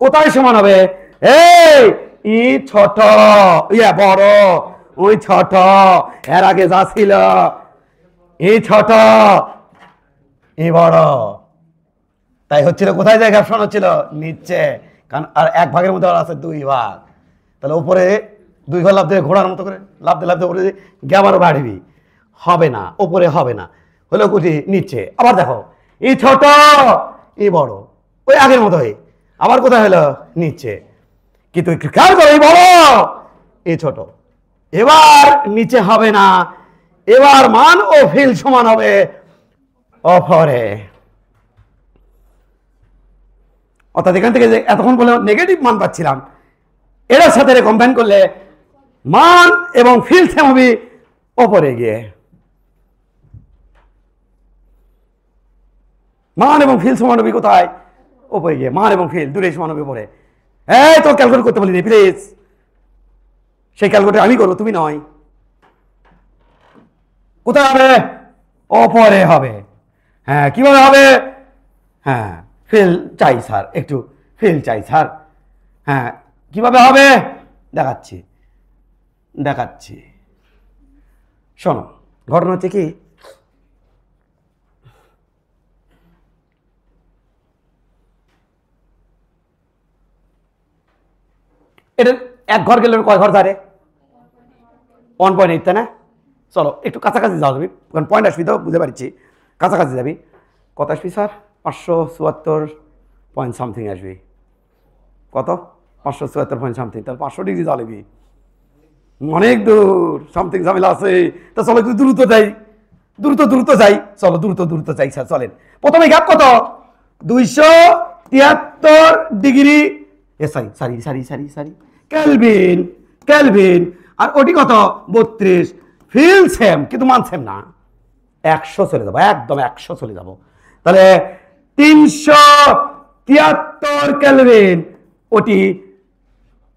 কোথায় সমান হবে? এই ই ছোট ইয়া বড়, ওই ছোট, এর আগে যা ছিল এই ছোট এই বড়, তাই হচ্ছিল কোথায় যায় গ্যাপ সমান হচ্ছিল? নিচে। কারণ আর এক ভাগের মধ্যে আছে দুই ভাগ, তাহলে উপরে দুই ঘর লাভ দিয়ে ঘোড়ার মতো করে লাভ দিয়ে লাভ দিয়ে উপরে গ্যাপ আরো বাড়বি, হবে না, ওপরে হবে না, হলো কোটি নিচে। আবার দেখো এই ছোট এই বড়, ওই আগের মতো হয়ে আবার কোথায় হলো? নিচে। কিন্তু একটু খেয়াল করো, এই বড় এই ছোট, এবার নিচে হবে না, এবার মান ও ফিল সমান হবে ওপরে। অর্থাৎ এখান থেকে যে এতক্ষণ বলে নেগেটিভ মান পাচ্ছিলাম, এটার সাথে কম্বাইন করলে মান এবং ফিল সেম হবে ওপরে গিয়ে। মান এবং ফিল সমান হবে কোথায়? ওপরে গিয়ে। মান এবং ফিল দুটোই সমান হবে ওপরে। এই তো ক্যালকুলেট করতে বলিনি প্লিজ, সেই ক্যালকুলেট আমি করবো, তুমি নয়। কোথায় হবে? ওপরে হবে। হ্যাঁ কিভাবে হবে? হ্যাঁ ফিল চাই স্যার, একটু ফিল চাই স্যার। হ্যাঁ কিভাবে হবে দেখাচ্ছি দেখাচ্ছি। শোনো, ঘটনা হচ্ছে কি, এটা এক ঘর গেলে কয় ঘর ধারে? 1.8, তাই না? চলো একটু কাছাকাছি যাও তুমি, কারণ পয়েন্ট আসবি তো বুঝতে পারছি, কাছাকাছি যাবি। কত আসবি স্যার? 574 পয়েন্ট সামথিং আসবি। কত? 574 পয়েন্ট সামথিং। তাহলে 500 ডিগ্রি জ্বালবি, অনেক দূর, সামথিং ঝামেলা আছে। তা চলো একটু দ্রুত যাই, দ্রুত যাই, চলো দ্রুত যাই স্যার। চলেন, প্রথমে গ্যাপ কত? 273 ডিগ্রি, সরি কেলভিন, কেলভিন। আর ওটি কত? 32। ফিল সেম কিন্তু মান সেম না, 100 চলে যাবো, একদম 100 চলে যাবো। তাহলে 373 কেলভিন, ওটি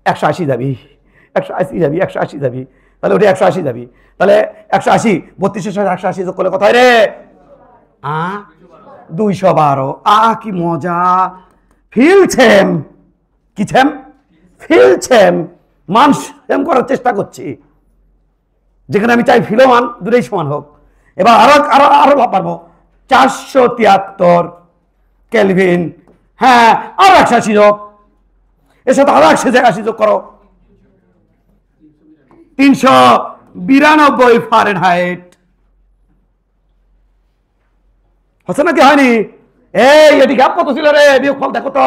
180 যাবি, 180 যাবি, 180 যাবি। তাহলে ওটি 180 যাবি, তাহলে 180, 32-এর সাথে 180 যোগ করলে কত হয় রে? 212। কি মজা! ফিল সেম, কি সেম? ফিল সেম, মান সেম করার চেষ্টা করছি, যেখানে আমি চাই ফিল মান দুটোই সমান হোক। এবার আরো আরো আরো পারবো, 473 কেলভিন। হ্যাঁ আরো 180 যোগ, এর সাথে আরো 180 যোগ করো, 392 ফারেনহাইট। হচ্ছে নাকি হয়নি? এই এটি গ্যাপ কত ছিল রে? বিয়োগ ফল দেখো তো,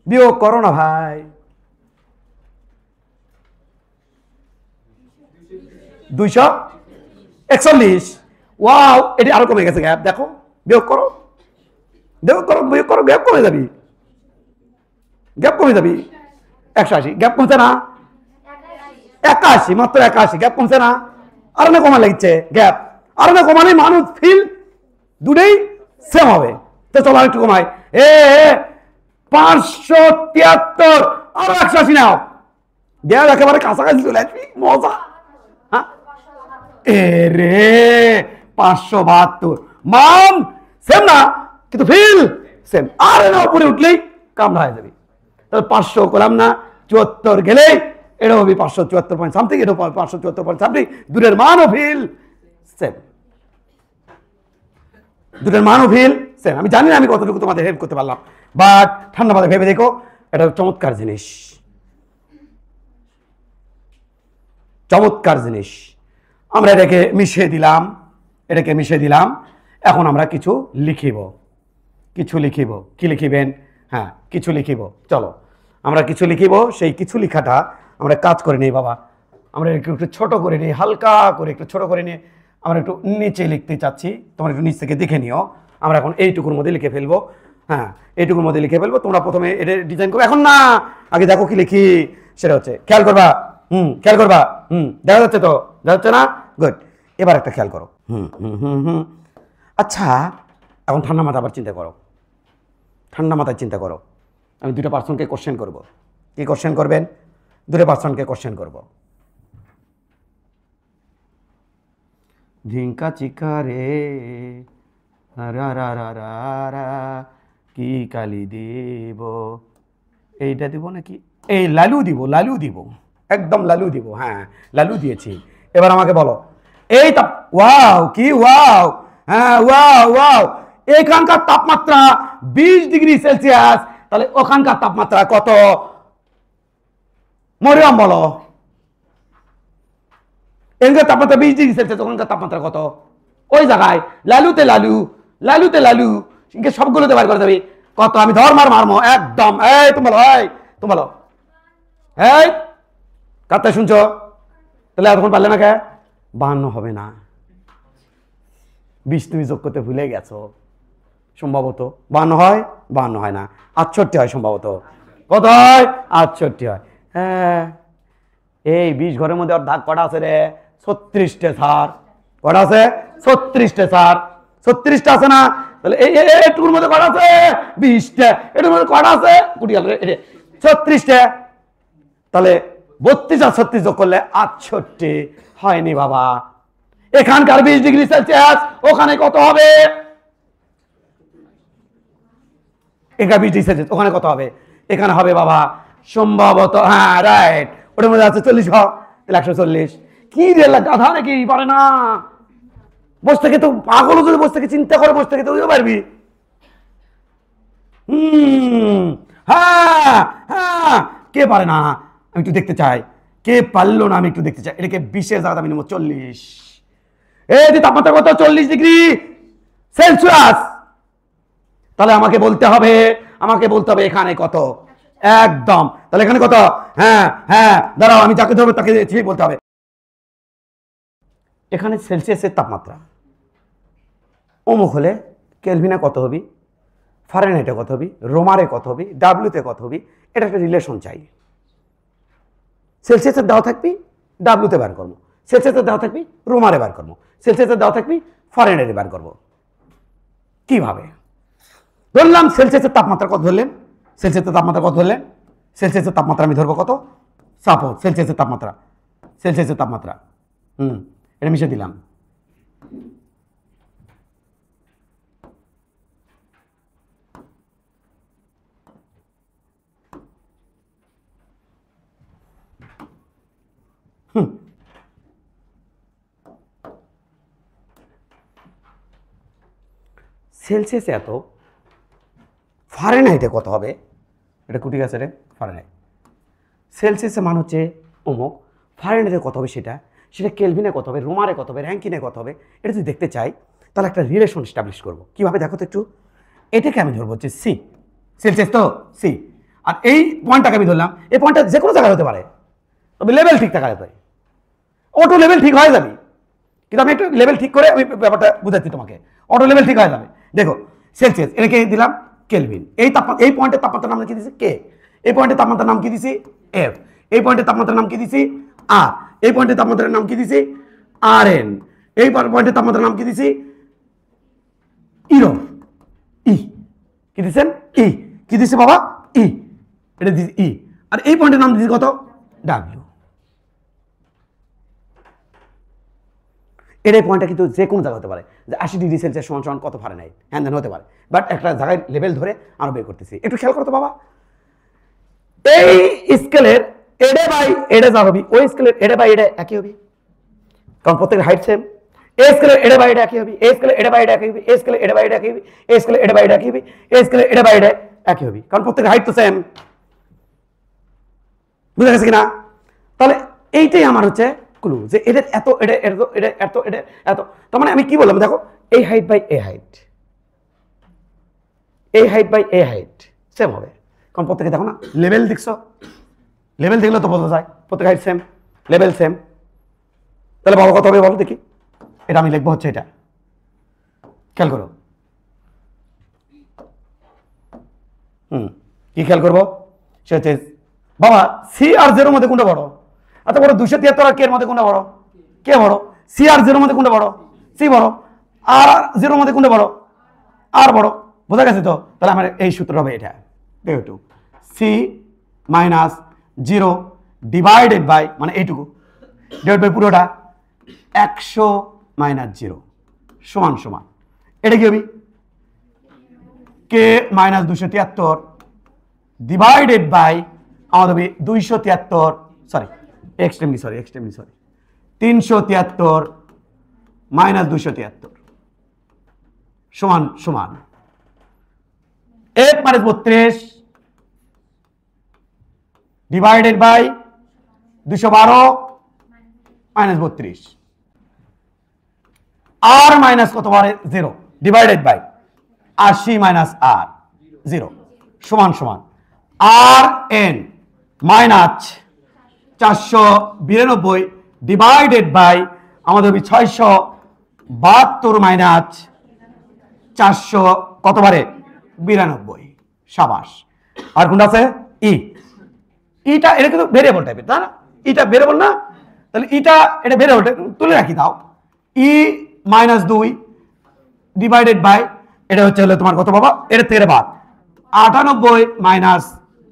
বিয়োগ করো না ভাই। 241। ওয়াও, এটি আরো কমে গেছে গ্যাপ, দেখো বিয়োগ করো, বিয়োগ করো, গ্যাপ কমে যাবি, গ্যাপ কমে যাবি। 180, গ্যাপ কমছে না? 81, মাত্র 81, গ্যাপ কমছে না? আর না কমা লাগছে গ্যাপ, আর না কমালে মানুষ ফিল দুটোই সেম হবে। তো চলো আরেকটু কমাই, 573 আরো 180 নাও, গ্যাপ একেবারে কাছাকাছি চলে আসবি, মজা। হ্যাঁ রে 572, মান সেম না কিন্তু ফিল সেম, আর না উপরে উঠলেই কামড়া হয়ে যাবে। তাহলে 500 করলাম না, 74 গেলেই এটা হবে 574 পয়েন্ট সামথিং, এটা 574 পয়েন্ট সামথিং। দুটোর মান ও ফিল সেম, দুটোর মান ও ফিল সেম। আমি জানি না আমি কতটুকু তোমাদের হেল্প করতে পারলাম, বাট ঠান্ডা মাথায় ভেবে দেখো, এটা চমৎকার জিনিস, চমৎকার জিনিস। আমরা এটাকে মিশিয়ে দিলাম, এটাকে মিশিয়ে দিলাম। এখন আমরা কিছু লিখিব, কিছু লিখিব। কি লিখিবেন? হ্যাঁ কিছু লিখিব। চলো আমরা কিছু লিখিব, সেই কিছু লেখাটা আমরা কাজ করে নিই বাবা। আমরা একটু ছোট করে নিই, হালকা করে একটু ছোট করে নিয়ে আমরা একটু নিচে লিখতে চাচ্ছি, তোমরা একটু নিচ থেকে দেখে নিও। আমরা এখন এইটুকুর মধ্যে লিখে ফেলবো। হ্যাঁ এইটুকুর মধ্যে লিখে ফেলবো, তোমরা প্রথমে এটা ডিজাইন করো। এখন না, আগে দেখো কি লিখি সেটা হচ্ছে খেয়াল করবা। খেয়াল করবা। দেখা যাচ্ছে তো? দেখা যাচ্ছে না? গুড। এবার একটা খেয়াল করো। আচ্ছা এখন ঠান্ডা মাথা আবার চিন্তা করো, ঠান্ডা মাথায় চিন্তা করো। আমি দুটো পার্সনকে কোশ্চেন করব। কি কোশ্চেন করবেন? দুটো পার্সনকে কোশ্চেন করব। ঝিঙ্কা চিকা রে রা রা রা রা রা, কি কালি দিব, এইটা দিব নাকি এই লালু দিব? লালু দিব, একদম লালু দিব। হ্যাঁ লালু দিয়েছি। এবার আমাকে বলো এই ওয়াও কি ওয়াও, হ্যাঁ ওয়াও ওয়াও, এখানকার তাপমাত্রা 20 ডিগ্রি সেলসিয়াস, তাহলে ওখানকার তাপমাত্রা কত? মরিয়ম বলো। এখানকার তাপমাত্রা 20 ডিগ্রি সেলসিয়াস, ওখানকার তাপমাত্রা কত? ওই জায়গায় লালুতে লালু, লালুতে লালু, সবগুলোতে বার করে দেবে কত। আমি ধর্মার মারমো একদম। এই তুমি বলো, এই তুমি বলো, এই কারটা শুনছো? তাহলে এতক্ষণ পারলে না কে? 52 হবে না, 20 তুমি যোগ করতে ভুলে গেছো সম্ভবত। 52 হয়? 52 হয় না, 68 হয় সম্ভবত। কত হয়? 68 হয়। হ্যাঁ এই 20 ঘরের মধ্যে ওর দাগ কটা আছে রে? 36টে স্যার। কটা আছে? 36টে স্যার। 36টা আছে না? তাহলে এই এটুকুর মধ্যে কটা আছে? 20টা। এটুকুর মধ্যে কটা আছে? 36টে। তাহলে 32 আর 36 যোগ করলে 68 হয়নি বাবা। এখানকার 20 ডিগ্রি সেলসিয়াস, ওখানে কত হবে? এখানে 20 ডিগ্রি সেলসিয়াস, ওখানে কত হবে? এখানে হবে বাবা সম্ভবত, হ্যাঁ রাইট, ওটার মধ্যে আছে 40 ঘর, তাহলে 140। কি রে গাধা নাকি পারে না? বসে থেকে তো পাগল, যদি বসে থেকে চিন্তা করে বসে থেকে তো পারবি। হ্যাঁ হ্যাঁ, কে পারে না? আমি একটু দেখতে চাই কে পারলো না, আমি একটু দেখতে চাই। এটাকে 20-এর জায়গায় আমি নেবো 40। এই যে তাপমাত্রা কত? 40 ডিগ্রি সেলসিয়াস। তাহলে আমাকে বলতে হবে এখানে কত একদম। তাহলে এখানে কত? হ্যাঁ হ্যাঁ দাঁড়াও, আমি যাকে ধরবো তাকে বলতে হবে। এখানে সেলসিয়াসের তাপমাত্রা অমুক হলে কেলভিনে কত হবি, ফারেনহাইটে কত হবি, রোমারে কত হবি, ডাব্লিউতে কত হবি, এটা একটা রিলেশন চাই। সেলসিয়াসের দেওয়া থাকবি, ডাব্লিউতে বার করবো। সেলসিয়াসের দেওয়া থাকবি, রোমারে বার করবো। সেলসিয়াসের দেওয়া থাকবি, ফারেনহাইটে বার করবো। কিভাবে? ধরলাম সেলসিয়াসের তাপমাত্রা কত ধরলেন? সেলসিয়াসের তাপমাত্রা কত ধরলেন? সেলসিয়াসের তাপমাত্রা আমি ধরবো কত? সাপোজ সেলসিয়াসের তাপমাত্রা এটা মিশে দিলাম। সেলসিয়াসে এত, ফারেনহাইটে কত হবে? এটা কুটি গেছে রে, ফারেনহাইট। সেলসিয়াসে মান হচ্ছে অমুক, ফারেনহাইটে কত হবে সেটা কেলভিনে কত হবে, রোমারে কত হবে, র্যাঙ্কিনে কত হবে, এটা যদি দেখতে চাই তাহলে একটা রিলেশন স্টাবলিশ করবো। কীভাবে দেখো তো একটু। এটাকে আমি ধরবো হচ্ছে সি, সেলসিয়াস তো সি, আর এই পয়েন্টটাকে আমি ধরলাম, এই পয়েন্টটা যে কোনো জায়গায় হতে পারে, তবে লেভেল ঠিক থাকা যেতে, অটো লেভেল ঠিক হয়ে যাবে। কিন্তু আমি একটু লেভেল ঠিক করে আমি ব্যাপারটা বুঝাচ্ছি তোমাকে। অটো লেভেল ঠিক হয়ে যাবে। দেখো সেলসিয়াস, এটাকে দিলাম কেলভিন। এই পয়েন্টের তাপমাত্রার নাম কি দিছি? কে। এই পয়েন্টের তাপমাত্রার নাম কি দিছি? এফ। এই পয়েন্টের তাপমাত্রার নাম কি দিছি? আর। এই পয়েন্টের তাপমাত্রার নাম কি দিছি? আর এন। এই পয়েন্টের তাপমাত্রার নাম কি দিছি? ইরো, ই। কি দিছেন? ই। কি দিছে বাবা? ই। এটা দিছি ই। আর এই পয়েন্টের নাম দিছি কত? ডাব্লিউ। এটাই পয়েন্টটা কিন্তু যে কোনো জায়গায় হতে পারে, যে 80 ডিগ্রি সেলসিয়াস সমান সমান কত ফারেনহাইট, হ্যাঁ দেন হতে পারে। বাট একটা জায়গায় লেভেল ধরে আরো বের করতেছি, একটু খেয়াল করতো বাবা। এই স্কেলের এডে বাই এডে যা হবি, ওই স্কেলের এডে বাই এডে একই হবি, কারণ প্রত্যেকের হাইট সেম। এ স্কেলের এডে বাই এডে একই হবি, এ স্কেলের এডে বাই এডে একই হবি, এ স্কেলের এডে বাই এডে একই হবি, এ স্কেলের এডে বাই এডে একই হবি, এ স্কেলের এডে বাই এডে একই হবি, কারণ প্রত্যেকের হাইট তো সেম। বুঝা গেছে কিনা? তাহলে এইটাই আমার হচ্ছে ক্লু, যে এদের এত, এটা এত, এটা এত, এটা এত। তার মানে আমি কি বললাম দেখো, এই হাইট বাই এ হাইট, এই height by A height same হবে, কারণ প্রত্যেকে দেখো না লেভেল দেখছো, লেভেল দেখলে তো বোঝা যায় প্রত্যেক হাইট সেম, লেভেল সেম। তাহলে বাবা কত হবে বলো দেখি? এটা আমি লিখবো হচ্ছে এটা, খেয়াল করো। কি খেয়াল করবো সে হচ্ছে বাবা সি আর জেরোর মধ্যে কোনটা বড়? এত বড় 273 আর কে এর মধ্যে কোনটা বড়? কে বড়? সি আর জেরোর মধ্যে কোনটা বড়? সি বড়। আর জেরোর মধ্যে কোনটা বড়? আর বড়। বোঝা গেছে তো? তাহলে আমার এই সূত্র হবে এটা, দেখো সি মাইনাস 0 ডিভাইডেড বাই মানে এইটুকু ডিভাইড বাই পুরোটা 100 মাইনাস 0 সমান সমান এটা কি হবে? কে মাইনাস 273 ডিভাইডেড বাই আমাদের হবে 273 সরি এক্সট্রিমলি সরি 373 মাইনাস 273 সমান সমান 1 মাইনাস 32 ডিভাইডেড বাই 212 মাইনাস 32 আর মাইনাস কত বারে 0 ডিভাইডেড বাই 80 মাইনাস আর 0 সমান সমান আর এন মাইনাস 492 ডিভাইডেড বাই আমাদের 672 মাইনাস 400 কতবারে 92 সাবাস। আর কোনটা আছে ই? ইটা এটা কিন্তু ভেরিয়েবল টাইপের তাই না? ইটা ভেরিয়েবল না, তাহলে ইটা এটা ভেরিয়েবল তুলে রাখি দাও। ই মাইনাস 2 ডিভাইডেড বাই এটা হচ্ছে হলো তোমার কত বাবা? এটা থেকে বাদ 98 মাইনাস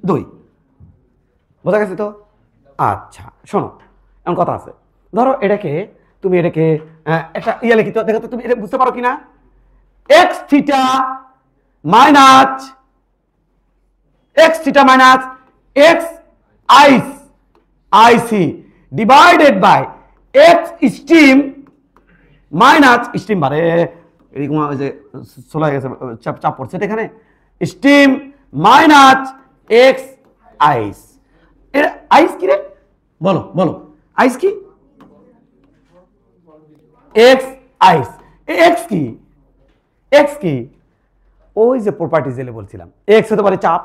2 বোঝা গেছে তো? আচ্ছা শোনো এমন কথা আছে, ধরো এটাকে তুমি এটাকে একটা ইয়ে লিখি তো, দেখো তো তুমি এটা বুঝতে পারো কিনা? X theta minus x ice divided by x steam minus steam বারে এরকম ওই যে চলে গেছে চাপ পড়ছে এখানে স্টিম মাইনাস এক্স আইস। এটা আইস কি রে? বলো বলো আইস কি? X ice. এক্স কি? এক্স কি? ওই যে প্রপার্টি জেলে বলছিলাম এক্স হতে পারে চাপ,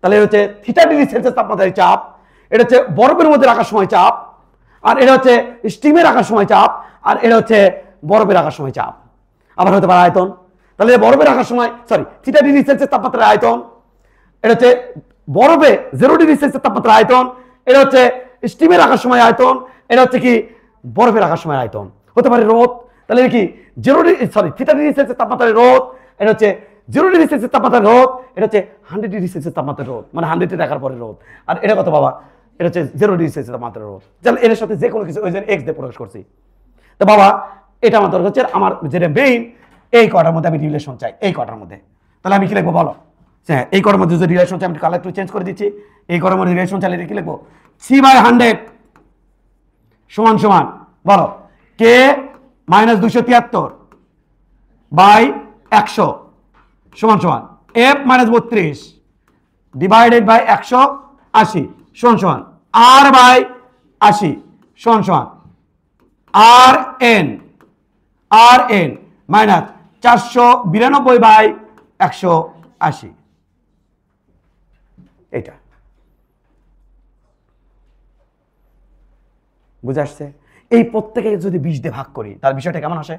তাহলে হচ্ছে থিটা ডিগ্রি সেলসিয়াস তাপমাত্রায় চাপ, এটা হচ্ছে বরফের মধ্যে রাখার সময় চাপ, আর এটা হচ্ছে স্টিমে রাখার সময় চাপ, আর এটা হচ্ছে বরফে রাখার সময় চাপ। আবার হতে পারে আয়তন, তাহলে বরফে রাখার সময় সরি থিটা ডিগ্রি সেলসিয়াস তাপমাত্রার আয়তন, এটা হচ্ছে বরফে 0 ডিগ্রি সেলসিয়াস তাপমাত্রার আয়তন, এটা হচ্ছে স্টিমে রাখার সময় আয়তন, এটা হচ্ছে কি বরফে রাখার সময় আয়তন। হতে পারে রোদ, তাহলে কি 0 degree sorry theta degree Celsius তাপমাত্রার রোদ, এটা হচ্ছে 0 ডিগ্রি সেলসিয়াস তাপমাত্রার রোদ, এটা হচ্ছে 100 ডিগ্রি সেলসিয়াস তাপমাত্রার রোদ, মানে 100 এ রাখার পরে রোদ। আর এটা কত বাবা? এটা হচ্ছে 0 ডিগ্রি সেলসিয়াস তাপমাত্রার রোদ। তাহলে এর সাথে যে কোনো কিছু ওই জন্য এক্স দিয়ে প্রকাশ করছি। তো বাবা এটা আমার দরকার হচ্ছে আমার যেটা মেইন এই কটার মধ্যে আমি রিলেশন চাই, এই কটার মধ্যে। তাহলে আমি কি লিখবো বলো? হ্যাঁ এই কটার মধ্যে যে রিলেশন চাই আমি কালার একটু চেঞ্জ করে দিচ্ছি। এই কটার মধ্যে রিলেশন চাইলে কি লিখবো? C/100 সমান সমান বলো কে মাইনাস 273 বাই 100 সমান সমান এফ মাইনাস 32 ডিভাইডেড বাই 180 সমান সমান আর বাই 80 সমান সমান আর এন মাইনাস 492 বাই 180। এটা বুঝে আসছে? এই প্রত্যেকে যদি 20 দিয়ে ভাগ করি তার বিষয়টা কেমন আসে?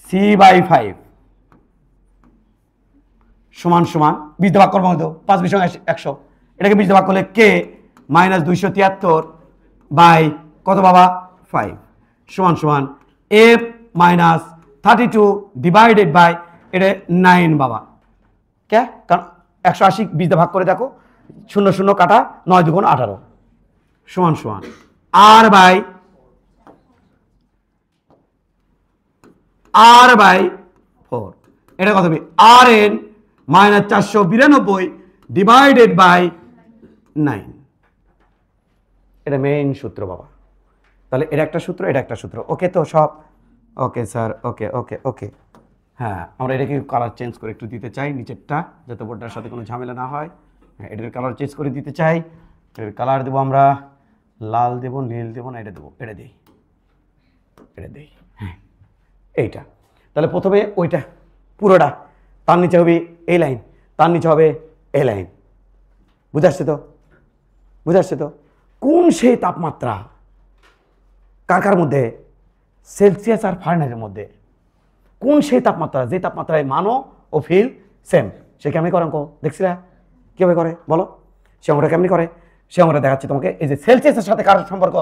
C/5 সমান সমান 20 দিয়ে ভাগ করবো তো 5 20 100, এটাকে 20 দিয়ে ভাগ করলে কে মাইনাস 273 বাই কত বাবা 5 সমান সমান এফ মাইনাস 32 ডিভাইডেড বাই এটা 9 বাবা। কে? কারণ 180 20 দিয়ে ভাগ করে দেখো 0 0 কাটা 9 2 18 সমান সমান আর বাই 4 এটা কত হবে? আর এন মাইনাস 492 ডিভাইডেড বাই 9। এটা মেইন সূত্র বাবা। তাহলে এটা একটা সূত্র, এটা একটা সূত্র। ওকে তো সব ওকে স্যার? ওকে ওকে ওকে। হ্যাঁ আমরা এটাকে কালার চেঞ্জ করে একটু দিতে চাই নিচেরটা, যাতে বোর্ডটার সাথে কোনো ঝামেলা না হয়। হ্যাঁ এটার কালার চেঞ্জ করে দিতে চাই। এটার কালার দেবো আমরা লাল দেবো, নীল দেবো না, এটা দেবো, এটা দিই, এটা দিই। হ্যাঁ এইটা। তাহলে প্রথমে ওইটা পুরোটা, তার নিচে হবে এই লাইন, তার নিচে হবে এই লাইন। বুঝে আসছে তো? বুঝে আসছে তো? কোন সেই তাপমাত্রা কার কার মধ্যে? সেলসিয়াস আর ফারেনহাইটের মধ্যে। কোন সেই তাপমাত্রা যে তাপমাত্রায় মানো ও ফিল সেম? সে কেমন করে অঙ্ক দেখছিলা? কীভাবে করে বলো? সে অঙ্কটা কেমনি করে? সে অঙ্কটা দেখাচ্ছি তোমাকে। এই যে সেলসিয়াসের সাথে কার সম্পর্ক?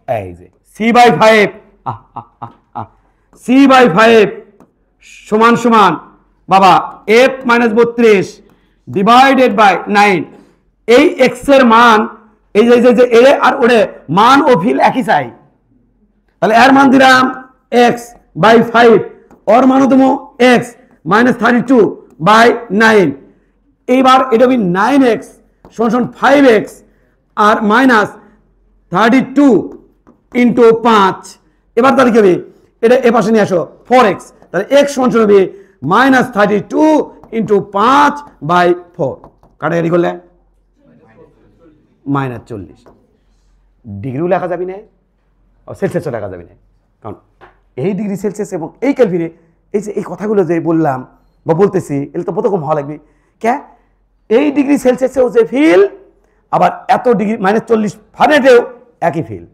এই যে C/5, C/5 সমান সমান বাবা F-32 ডিভাইডেড বাই 9। এই এক্স এর মান, এই যে এ আর ওরে মান ও ফিল একই চাই, তাহলে এর মান দিলাম x/5, ওর মান দেবো x-32/9। এইবার এটা হবে 9x সমান 5x আর মাইনাস 32 ইন্টু 5। এবার তাহলে কি হবে? এটা এ পাশে নিয়ে আসো 4x, তাহলে x সমান হবে -32 ইন্টু 5/4। কাটাকাটি করলে -40। ডিগ্রিও লেখা যাবে না, সেলসিয়াসও লেখা যাবে না, কারণ এই ডিগ্রি সেলসিয়াস এবং এই কেলভিনে এই যে এই কথাগুলো যে বললাম বা বলতেছি এগুলো তো বোধকম হওয়া লাগবে। কে এই ডিগ্রি সেলসিয়াসেও যে ফিল, আবার এত ডিগ্রি -40 ফারেনহাইটেও একই ফিল,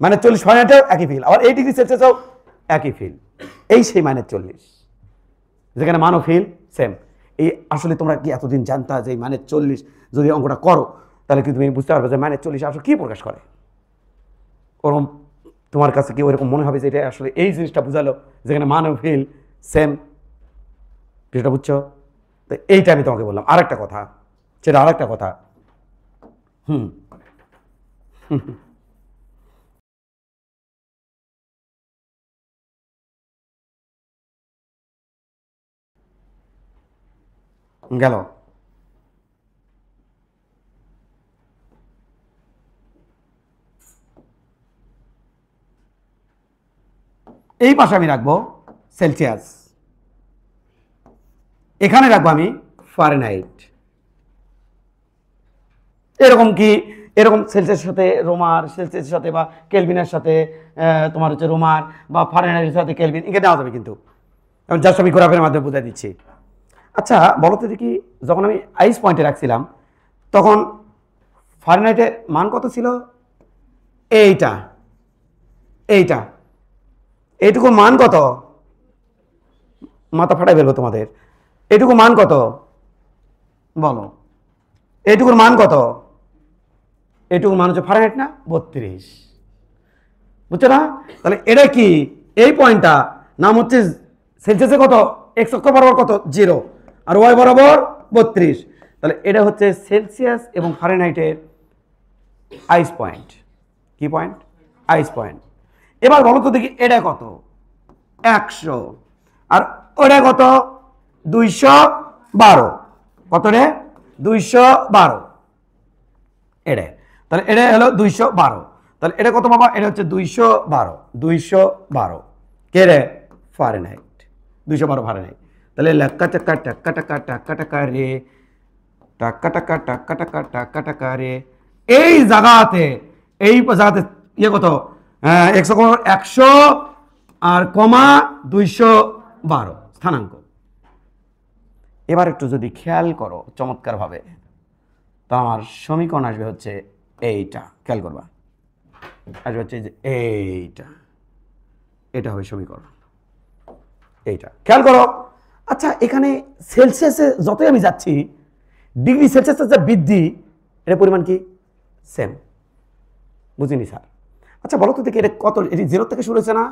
-40 ফারেনহাইটেও একই ফিল, আবার এই ডিগ্রি সেলসিয়াসেও একই ফিল। এই সেই -40 যেখানে মান ও ফিল সেম। এই আসলে তোমরা কি এতদিন জানতা যে -40 যদি অঙ্কটা করো তাহলে কি তুমি বুঝতে পারবে যে -40 আসলে কি প্রকাশ করে? ওরকম তোমার কাছে কি ওরকম মনে হবে যে এটা আসলে এই জিনিসটা বুঝালো যেখানে মান ও ফিল সেম? যেটা বুঝছো? তো এইটা আমি তোমাকে বললাম। আরেকটা কথা, সেটা আরেকটা কথা, গেল। এই পাশে আমি রাখবো সেলসিয়াস, এখানে রাখবো আমি ফারেনহাইট। এরকম কি এরকম সেলসিয়াসের সাথে রোমার, সেলসিয়াসের সাথে বা কেলভিনের সাথে তোমার হচ্ছে রোমার বা ফারেনহাইটের সাথে কেলভিন, এখানে দেওয়া যাবে কিন্তু জাস্ট আমি গ্রাফের মাধ্যমে বুঝাই দিচ্ছি। আচ্ছা বলো তো দেখি, যখন আমি আইস পয়েন্টে রাখছিলাম তখন ফারেনহাইটের মান কত ছিল? এইটা এইটা এইটুকু মান কত? মাথা ফাটাই ফেলবো তোমাদের। এইটুকু মান কত বলো? এইটুকুর মান কত? এইটুকুর মান হচ্ছে ফারেনহাইট না 32, বুঝছো না? তাহলে এটা কি এই পয়েন্টটা নাম হচ্ছে সেলসিয়াসে কত? এক্স অক্ষ বরাবর কত? 0 আর ওয়াই বরাবর 32। তাহলে এটা হচ্ছে সেলসিয়াস এবং ফারেনহাইটের আইস পয়েন্ট। কি পয়েন্ট? Ice point. এবার বলো তো দেখি এটা কত? 100 আর ওটা কত? 212। কত রে? 212। এটা তাহলে এটা হলো 212। তাহলে এটা কত বাবা? এটা হচ্ছে 212। 212 কে রে? ফারেনহাইট। 212 ফারেনহাইট। তাহলে লাক্কা টাকা টাকা টাকা টাকা টাকা রে, টাকা টাকা টাকা টাকা টাকা টাকা রে। এই জায়গাতে ইয়ে কত? 100 আর কমা 212 স্থানাঙ্ক। এবার একটু যদি খেয়াল করো চমৎকার ভাবে, তো আমার সমীকরণ আসবে হচ্ছে এইটা। খেয়াল করবা, আসবে হচ্ছে যে এইটা, এটা হবে সমীকরণ এইটা। খেয়াল করো। আচ্ছা এখানে সেলসিয়াসে যতই আমি যাচ্ছি ডিগ্রি সেলসিয়াসের যে বৃদ্ধি, এটা পরিমাণ কি? সেম। বুঝিনি স্যার। আচ্ছা বলো তো দেখি এটা কত? এটি 0 থেকে শুরু হয়েছে না?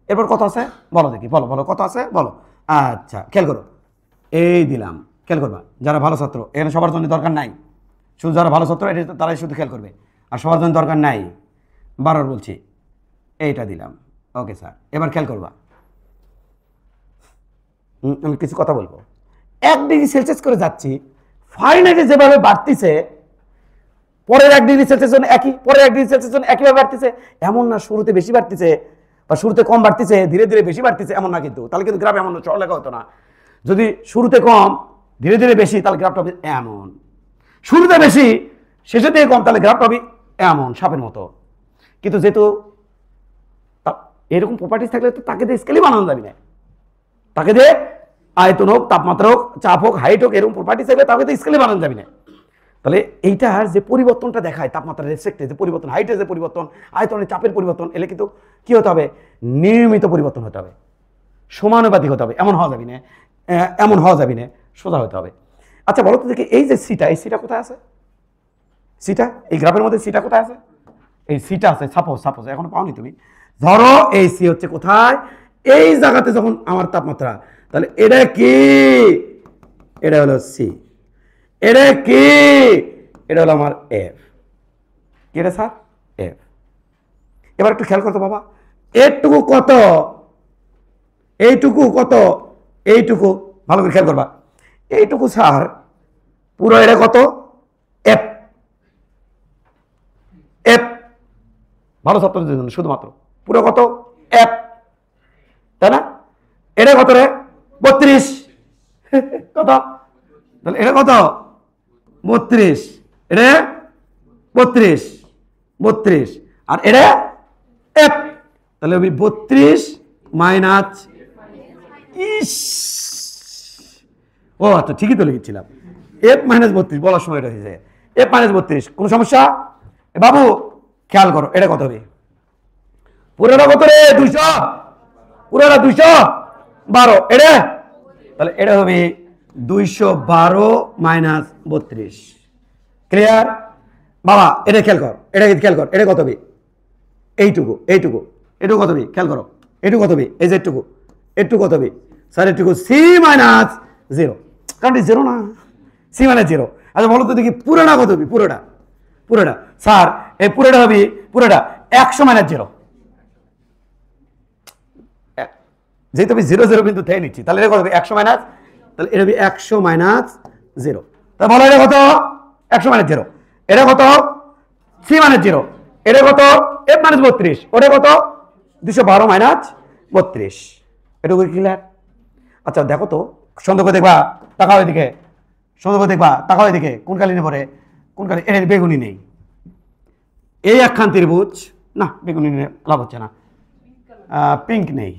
এরপর কত আছে বলো দেখি, বলো বলো কত আছে বলো। আচ্ছা খেয়াল করো, এই দিলাম। খেয়াল করবা যারা ভালো ছাত্র, এখানে সবার জন্য দরকার নাই, শুধু যারা ভালো ছাত্র এটা তারাই শুধু খেয়াল করবে, আর সবার জন্য দরকার নাই। বারবার বলছি, এইটা দিলাম। ওকে স্যার, এবার খেয়াল করবা, আমি কিছু কথা বলবো। 1 ডিগ্রি সেলসিয়াস করে যাচ্ছি, ফারেনহাইটে যেভাবে বাড়তিছে পরের 1 ডিগ্রি সেলসিয়াস জন্য একই, পরের 1 ডিগ্রি সেলসিয়াস জন্য একইভাবে বাড়তিছে। এমন না শুরুতে বেশি বাড়তিছে বা শুরুতে কম বাড়তিছে, ধীরে ধীরে বেশি বাড়তিছে, এমন না কিন্তু। তাহলে কিন্তু গ্রাফ এমন লেখা হতো না। যদি শুরুতে কম ধীরে ধীরে বেশি তাহলে গ্রাফটা হবে এমন, শুরুতে বেশি শেষে থেকে কম তাহলে গ্রাফটা হবে এমন, সাপের মতো। কিন্তু যেহেতু এরকম প্রপার্টিস থাকলে তো তাকে দিয়ে স্কেলই বানানো যাবে না, তাকে দিয়ে আয়তন হোক, তাপমাত্রা হোক, চাপ হোক, হাইট হোক, এরকম প্রপার্টিস থাকলে তাকে তো স্কেলে বানানো যাবে না। তাহলে এইটার যে পরিবর্তনটা দেখায়, তাপমাত্রার রেসপেক্টে যে পরিবর্তন, হাইটের যে পরিবর্তন, আয়তনের চাপের পরিবর্তন, এলে কিন্তু কি হতে হবে? নিয়মিত পরিবর্তন হতে হবে, সমানুপাতিক হতে হবে। এমন হওয়া যাবে না, এমন হওয়া যাবে না, সোজা হতে হবে। আচ্ছা বলো তো দেখি, এই যে সিটা, এই সিটা কোথায় আছে? সিটা এই গ্রাফের মধ্যে সিটা কোথায় আছে? এই সিটা আছে, সাপোজ এখনো পাওনি তুমি। ধরো এই সি হচ্ছে কোথায়, এই জায়গাতে যখন আমার তাপমাত্রা, তাহলে এটা কি, এটা হলো সি, এটা কি, এটা হলো আমার এফ। কি এটা স্যার? এফ। এবার একটু খেয়াল করতো বাবা, এটুকু কত, এইটুকু কত, এইটুকু ভালো করে খেয়াল করবা, এইটুকু স্যার পুরো এটা কত, এফ। এফ ভালো ছাত্রদের জন্য শুধুমাত্র পুরো কত, এফ, তাই না? এটা কত রে, 32 কত, তাহলে এটা কত, 32, এটা 32 আর এটা এফ, তাহলে 32 মাইনাস, ইস, ও আচ্ছা ঠিকই তো লিখেছিলাম, এফ মাইনাস 32 বলার সময় এটা হয়েছে এফ মাইনাস 32। কোন সমস্যা? বাবু খেয়াল করো, এটা কত হবে, পুরোটা কত রে, 200, পুরোটা 212, এটা তাহলে এটা হবে 212 মাইনাস 32। ক্লিয়ার বাবা? এটা খেয়াল কর, এটা খেয়াল কর, এটা কত হবে, এইটুকু, এইটুকু, এটুকু কত হবে খেয়াল করো, এটুকু কত হবে, এই যে এটুকু, এটুকু কত হবে স্যার, এটুকু সি মাইনাস 0, কারণ জিরো না, সি মাইনাস 0। আচ্ছা বলো তো দেখি পুরোটা কত হবে, পুরোটা, পুরোটা স্যার এই পুরোটা হবে, পুরোটা 100 মাইনাস 0, যেহেতু আমি 0 0 বিন্দু থেকে নিচ্ছি, তাহলে এটা কত হবে 100 মাইনাস, তাহলে এটা হবে 100 মাইনাস 0। তাহলে বলো এটা কত, 100 মাইনাস 0, এটা কত সি মাইনাস 0, এটা কত এফ মাইনাস 32, ওটা কত 212 মাইনাস 32। এটুকু ক্লিয়ার? আচ্ছা দেখো তো, সন্দেহ করে দেখবা, তাকাও এদিকে, সন্দেহ করে দেখবা, তাকাও এদিকে, কোন কালিনে পড়ে, কোন কালি, এর বেগুনি নেই, এই একখান ত্রিভুজ, না বেগুনি লাভ হচ্ছে না, পিঙ্ক নেই,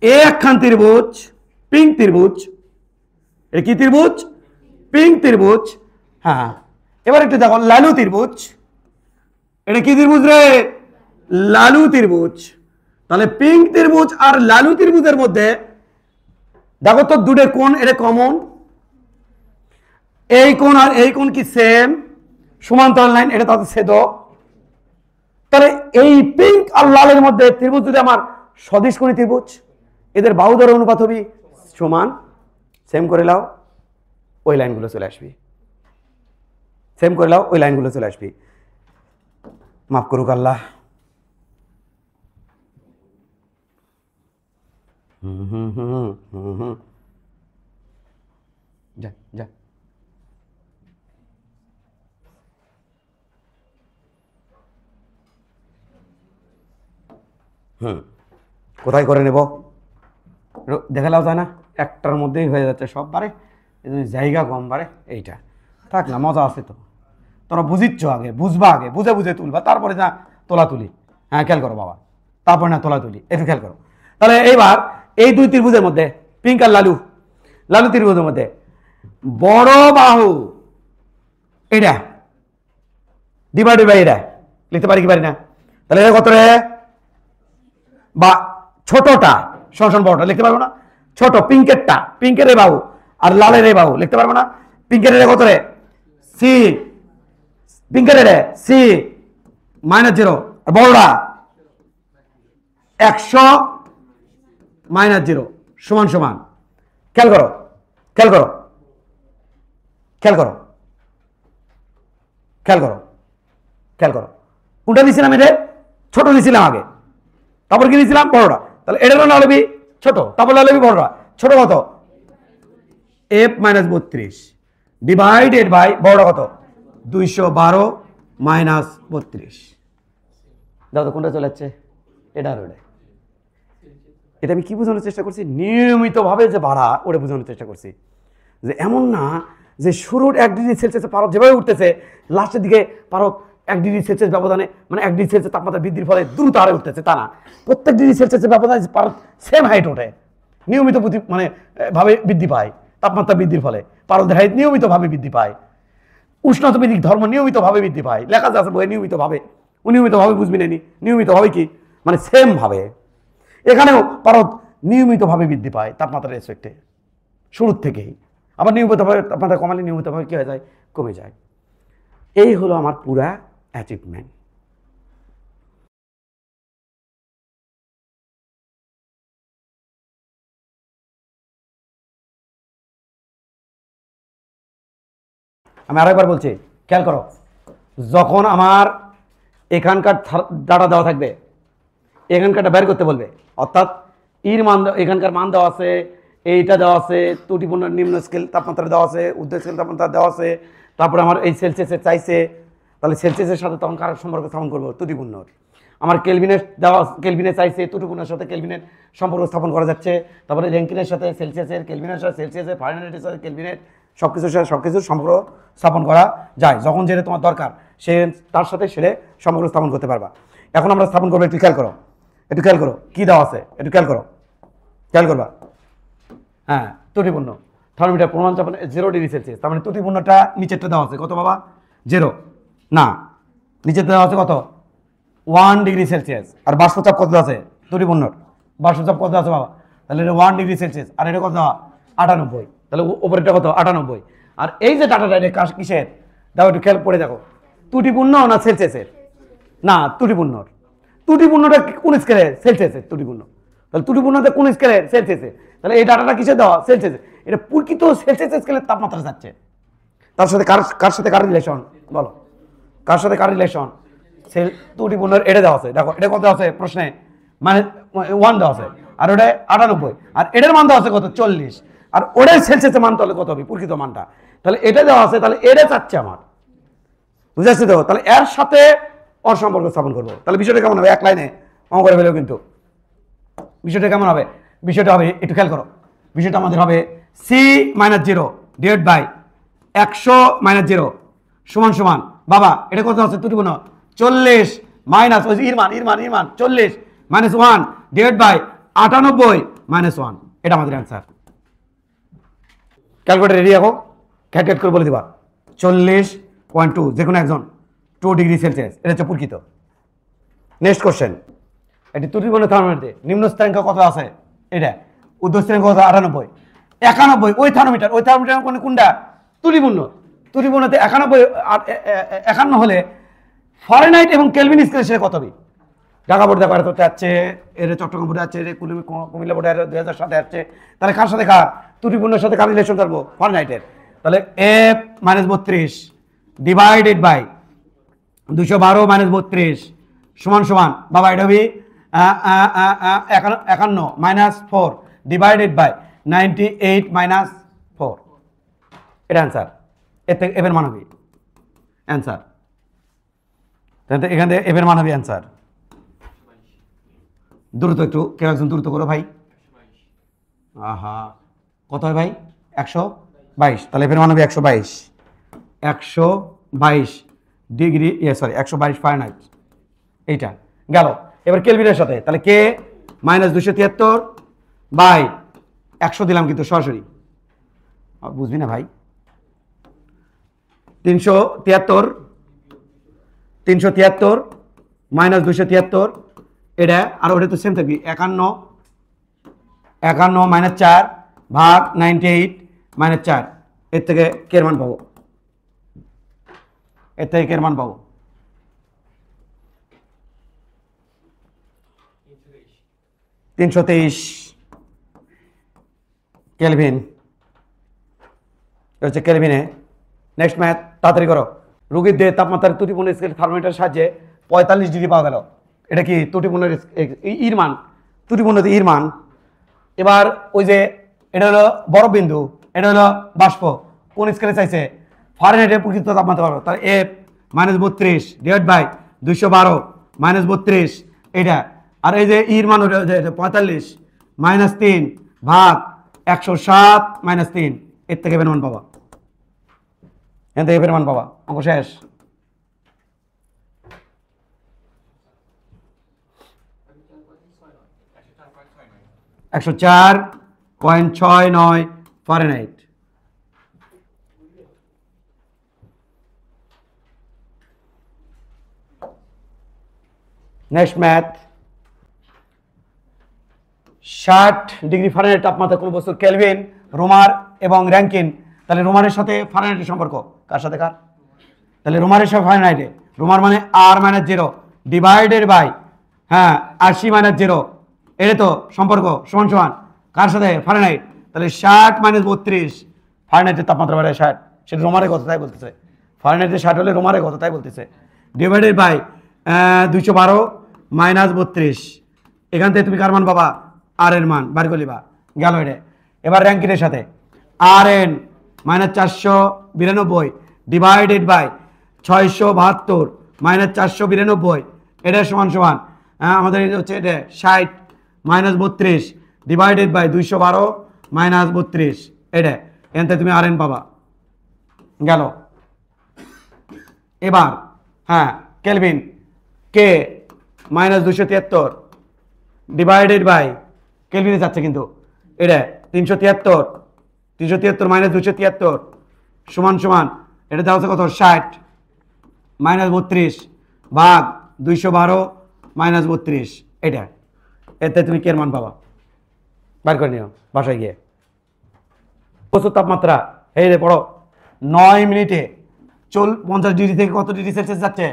এই একখান ত্রিভুজ, পিঙ্ক ত্রিভুজ, এটা কি ত্রিভুজ, পিঙ্ক ত্রিভুজ। হ্যাঁ এবার একটু দেখো লালু ত্রিভুজ, এটা কি ত্রিভুজ রে, লালু ত্রিভুজ। তাহলে পিঙ্ক ত্রিভুজ আর লালু ত্রিভুজের মধ্যে দেখো তো দুটো কোণ, এটা কমন, এই কোণ আর এই কোণ কি সেম, সমান্তরাল লাইন, এটা তাদের ছেদক। তাহলে এই পিঙ্ক আর লালের মধ্যে ত্রিভুজ যদি আমার সদিশ কোণী ত্রিভুজ, এদের বাহুদর অনুপাত হবে সমান, সেম করে লাও, ওই লাইনগুলো চলে আসবি, সেম করে লাও, ওই লাইনগুলো চলে আসবি। মাফ করুক আল্লাহ। যা যা, কোথায় করে নেব দেখালাও যায় না, একটার মধ্যেই হয়ে যাচ্ছে সব বারে, জায়গা কম বারে, এইটা থাক না, মজা আছে তো, তোরা বুঝিচ্ছ, আগে বুঝবা, আগে বুঝে বুঝে তুলবা, তারপরে না তোলা তুলি। হ্যাঁ খেয়াল করো বাবা, তারপরে না তোলা তুলি, একটু খেয়াল করো। তাহলে এইবার এই দুই ত্রিভুজের মধ্যে, পিঙ্ক আর লালু, লালু ত্রিভুজের মধ্যে বড় বাহু এটা ডিভাইডেড বাই এটা লিখতে পারি কি পারি না? তাহলে এটা কত রে, বা ছোটটা সমান বড়টা লিখতে পারবো না, ছোট পিঙ্কেরটা, পিঙ্কের এ বাহু আর লালের এ বাহু লিখতে পারবো না, পিঙ্কের এ কত রে, সি, পিঙ্কের এ সি মাইনাস 0, আর বড়টা 100 মাইনাস 0 সমান সমান। খেয়াল করো, খেয়াল করো, খেয়াল করো, খেয়াল করো, খেয়াল করো, কোনটা নিয়েছিলাম, এটা ছোট নিয়েছিলাম আগে, তারপর কি নিয়েছিলাম বড়টা, তাহলে এটারও না হলে ছোট, তারপর হলে বড়টা, ছোট কত এফ মাইনাস 32 ডিভাইডেড বাই বড়টা কত 212 মাইনাস 32। দাদা কোনটা চলে যাচ্ছে, এটা আর ওটা, এটা আমি কি বোঝানোর চেষ্টা করছি, নিয়মিতভাবে যে বাড়া ওটা বোঝানোর চেষ্টা করছি, যে এমন না যে শুরুর 1 ডিগ্রি সেলসিয়াসে পারদ যেভাবে উঠতেছে, লাস্টের দিকে পারদ 1 ডিগ্রি সেলসিয়াস ব্যবধানে, মানে 1 ডিগ্রি সেলসিয়াস তাপমাত্রা বৃদ্ধির ফলে দ্রুত হারে উঠতেছে, তা না, প্রত্যেক ডিগ্রি সেলসিয়াসের ব্যবধানে পারদ সেম হাইট ওঠে, নিয়মিত মানে ভাবে বৃদ্ধি পায়, তাপমাত্রা বৃদ্ধির ফলে পারদের হাইট নিয়মিতভাবে বৃদ্ধি পায়, উষ্ণতাভিত্তিক ধর্ম নিয়মিতভাবে বৃদ্ধি পায়, লেখা আছে বই নিয়মিতভাবে, নিয়মিতভাবে বুঝবি না, নিয়মিতভাবে কি মানে সেম ভাবে, এখানেও পারদ নিয়মিতভাবে বৃদ্ধি পায় তাপমাত্রার রেসপেক্টে শুরুর থেকেই। আবার নিয়মিতভাবে তাপমাত্রা কমালে নিয়মিতভাবে কী হয়ে যায়, কমে যায়। এই হলো আমার পুরা অ্যাচিভমেন্ট। আমি আরেকবার বলছি, খেয়াল করো, যখন আমার এখানকার ডাটা দেওয়া থাকবে, এখানকারটা বের করতে বলবে, অর্থাৎ ইর মান এখানকার মান দেওয়া আছে, এইটা দেওয়া আছে, ত্রুটিপূর্ণ নিম্ন স্কেল তাপমাত্রা দেওয়া আছে, ঊর্ধ্ব স্কেল তাপমাত্রা দেওয়া আছে, তারপরে আমার এই সেলসিয়াসের চাইছে, তাহলে সেলসিয়াসের সাথে তখন কার সম্পর্ক স্থাপন করবো, ত্রুটিপূর্ণর। আমার কেলভিনের দেওয়া, কেলভিনে চাইছে, ত্রুটিপূর্ণের সাথে কেলভিনের সম্পর্ক স্থাপন করা যাচ্ছে, তারপরে র্যাঙ্কিনের সাথে সেলসিয়াসের, কেলভিনের সাথে সেলসিয়াসের, ফারেনহাইটের সাথে কেলভিনের, সব কিছুর সাথে সব কিছুর সম্পর্ক স্থাপন করা যায়। যখন যেটা তোমার দরকার সে তার সাথে সেটা সম্পর্ক স্থাপন করতে পারবা। এখন আমরা স্থাপন করবো, একটু খেয়াল করো, একটু খেয়াল করো কী দেওয়া আছে, একটু খেয়াল করো, খেয়াল করবা। হ্যাঁ, ত্রুটিপূর্ণ থার্মোমিটার প্রমাণ চাপ 0 ডিগ্রি সেলসিয়াস, তার মানে ত্রুটিপূর্ণটা নিচেরটা দেওয়া আছে কত বাবা, 0 না, নিচেরটা দেওয়া আছে কত, 1 ডিগ্রি সেলসিয়াস। আর বাষ্পচাপ কত আছে ত্রুটিপূর্ণর, বাষ্পচাপ কত আছে বাবা, তাহলে এটা 1 ডিগ্রি সেলসিয়াস, আর এটা কত 98, তাহলে ওপরেরটা কত 98। আর এই যে ডাটাটা এটা কিসের, দাও একটু খেয়াল পড়ে দেখো, ত্রুটিপূর্ণ না সেলসিয়াসের, না ত্রুটিপূর্ণর। ত্রুটিপূর্ণটা কোন স্কেলে, সেলসিয়াসের ত্রুটিপূর্ণ, তাহলে ত্রুটিপূর্ণতা কোন স্কেলে, সেলসিয়াসে, তাহলে এই ডাটাটা কিসে দেওয়া, সেলসিয়াসে। এটা প্রকৃত সেলসিয়াস স্কেলের তাপমাত্রা যাচ্ছে, তার সাথে কার সাথে কার রিলেশন বলো, কার সাথে কার রিলেশন, সেল ত্রুটিপূর্ণের এটা দেওয়া আছে, দেখো এটা কত আছে প্রশ্নে, মানে 1 দেওয়া আছে, আর ওটা 98, আর এটার মান দেওয়া আছে কত 40, আর ওটার সেলসিয়াসের মান তাহলে কত হবে প্রকৃত মানটা, তাহলে এটা দেওয়া আছে, তাহলে এটা চাচ্ছে আমার, বুঝাচ্ছি তো, তাহলে এর সাথে ওর সম্পর্ক স্থাপন করবো। তাহলে বিষয়টা কেমন হবে, এক লাইনে অঙ্ক করে ফেলেও কিন্তু বিষয়টা কেমন হবে, বিষয়টা হবে একটু খেয়াল করো, বিষয়টা আমাদের হবে C-0 ডিভাইড বাই 100-0 সমান সমান বাবা এটা কত আছে ত্রুটিপূর্ণ 40 মাইনাস ওই ইরমান 40 মাইনাস 1 ডিভাইড বাই 98 মাইনাস 1, এটা আমাদের অ্যান্সার। ক্যালকুলেটর রেডি রাখো, ক্যালকুলেট করে বলে দিবা 40.2, যে কোনো একজন 2 ডিগ্রি সেলসিয়াস, এটা হচ্ছে প্রকৃত। নেক্সট কোশ্চেন, এটি ত্রুটিপূর্ণ থার্মোমিটার নিম্ন স্থানাঙ্ক কত আছে, এটা ঊর্ধ্ব স্থানাঙ্ক কত 98, 91 ওই থার্মোমিটার, ওই থার্মোমিটার কোনটা ত্রুটিপূর্ণ, ত্রুটিপূর্ণতে 51 হলে ফারেনহাইট এবং কেলভিন স্কেলে সে কত হবে, ঢাকা বোর্ড দেখো এটা যাচ্ছে, এর চট্টগ্রাম বোর্ডে যাচ্ছে, কুমিল্লা বোর্ডে 2007 আসছে, তাহলে কার সাথে কার, ত্রুটিপূর্ণের সাথে কার রিলেশন করবো, ফারেনহাইটের, তাহলে F-32 ডিভাইডেড বাই 212 - 32 সমান সমান বাবা এটা হবে 51 - 4 ডিভাইডেড বাই 98 - 4, এটা অ্যান্সার। এর থেকে এফের মান হবে অ্যান্সার, এখান থেকে এফের মান হবে অ্যান্সার। দ্রুত একটু কেউ একজন দ্রুত করো ভাই, আহা কত হয় ভাই 122, তাহলে এফের মান হবে 122 ডিগ্রি, সরি 122 ফারেনহাইট, এইটা গেল। এবার কেলভিনের সাথে, তাহলে কে -273 বাই 100 দিলাম কিন্তু সরাসরি, বুঝবি না ভাই, 373 - 273 এটা, আর ওটা তো সেম থাকবি 51 - 4 ভাগ 98 - 4, এর থেকে কের মান পাবো, এর থেকে কের মান পাবো 323 কেলভিন, হচ্ছে কেলভিনে। নেক্সট ম্যাথ তাড়াতাড়ি করো, রোগীর দেহে তাপমাত্রার ত্রুটিপূর্ণ স্কেল থার্মোমিটার সাহায্যে 45 ডিগ্রি পাওয়া গেল, এটা কি ত্রুটিপূর্ণ ইর মান, ত্রুটিপূর্ণতে ইর মান। এবার ওই যে এটা হলো বরফ বিন্দু, এটা হলো বাষ্প, কোন স্কেলে চাইছে, ফারেনহাইটের প্রকৃত তাপমাত্রা করো, তাহলে F-32 ডিভাইড বাই 212 - 32 এটা, আর এই যে ইর মান ওটা 45 - 3 ভাগ 107 - 3, এর থেকে এফের মান পাবা, এখান থেকে এফের মান পাবা, অঙ্ক শেষ। একশো 4.69 Fahrenheit. Next math, 60 degree Fahrenheit তাপমাত্রা কোন বস্তু কেলভিন, রোমার এবং র্যাঙ্কিন তাহলে রোমারের সাথে ফারেনহাইটের সম্পর্ক কার সাথে কার? তাহলে রোমারের সাথে ফারেনহাইটে, রোমার মানে আর মাইনাস 0 ডিভাইডেড বাই 80 মাইনাস 0, এটা তো সম্পর্ক সমান সমান কার সাথে? ফারেনহাইট। তাহলে 60 মাইনাস 32, ফারেনহাইটের তাপমাত্রা বাড়ে 60, সেটা রোমারে কত তাই বলতেছে। ফারেনহাইটে 60 হলে রোমারে কত তাই বলতেছে। ডিভাইডেড বাই 212 মাইনাস 32, এখান থেকে তুমি কার মান পাবা? আর এর মান বার করলিবা, গেল এটা। এবার র্যাঙ্কিনের সাথে আর N minus 492 divided by 672 minus 492, এটা সমান সমান আমাদের হচ্ছে এটা 60 মাইনাস 32 ডিভাইডেড বাই 212 মাইনাস 32, এটা এখান থেকে তুমি আর এন পাবা, গেল। এবার কেলভিন কে মাইনাস 273 ডিভাইডেড বাই কেলভিনে যাচ্ছে কিন্তু এটা 373 মাইনাস 273 সমান সমান এটা দেওয়া হচ্ছে কত? 60 মাইনাস 32 ভাগ 212 মাইনাস 32, এটা এতে তুমি কের মান পাবা, বার করে নিও বাসায় গিয়ে। প্রচুর তাপমাত্রা এই রে পড়ো, 9 মিনিটে 50 ডিগ্রি থেকে কত ডিগ্রি সেলসিয়াস যাচ্ছে?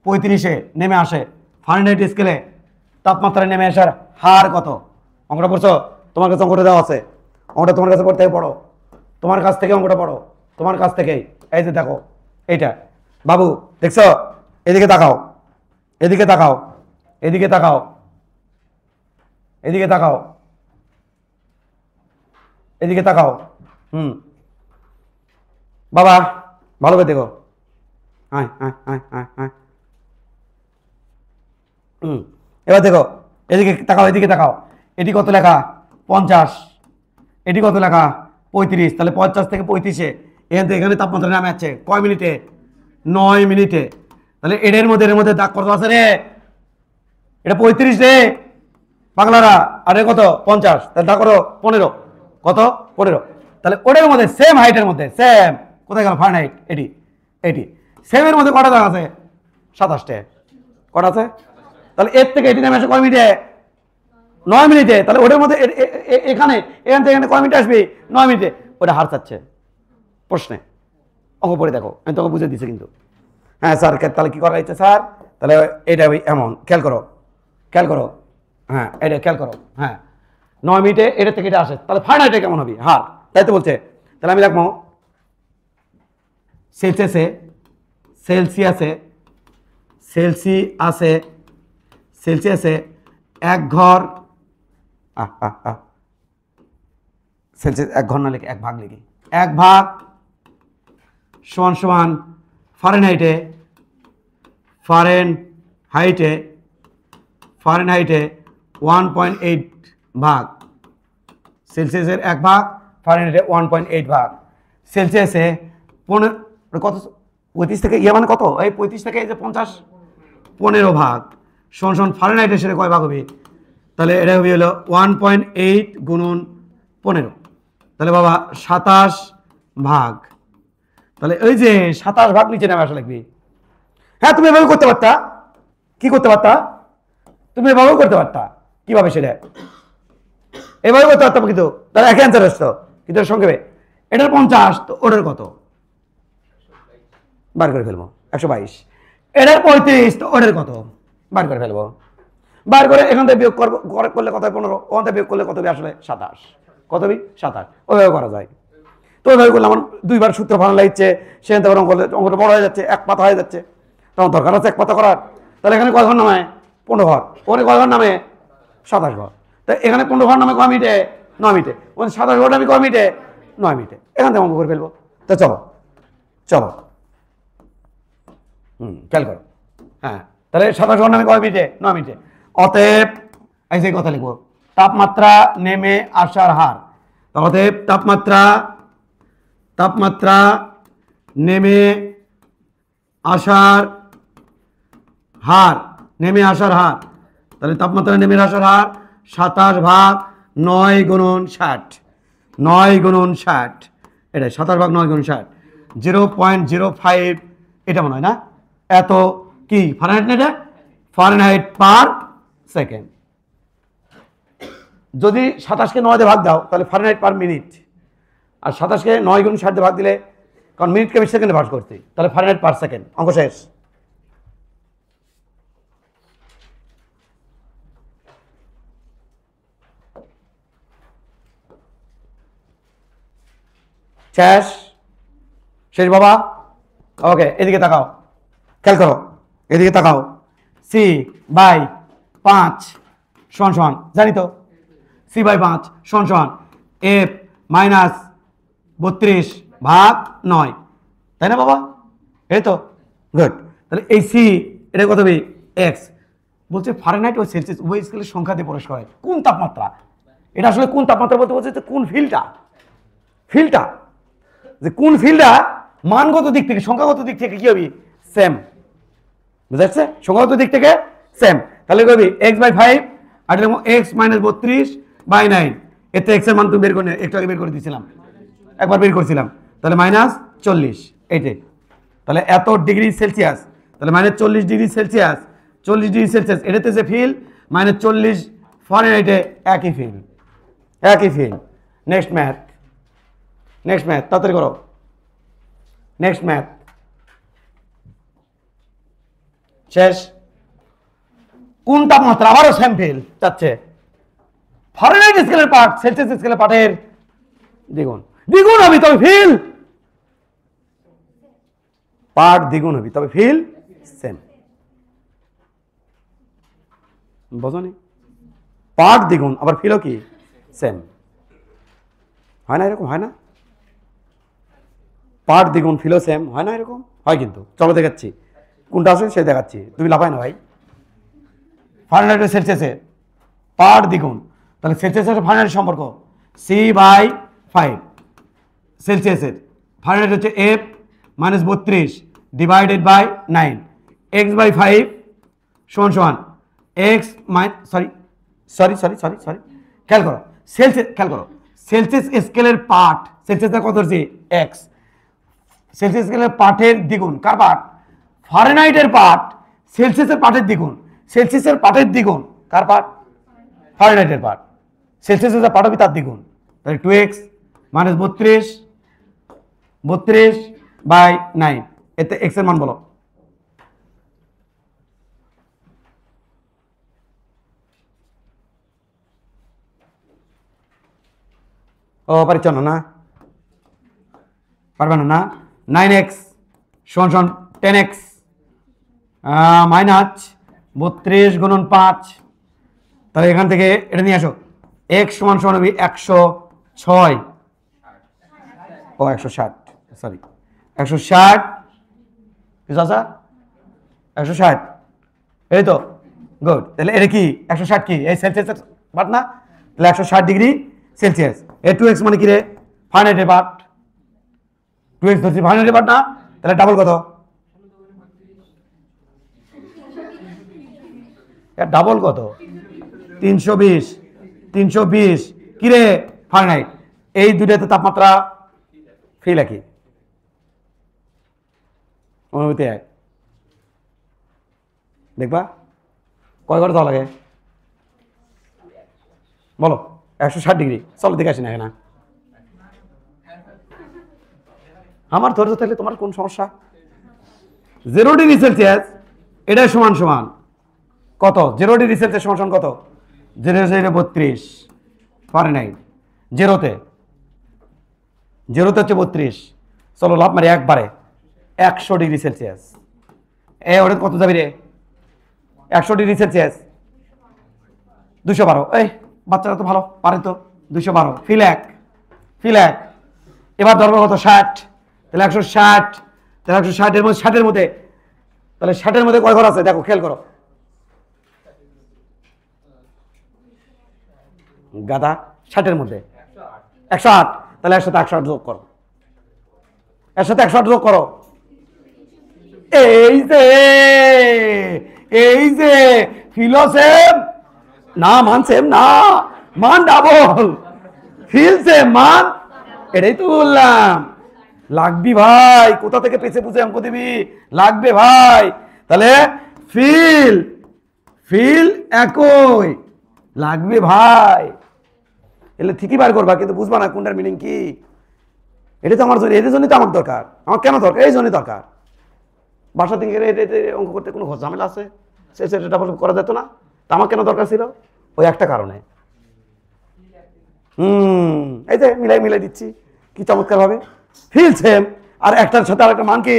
35-এ নেমে আসে। ফারেনহাইট স্কেলে তাপমাত্রায় নেমে আসার হার কত? অঙ্কটা পড়ছো? তোমার কাছে অঙ্কটা দেওয়া আছে, অঙ্কটা তোমার কাছে পড়তে পড়ো, তোমার কাছ থেকে অঙ্কটা পড়ো, তোমার কাছ থেকেই। এই যে দেখো এইটা বাবু, দেখছো? এদিকে তাকাও, এদিকে তাকাও, এদিকে তাকাও, এদিকে তাকাও, এদিকে তাকাও। বাবা ভালো করে দেখো, এবার দেখো এদিকে তাকাও, এদিকে তাকাও। এটি কত লেখা? 50, এটি কত লেখা? 35। তাহলে 50 থেকে 35-এ এখান থেকে এখানে তাপমাত্রা নামে যাচ্ছে কয় মিনিটে? 9 মিনিটে। তাহলে এর মধ্যে দাগ কত আছে রে? এটা 35 রে বাংলারা, আর কত? 50, তাহলে দাগ করো 15, কত? 15। তাহলে ওটার মধ্যে সেম হাইটের মধ্যে সেম, কোথায় গেল ফারেনহাইট? এটি এটি সেমের মধ্যে কটা দাগ আছে? 27টে, কটা আছে? তাহলে এর থেকে এটি নেমে আসে কয় মিনিটে? 9 মিনিটে। তাহলে ওটার মধ্যে এখান থেকে এখানে কয় মিনিট আসবে? 9 মিনিটে। ওটা হার চাচ্ছে প্রশ্নে, অঙ্ক পড়ে দেখো, আমি তোকে বুঝে দিচ্ছি কিন্তু। স্যার তাহলে কি করা হয়েছে স্যার? তাহলে এটা এমন খেয়াল করো, খেয়াল করো, এটা খেয়াল করো। 9 মিনিটে এটা থেকে এটা আসে, তাহলে ফারেনহাইটে কেমন হবে হার? তাই তো বলছে। তাহলে আমি রাখবো সেলসিয়াসে, সেলসিয়াসে 1 ঘর, সেলসিয়াস 1 ঘর না লিখে 1 ভাগ লিখি, 1 ভাগ সমান সমান ফারেনহাইটে 1.8 ভাগ, সেলসিয়াসের 1 ভাগ, ফারেনহাইটে 1.8 ভাগ। সেলসিয়াসে 15 কত? 35 থেকে মানে কত? এই 35 থেকে এই যে 50, 15 ভাগ সমান ফারেনহাইটের সাথে কয় ভাগ হবে? তাহলে এটা হবে হলো 1.8 গুণন 15, তাহলে বাবা 27 ভাগ। তাহলে ওই যে 27 ভাগ নিচে নামে আসা লাগবে। তুমি এভাবে করতে পারতা, কি করতে পারতা? তুমি এভাবেও করতে পারতা, কিভাবে সেটা এভাবে করতে পারতাম, কিন্তু তাহলে একই অ্যান্সার আসতো। কিন্তু সংক্ষেপে এটার 50, তো ওটার কত? বার করে ফেলবো 122। এটার 35, তো ওটার কত? বার করে ফেলবো। বার করে এখান থেকে বিয়োগ করলে কত হয়? 15। ওখান থেকে বিয়োগ করলে কত হবে? আসলে 27। কত হবে? 27। ওইভাবে করা যায়। তো ওইভাবে করলে আমার 2বার সূত্র ভালো লাগছে, সেখান থেকে অঙ্কটা বড় হয়ে যাচ্ছে, 1 পাতা হয়ে যাচ্ছে। তখন দরকার আছে 1 পাতা করার। তাহলে এখানে কয় ঘর নামে? 15 ঘর। ওখানে কয় ঘর নামে? 27 ঘর। তাই এখানে 15 ঘর নামে কয় মিনিটে? 9 মিনিটে। ওখানে 27 ঘর নামে কয় মিনিটে? 9 মিনিটে। এখান থেকে অঙ্ক করে ফেলবো। তো চলো চলো, খেয়াল করো। তাহলে 27 ঘর নামে কয় মিনিটে? 9 মিনিটে। অতএব এই যে কথা লিখবো, তাপমাত্রা নেমে আসার হার। অতএব তাপমাত্রা নেমে আসার হার, তাহলে তাপমাত্রা নেমে আসার হার 27 ভাগ 9 গুণন 60, 9 গুণন 60, এটা 27 ভাগ 9 গুণন 60, 0.05, এটা মনে হয় না? এত কি ফারেনহাইট না? এটা ফারেনহাইট পার সেকেন্ড। যদি 27কে 9 দিয়ে ভাগ দাও তাহলে ফারেনহাইট পার মিনিট, আর 27কে 9 গুণ 60 দিয়ে ভাগ দিলে, কারণ মিনিটকে আমি সেকেন্ডে ভাগ করছি, তাহলে ফারেনহাইট পার সেকেন্ড। অঙ্ক শেষ। শেষ শেষ বাবা। ওকে, এদিকে তাকাও, খেয়াল করো, এদিকে তাকাও। সি বাই 5 সমান সমান, জানি তো, সি বাই 5 সমান সমান এফ মাইনাস 32 ভাগ 9, তাই না বাবা? এই তো, গুড। তাহলে এই সি, এটা কত হবে? এক্স। বলছে ফারেনহাইট ও সেলসিয়াস উভয় স্কেলের সংখ্যা দিয়ে প্রকাশ করে। কোন তাপমাত্রা? এটা আসলে কোন তাপমাত্রা বলতে বলছে, কোন ফিল্ডটা, ফিল্ডটা, যে কোন ফিল্ডটা মানগত দিক থেকে, সংখ্যাগত দিক থেকে কি হবে? সেম। বুঝা যাচ্ছে? সংখ্যাগত দিক থেকে সেম। তাহলে কি হবে? এক্স বাই 5 আর এরকম এক্স মাইনাস 32 বাই 9। এতে এক্স এর মান তুমি বের করে, একটু আগে বের করে দিয়েছিলাম, একবার বের করছিলাম। তাহলে মাইনাস 40, এইটাই। তাহলে এত ডিগ্রি সেলসিয়াস, তাহলে minus 40 degree Celsius, 40 degree Celsius, এটাতে যে ফিল মাইনাস 40 ফারেনহাইটে একই ফিল, একই feel. Next math, next math তাড়াতাড়ি করো, নেক্সট ম্যাথ শেষ। কোন তাপমাত্রা? আবারও সেম ফিল চাচ্ছে। ফারেনহাইট স্কেলের পার্ট সেলসিয়াস স্কেলের পার্টের দ্বিগুণ, দ্বিগুণ হবে তবে ফিল, পার্ট দ্বিগুণ হবে তবে ফিল সেম। বোঝনি? পার্ট দ্বিগুণ আবার ফিলও কি সেম, হয় না? এরকম হয় না? পার্ট দ্বিগুণ ফিলও সেম হয় না? এরকম হয় কিন্তু। চলো দেখাচ্ছি কোনটা আছে, সে দেখাচ্ছি, তুমি লাফায় না ভাই। ফারেনহাইট ও সেলসিয়াসে পার্ট দ্বিগুণ, তাহলে সেলসিয়াসের ফারেনহাইট সম্পর্ক সি বাই 5, সেলসিয়াসের ফারেনহাইট হচ্ছে F minus 32 divided by 9, x by 5 সমান সমান x sorry sorry sorry sorry sorry খেয়াল করো, সেলসিয়াস খেয়াল করো, সেলসিয়াস স্কেলের পার্ট, সেলসিয়াসটা কত হচ্ছে? এক্স। সেলসিয়াস স্কেলের পার্টের দ্বিগুণ, কার পার্ট? ফারেনহাইটের পার্ট সেলসিয়াসের পার্টের দ্বিগুণ, সেলসিয়াসের পার্টের দ্বিগুণ কার পার্ট? ফারেনহাইটের পার্ট। সেলসিয়াসের পার্ট হবে তার দ্বিগুণ, তাহলে 2x মাইনাস 32 বাই 9, এতে x এর মান বলো। ও পারছ না? পারবে না? 9x সমান সমান 10x মাইনাস 32 গুণন 5, তাহলে এখান থেকে এটা নিয়ে আসো। x সমান সমান হবে 106, ও 160, সরি 160, আচ্ছা 160, এই তো, গুড। তাহলে এটা কি 160 কি? এই সেলসিয়াসের পার্ট না? তাহলে 160 ডিগ্রি সেলসিয়াস। এ 2x মানে কি রে? ফারেনহাইটের পার্ট। 2x ধরছি ফারেনহাইটের পার্ট না? তাহলে ডাবল কত? ডাবল কত? 320, 320 কি রে? ফারেনহাইট। এই দুটাতে তাপমাত্রা ফিল একই, অনুভূতি এক। দেখবা কয় ঘর দেওয়া লাগে? বলো 160 ডিগ্রি। চলো দেখে আসি না এখানে। আমার ধৈর্য থাকলে তোমার কোন সমস্যা? 0 ডিগ্রি সেলসিয়াস এটা সমান সমান কত? 0 ডিগ্রি সেলসিয়াস সমান সমান কত? 0.32 ফারেনহাইট। জিরোতে হচ্ছে 32। চলো লাভ মারি একবারে 100 ডিগ্রি সেলসিয়াস। ওটা কত যাবি রে? 100 ডিগ্রি সেলসিয়াস 212। এই বাচ্চারা তো ভালো পারে তো, 212 ফিল এক, ফিল এক। এবার ধরবো কত? 60, তাহলে 160, তাহলে 160 এর মধ্যে 60 এর মধ্যে, তাহলে 60 এর মধ্যে কয় ঘর আছে দেখো, খেয়াল করো। গাদা 60 এর মধ্যে 108, তাহলে এর সাথে 108 যোগ করো, এর সাথে 108 যোগ করো। এই যে ফিলোসেম না, মান সেম না, মান ডাবল, ফিল সেম, মান এটাই তো বললাম। লাগবি ভাই, কোথা থেকে পেছে পুছে অঙ্ক দিবি? লাগবে ভাই। তাহলে ফিল, ফিল একই লাগবে ভাই। এলে ঠিকই বার করবা, কিন্তু বুঝবা না কোনটার মিনিং কি। এটা তো আমার জন্য, এদের জন্যই তো আমার দরকার। আমার কেন দরকার? এই জন্যই দরকার। বাসা থেকে অঙ্ক করতে কোনো ঝামেলা আছে? সেটা করা যেত না? তা আমার কেন দরকার ছিল? ওই একটা কারণে। এই যে মিলাই দিচ্ছি কি চমৎকার ভাবে, ফিল সেম। আর একটার সাথে আর একটা মান কি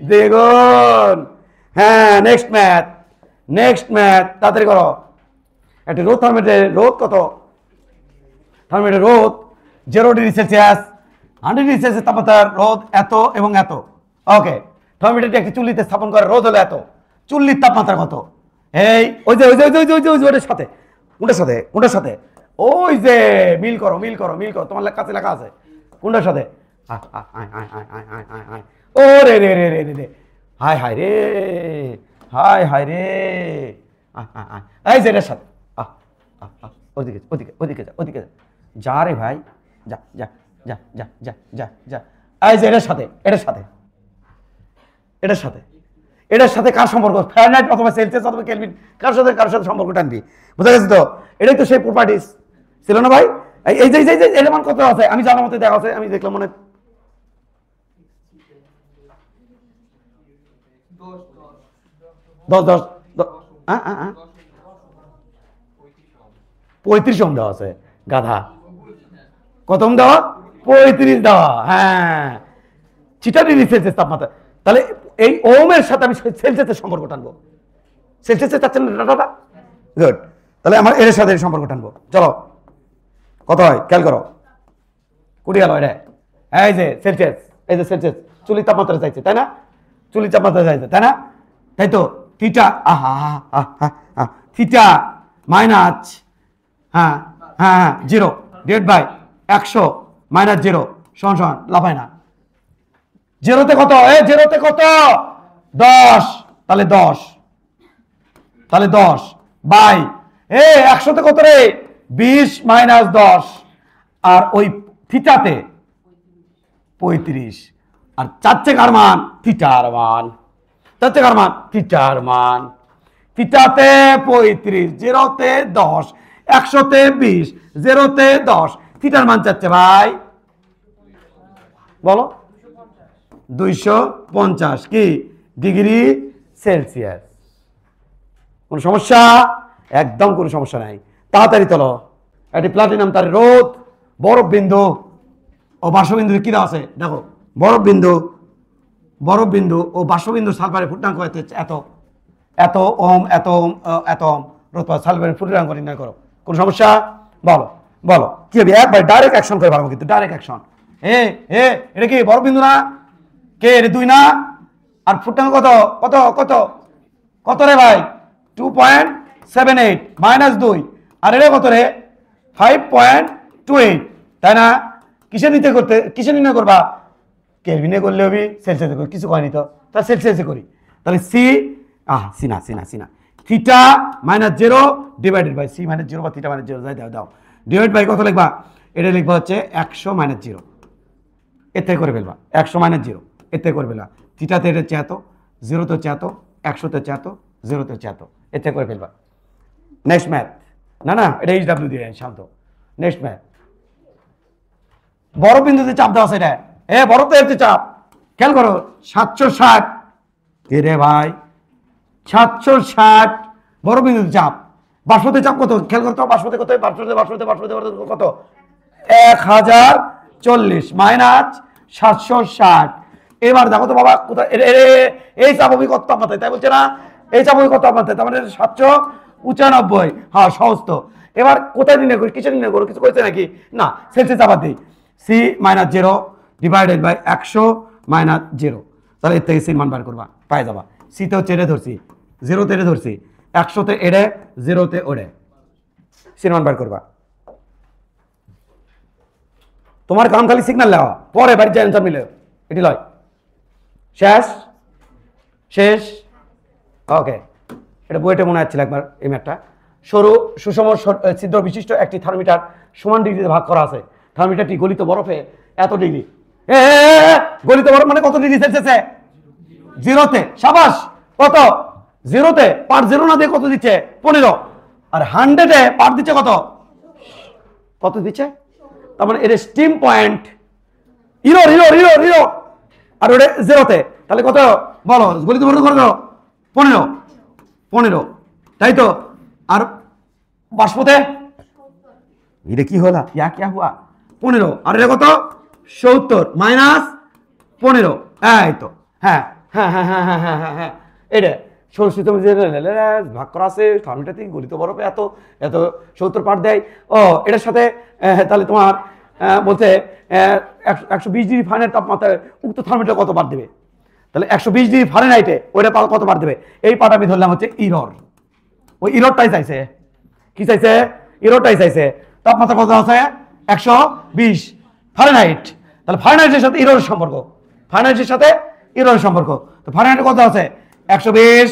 দ্বিগুণ। হ্যাঁ, নেক্সট ম্যাথ তাড়াতাড়ি করো। একটা রোদ থার্মোমিটারের রোদ কত? থার্মোমিটার রোদ 0 ডিগ্রি সেলসিয়াস, 100 ডিগ্রি সেলসিয়াস তাপমাত্রার রোদ এত এবং এত। ওকে, থার্মোমিটারটি একটি চুল্লিতে স্থাপন করে, রোদ হলো এত, চুল্লির তাপমাত্রা কত? এই ওই যে ওটার সাথে কোনটার সাথে ওই যে মিল করো তোমার কাছে লেখা আছে কোনটার সাথে? ও রে রে রে রে রে হায় রে এই যে এটার সাথে ওদিকে যা যা রে ভাই, যা যা যা যা যা যা যা এই যে এটার সাথে কার সম্পর্ক? ফারেনহাইট অথবা সেলসিয়াস অথবা কেলভিন, কার সাথে সম্পর্ক টানবি? বুঝা গেছে তো? এটাই তো সেই প্রপার্টিস ছিল না ভাই? এই যে এলিমেন্ট কত আছে আমি জানার মতো দেখা আছে, আমি দেখলাম মনে 35 ওহম দেওয়া আছে। গাধা, কত ওহম দেওয়া? 35 দেওয়া। হ্যাঁ, 6 ডিগ্রি সেলসিয়াস তাপমাত্রা। তাহলে এই ওহমের সাথে আমি সেলসিয়াসের সম্পর্ক টানবো। সেলসিয়াসে চাচ্ছেন ডাটাটা? গুড। তাহলে আমার এর সাথে সম্পর্ক টানবো। চলো, কত হয় খেয়াল করো। কুড়ি গেল এটা। এই যে সেলসিয়াস, চুল্লির তাপমাত্রা চাইছে, তাই না? চুল্লির তাপমাত্রা চাইছে, তাই না? তাই তো। Theta, theta minus 0 divide by 100 minus 0 সমান লাফায় না। জিরোতে কত? জিরোতে কত? 10। তাহলে 10 বাই 100তে কত রে? 20 মাইনাস 10। আর ওই থিটাতে 35। আর চাচ্ছে কার মান? থিটার মান। থিটাতে 35, 0তে 10, 100তে 20, 0তে 10। থিটার মান চাচ্ছে ভাই, বলো 250 কি ডিগ্রি সেলসিয়াস। কোন সমস্যা? একদম কোনো সমস্যা নাই। তাড়াতাড়ি তোলো। এটি প্লাটিনাম তার রোধ, বরফ বিন্দু ও বাষ্পবিন্দু কি দেওয়া আছে দেখো। বরফ বিন্দু ও বাষ্পবিন্দু সালফারের ফুটাঙ্ক এত ওহম রোধ সালফারের ফুটাঙ্ক নির্ণয় করো। কোন সমস্যা? বলো কি হবে? একবার ডাইরেক্ট অ্যাকশন করে পারবো, কিন্তু ডাইরেক্ট অ্যাকশন। এটা কি বরফ বিন্দু না? কে এটা 2 না? আর ফুটাঙ্ক কত রে ভাই? 2.78 মাইনাস 2। আর এটা কত রে? 5.28, তাই না? কিসে নির্ণয় করবা? কেলভিনে করলে হবে, সেলসিয়াসে করি, কিছু কয়নি তো, তাহলে সেলসিয়াসে করি। তাহলে সি না theta minus 0 divided by C minus 0 বা থিটা মাইনাস 0 দাও ডিভাইড বাই কত লিখবা? এটা লিখবা হচ্ছে 100 মাইনাস 0। এর থেকে করে ফেলবা 100 মাইনাস 0, এর থেকে করে ফেলবা। থিটাতে এটা হচ্ছে এত, 0তে হচ্ছে এত, 100তে হচ্ছে এত, 0তে হচ্ছে এত, এর থেকে করে ফেলবা। Next math. না এটা HW দিয়ে শান্ত। Next math. বড় বিন্দুতে চাপ দেওয়া আছে, এটা বড়তে হচ্ছে চাপ। খেয়াল করো 760। কে রে ভাই? 760 বড় বিন্দুতে চাপ। বাষ্পতে চাপ কত? খেয়াল করতো বাষ্পতে কত? বাষ্পতে কত? 1040 মাইনাস 760। এবার দেখো তো বাবা কোথায় এই চাপবিক তাপমাত্রায়, তাই বলছে না? এই চাপবিক তাপমাত্রায়, তার মানে 795। হ্যাঁ, সহজ তো। এবার কোথায় নির্ণয় করি? কিসে নির্ণয় করো? কিছু কইছে নাকি? না, সেলসিয়াস চাপা দিই। C minus 0 divided by 100 minus 0। তাহলে এর থেকে সির মান বার করবা, পায়ে যাবা। সিতে হচ্ছে এড়ে ধরছি, 0তে এড়ে ধরছি, 100তে এড়ে, 0তে ওড়ে। সির মান বার করবা। তোমার কাম খালি সিগন্যাল নেওয়া, পরে বাড়িতে অ্যান্সার মিলে এটি লয়। শেষ। ওকে, এটা বইটা মনে হচ্ছিল একবার। এই ম্যাথটা সরু সুষম ছিদ্র বিশিষ্ট একটি থার্মোমিটার সমান ডিগ্রিতে ভাগ করা আছে। থার্মোমিটারটি গলিত বরফে এত ডিগ্রি। গলিত বরফ মানে কত ডিগ্রি সেলসিয়াসে? 0তে। সাবাস। কত? 0তে। পার্ট 0 না দিয়ে কত দিচ্ছে? 15। আর 100-এ পার্ট দিচ্ছে কত দিচ্ছে? তার মানে এর steam point error error error error আর ওটা জিরোতে, তাহলে কত বলো, গলিত বর্গ করে দাও 15 15, তাই তো। আর বাষ্পতে এটা কি হলো, ইয়া কিয়া হুয়া 15, আর এটা কত 70 মাইনাস 15, এই তো। হ্যাঁ হ্যাঁ হ্যাঁ হ্যাঁ হ্যাঁ হ্যাঁ হ্যাঁ হ্যাঁ এটা সরস্বতী ভাগ করা আছে থার্মোমিটার থেকে গলিত বরফে এত এত 70 পার্ট দেয়। ও এটার সাথে তাহলে তোমার বলছে 120 ডিগ্রি ফারেনহাইট তাপমাত্রায় উক্ত থার্মোমিটার কত পার্ট দেবে, তাহলে 120 ডিগ্রি ফারেনহাইটে ওইটা কত পার্ট দেবে, এই পার্ট আমি ধরলাম হচ্ছে ইরর। ওই ইররটাই চাইছে, কি চাইছে, ইররটাই চাইছে। তাপমাত্রা কত আছে 120 ফারেনহাইট, তাহলে ফারেনহাইটের সাথে ইররের সম্পর্ক, ফারেনহাইটের সাথে ইররের সম্পর্ক। তো ফারেনহাইটে কত আছে 120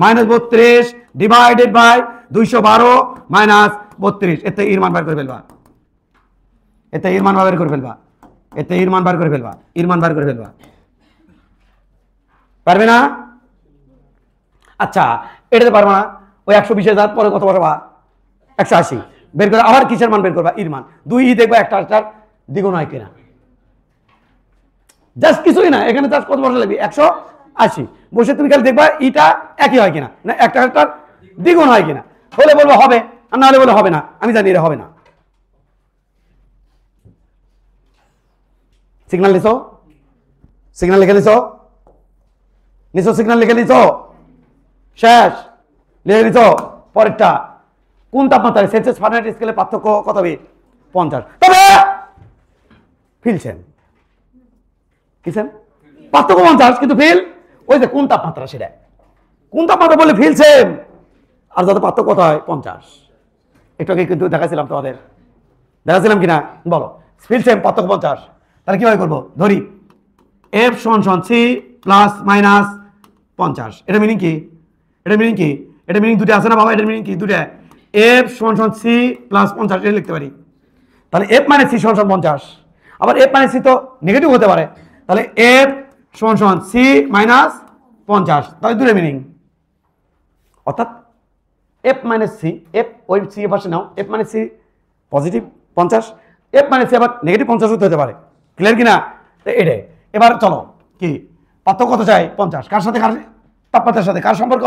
মাইনাস 32 ডিভাইডেড বাই 212 মাইনাস 32, এতে ইর মান বার করে ফেলবা, এতে ইর মান বার করে ফেলবা, এতে ইর মান বার করে ফেলবা, ইর মান বার করে ফেলবা, পারবে না? আচ্ছা এটাতে পারবা না, ওই 120,000 পরে কত পারবা 180 বের করে আবার কিসের মান বের করবা, ইর মান। দুই দেখবা একটা আরেকটার দ্বিগুণ হয় কিনা, জাস্ট কিছুই না, এখানে জাস্ট কত বসে লাগবে 180 বসে তুমি খালি দেখবা ইটা একই হয় কিনা, না একটা আরেকটার দ্বিগুণ হয় কিনা, হলে বলবো হবে আর না হলে বলে হবে না, আমি জানি এটা হবে না। সিগন্যাল নিছো, সিগন্যাল লিখে নিছো, নিছো সিগন্যাল লিখে নিছো, শেষ লিখে নিছো। পরেরটা কোন তাপমাত্রায় সেলসিয়াস ফারেনহাইট স্কেলে পার্থক্য কত হবে 50, তবে ফিলছেন কিছেন পার্থক্য 50 কিন্তু ফিল ওই যে কোন তাপমাত্রা, সেটা কোন তাপমাত্রা বলে ফিলছেন, আর যাতে পার্থক্য কত হয় 50। একটু আগে কিন্তু দেখাছিলাম তোমাদের, দেখাছিলাম কিনা বলো, ফিলছেন পার্থক্য 50, তাহলে কিভাবে করবো, ধরি এফ সমান সি প্লাস মাইনাস 50, এটা মিনিং কি, এটা মিনিং কি, এটা মিনিং দুটো আছে না বাবা, এটার মিনিং কি দুটো, এফ সমান সি প্লাস 50 এটা লিখতে পারি, তাহলে এফ মাইনাস সি সমান 50, আবার এফ মাইনাস সি তো নেগেটিভ হতে পারে, তাহলে এফ সমান সি মাইনাস 50, তাহলে দুটো মিনিং, অর্থাৎ এফ মাইনাস সি, এফ ওই সি এর পাশে নাও, F minus C positive 50, F minus C আবার নেগেটিভ 50 হতে পারে, ক্লিয়ার কিনা, তো এটাই। এবার চলো কি পার্থক্য কত চাই 50, কার সাথে, কার তাপমাত্রার সাথে, কার সম্পর্ক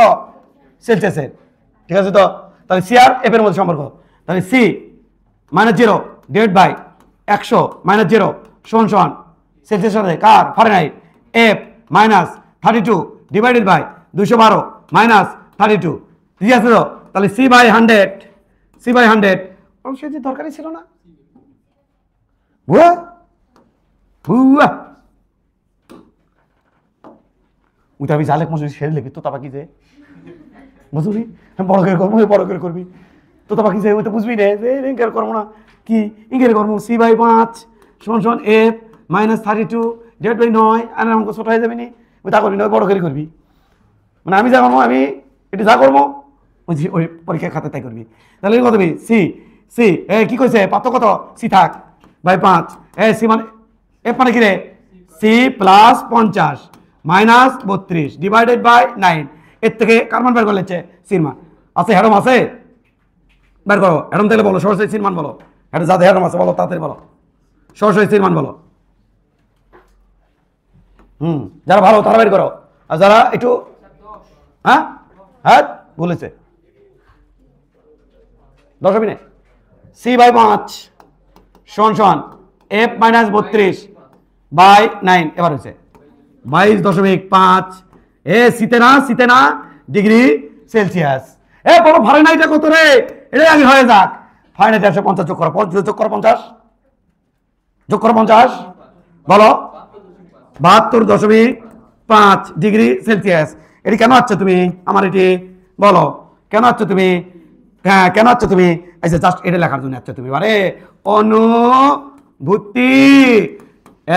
সেলসিয়াসের, ঠিক আছে তো, তাহলে সি আর এফ এর মধ্যে সম্পর্ক, তাহলে C minus 0 divide by 100 minus 0 সমান সমান সেলসিয়াসের সাথে কার Fahrenheit, F minus 32 divided by 212 minus 32, ঠিক আছে তো, তাহলে সি বাই 100, সি বাই 100 অবশ্যই যে দরকারই ছিল না, বুয়া বুয়া উঠে আমি জালেক মজুরি সেরে লিখি তো তাবা কি যে মজুরি বড় করে করবো, বড় করে করবি তো তাবা কি যে ওই তো বুঝবি না যে ইঙ্কের করবো না, কি ইঙ্কের করবো, সি বাই 5 সমান সমান এফ মাইনাস 32 ডিভাইড বাই 9, আর আমাকে ছোট হয়ে যাবে নি, ওই তা করবি না, ওই বড় করে করবি, মানে আমি যা করবো, আমি এটা যা করবো ওই পরীক্ষার খাতা তাই করবি, তাহলে কত হবে সি, সি কি কইছে পার্থক্য কত, সি থাক বাই 5, সি মানে এফ মানে কি রে C plus 50 minus 32 divided by 9, এর থেকে কার মান বের করে নিচ্ছে, সির মান আছে, হেরম আছে বের করো, হেরম তাহলে বলো সরাসরি সির মান বলো, এটা যাদের হেরম আছে বলো তাড়াতাড়ি বলো, সরাসরি সির মান বলো, যারা ভালো তারা বের করো, আর যারা একটু হ্যাঁ হ্যাঁ বলেছে 10 হবে না, সি বাই 5 সমান সমান এফ মাইনাস 32 বাই 9, এবার হচ্ছে 22.5 শীতে না ডিগ্রি সেলসিয়াস, বলো ফারেনহাইটে কত রে, এটাই আগে হয়ে যাক, ফারেনহাইটে 150 যোগ করো, 50 যোগ করো 50 বলো 72.5 ডিগ্রি সেলসিয়াস, এটি কেন আছো তুমি আমার, এটি বলো কেন আছো তুমি, হ্যাঁ কেন আছো তুমি, আচ্ছা জাস্ট এটা লেখার জন্য আছো তুমি, আরে অনুভূতি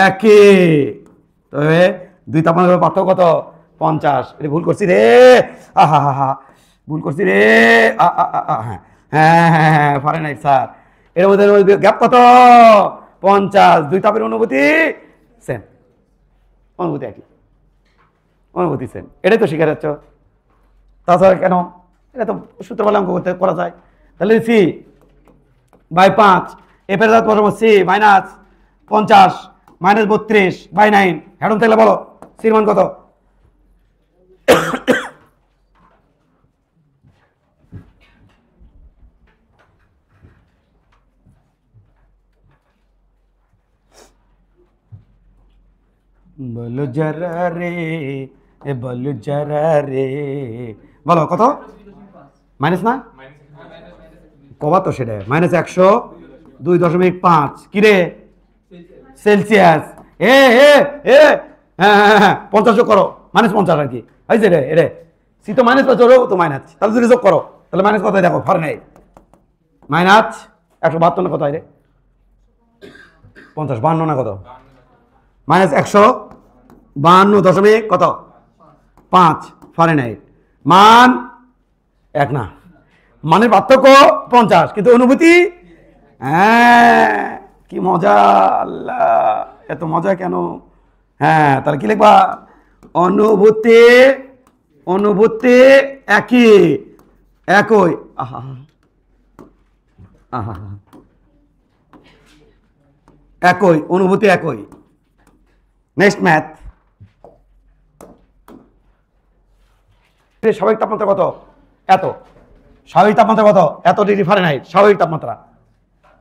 একই, তবে দুই তাপমাত্রার পার্থক্য কত 50, এটা ভুল করছি রে, আহা হা হা ভুল করছি রে, হ্যাঁ হ্যাঁ হ্যাঁ হ্যাঁ ফারেনহাইট স্যার, এর মধ্যে গ্যাপ কত 50, দুই তাপের অনুভূতি সেম, অনুভূতি একই, অনুভূতি সেম, এটাই তো শিখে যাচ্ছ, তাছাড়া কেন, এটা তো সূত্র বলে অঙ্ক করতে করা যায়, তাহলে সি বাই 5 এফ এর পর সি মাইনাস 50 -32/9 হেডন তাহলে বলো সির মান কত? বলো যারা রে বলো যারা রে, বলো কত? মাইনাস না কবা তো সেটা -102.5 কি রে সেলসিয়াস। এ এ এ হ্যাঁ 50 যোগ করো -50 আর কি হয়েছে রে। এরে সি তো মাইনাস পাচ্ছ তো মাইনাস, তাহলে যদি যোগ করো তাহলে মাইনাস কত দেখো ফারেনহাইট -172 না কত হয় রে? 50 52 না কত? -152 কত 5 ফারেনহাইট। মান এক না, মানের পার্থক্য 50 কিন্তু অনুভূতি হ্যাঁ কি মজা, আল্লাহ এত মজা কেন? হ্যাঁ তাহলে কি লিখবা? অনুভূতি অনুভূতি একই একই আহা আহা একই অনুভূতি একই। Next math. স্বাভাবিক তাপমাত্রা কত? এত। স্বাভাবিক তাপমাত্রা কত? এত ডিগ্রি ফারেনহাইট স্বাভাবিক তাপমাত্রা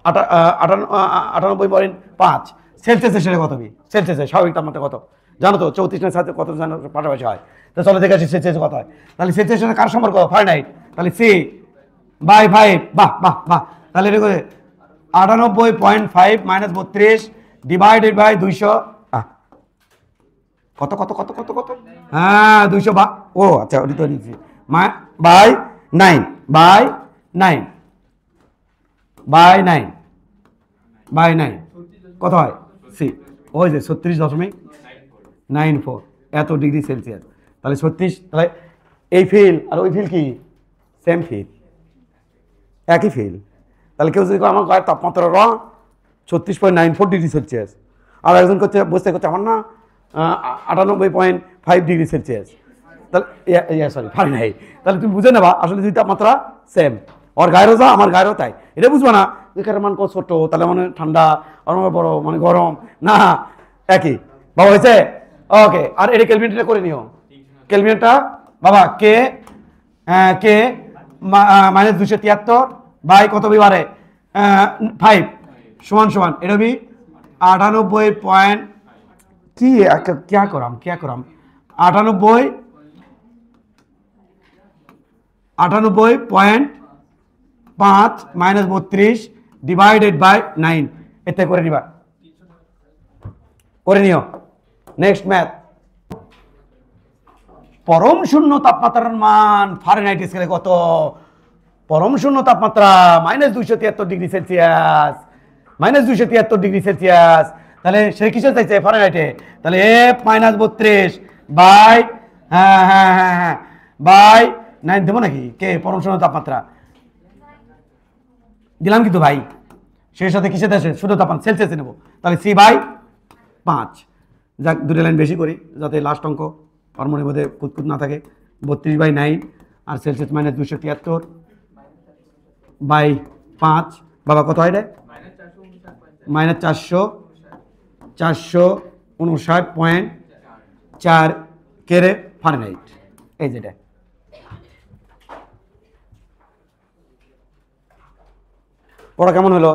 98.5 সেলসিয়াসে সেটা কত? সেলসিয়াসে স্বাভাবিক তাপমাত্রা কত জানো তো? 34 সাথে কত জানো পাশাপাশি হয়? তো চলো দেখে আসি সেলসিয়াসে কত হয়। তাহলে সেলসিয়াসের কার সম্পর্ক? ফারেনহাইট। তাহলে C/5 বাহ বাহ বাহ। তাহলে এটা 98.5 -32 ডিভাইডেড বাই 200 কত কত কত কত কত হ্যাঁ 200 ও আচ্ছা ওটা তো লিখছি বাই 9 বাই 9 কত হয়? সি ওই যে 36.94 এত ডিগ্রি সেলসিয়াস। তাহলে 36, তাহলে এই ফিল আর ওই ফিল কি সেম ফিল, একই ফিল। তাহলে কেউ যদি আমার গায়ের তাপমাত্রা 36.94 ডিগ্রি সেলসিয়াস আর একজন করছে বসতে করছে আমার না 98.5 ডিগ্রি সেলসিয়াস, তাহলে সরি ফারেনহাইট। তাহলে তুমি বুঝে নেবা আসলে দুই তাপমাত্রা সেম, ওর গায়েরও যা আমার গায়েরও তাই। এটা বুঝবা না যেখানে মান ছোট তাহলে মানে ঠান্ডা আর বড় মানে গরম না, একই। বাবা হয়েছে ওকে। আর এটা ক্যালকুলেটরটা করে নিও, ক্যালকুলেটরটা বাবা কে কে -273 বাই কত বিবারে 5 সমান সমান এটা বি 98 পয়েন্ট কি क्या कराम 98.5 -32 ডিভাইডেড বাই 9 এতে করে নিবা, করে নিও। Next math. পরম শূন্য তাপমাত্রার মান ফারেনহাইট স্কেলে কত? পরম শূন্য তাপমাত্রা -273 ডিগ্রি সেলসিয়াস, -273 ডিগ্রি সেলসিয়াস। তাহলে সে কিসে চাইছে? ফারেনহাইটে। তাহলে F-32 বাই বাই 9 দেবো নাকি? কে পরম শূন্য তাপমাত্রা দিলাম কিন্তু ভাই, সেই সাথে কিসে দেশে শূন্য তাপমাত্রা সেলসিয়াসে নেবো। তাহলে C/5 যাক দুটো লাইন বেশি করি যাতে লাস্ট অঙ্ক হরমোনের মধ্যে কুতকুত না থাকে। 32/9 আর সেলসিয়াস -273/5 বাবা কত হয় রে? -459.4 কেরে ফারেনহাইট। এই যেটা পড়া কেমন হলো?